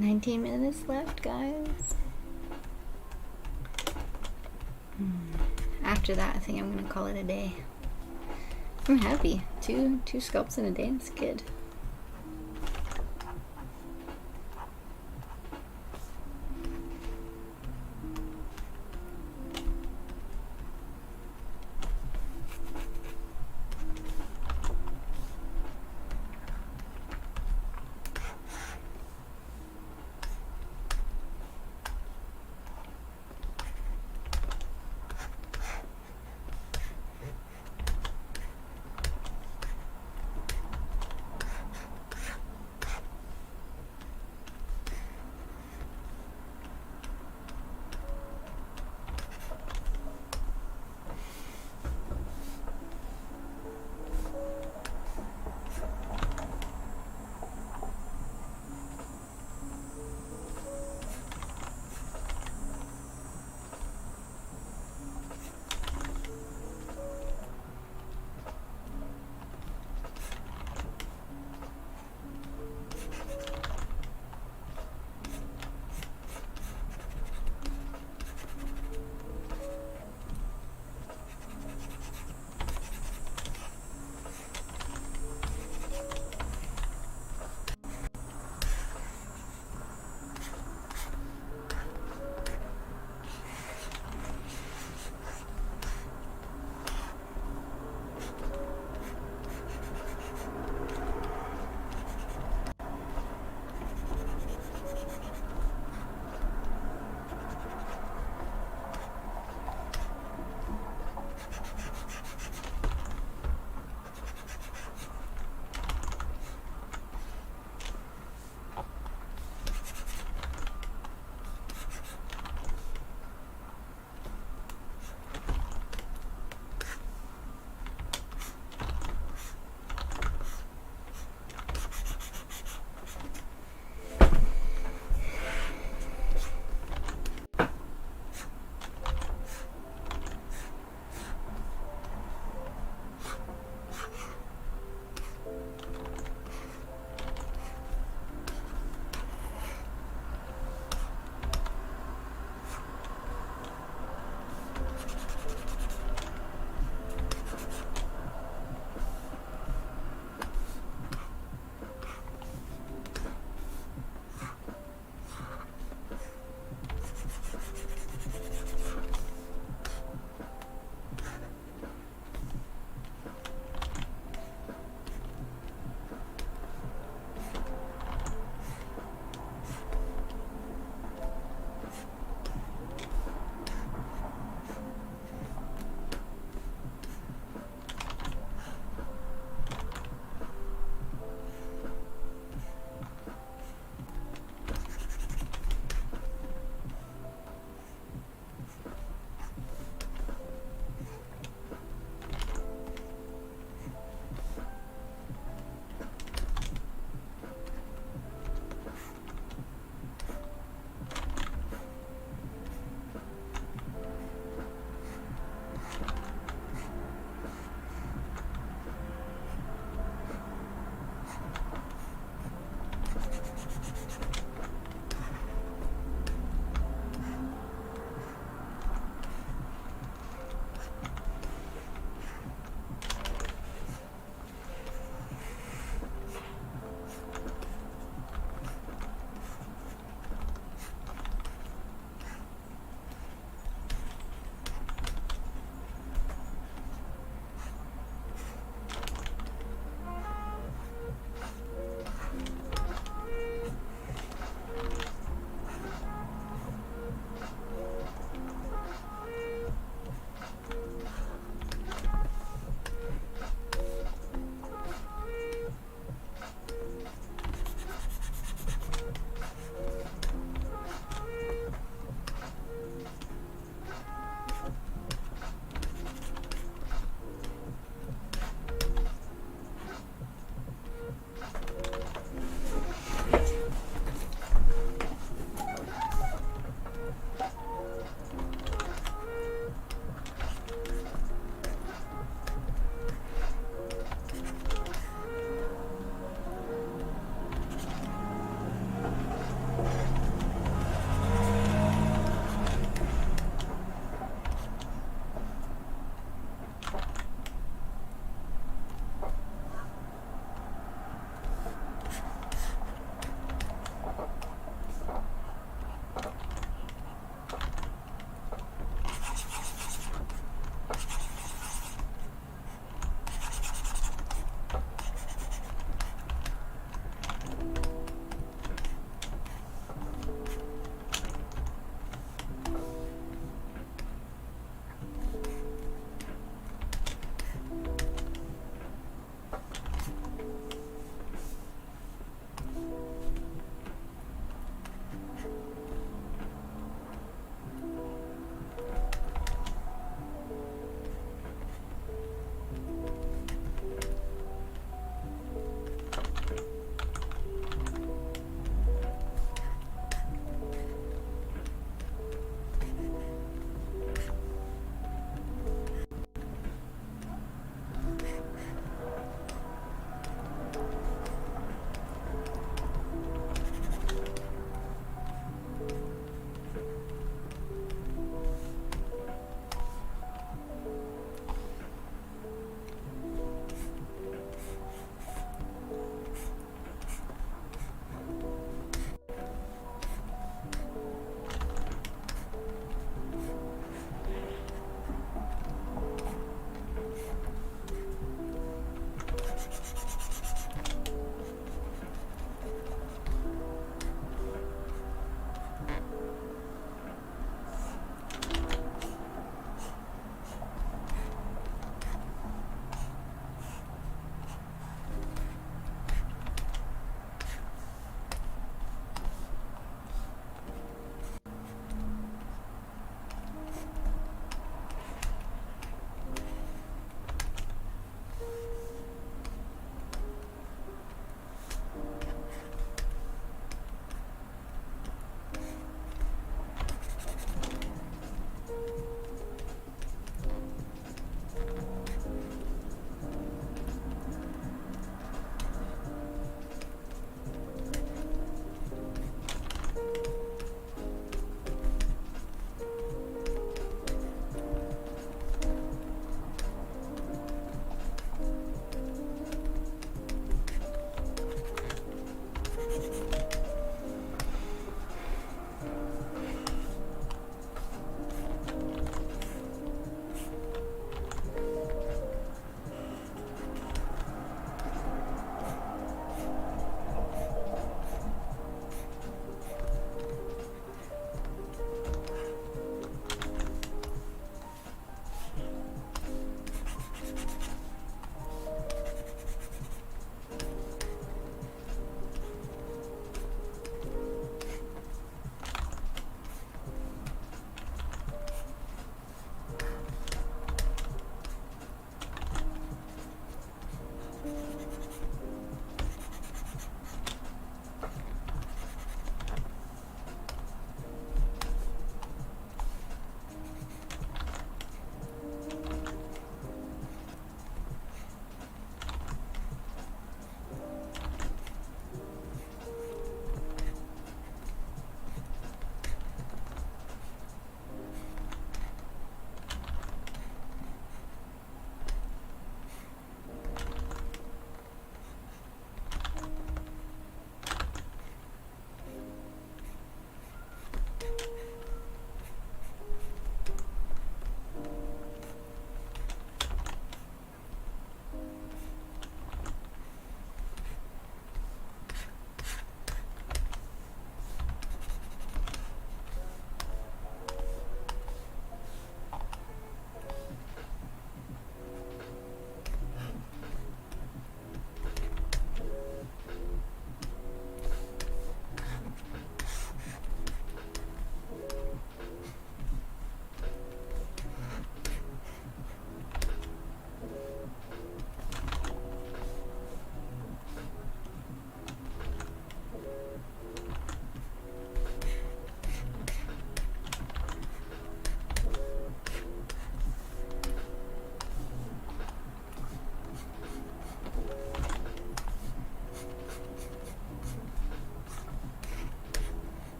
19 minutes left, guys. After that, I think I'm gonna call it a day. I'm happy. Two sculpts in a day, that's good.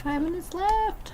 5 minutes left.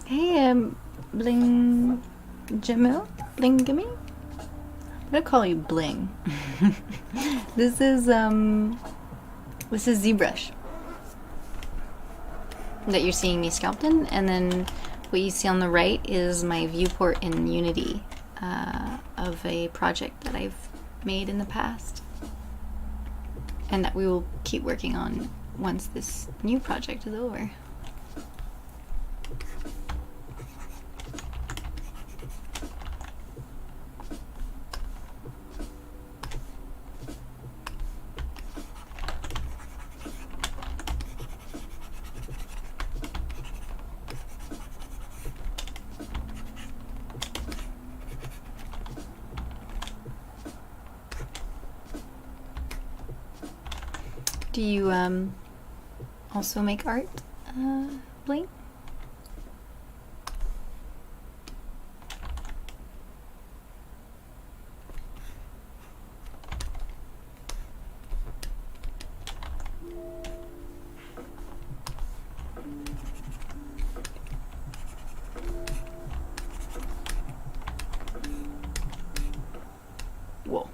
Hey, Bling Jamil? Bling Gimme? I'm gonna call you Bling. This is ZBrush that you're seeing me sculpt in, and then what you see on the right is my viewport in Unity of a project that I've made in the past and that we will keep working on once this new project is over. Do you also make art, Bling? Whoa.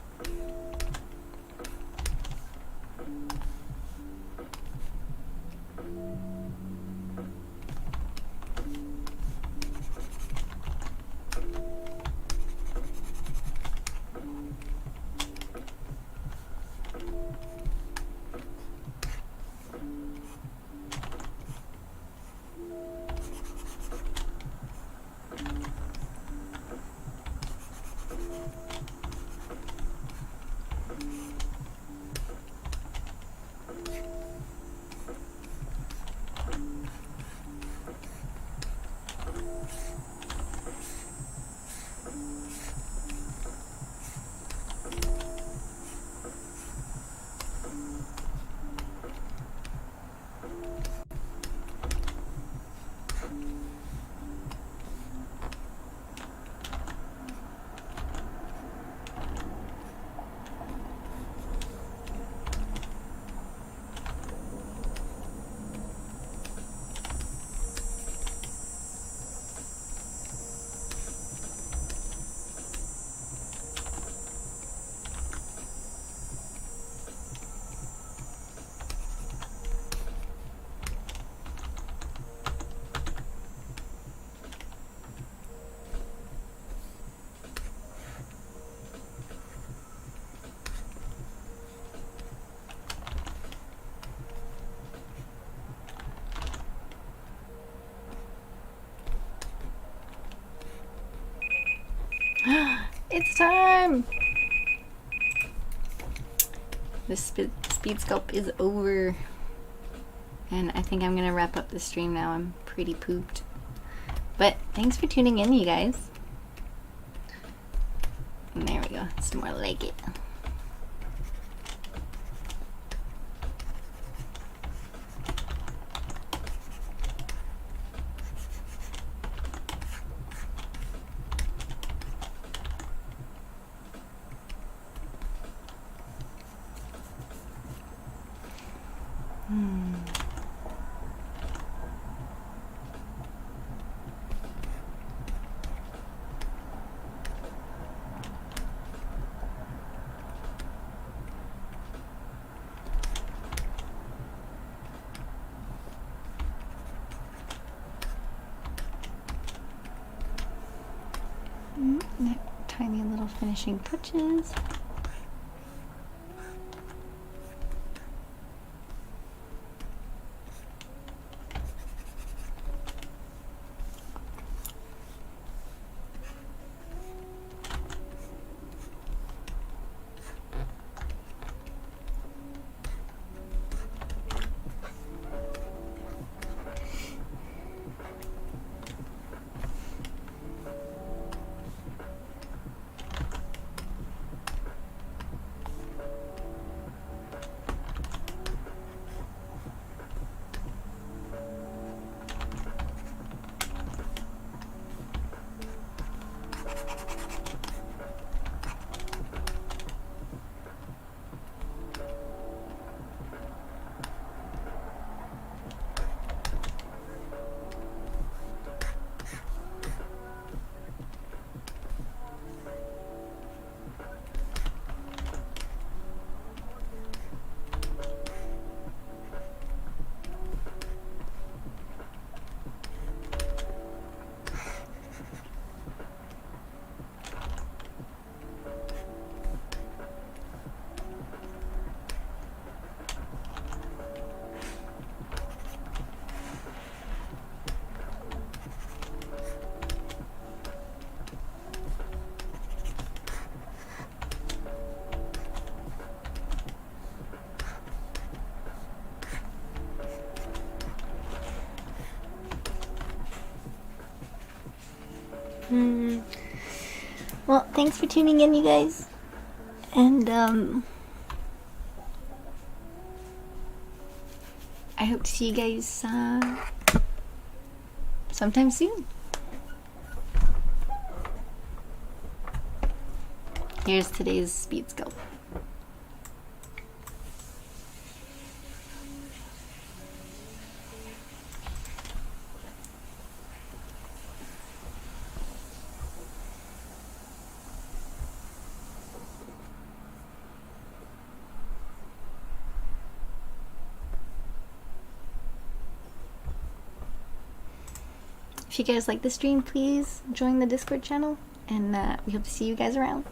It's time! This speed sculpt is over. And I think I'm gonna wrap up the stream now. I'm pretty pooped. But thanks for tuning in, you guys. And there we go. It's more like it. Tiny little finishing touches. Well, thanks for tuning in, you guys. And, I hope to see you guys, sometime soon. Here's today's speed scope. If you guys like the stream, please join the Discord channel, and we hope to see you guys around.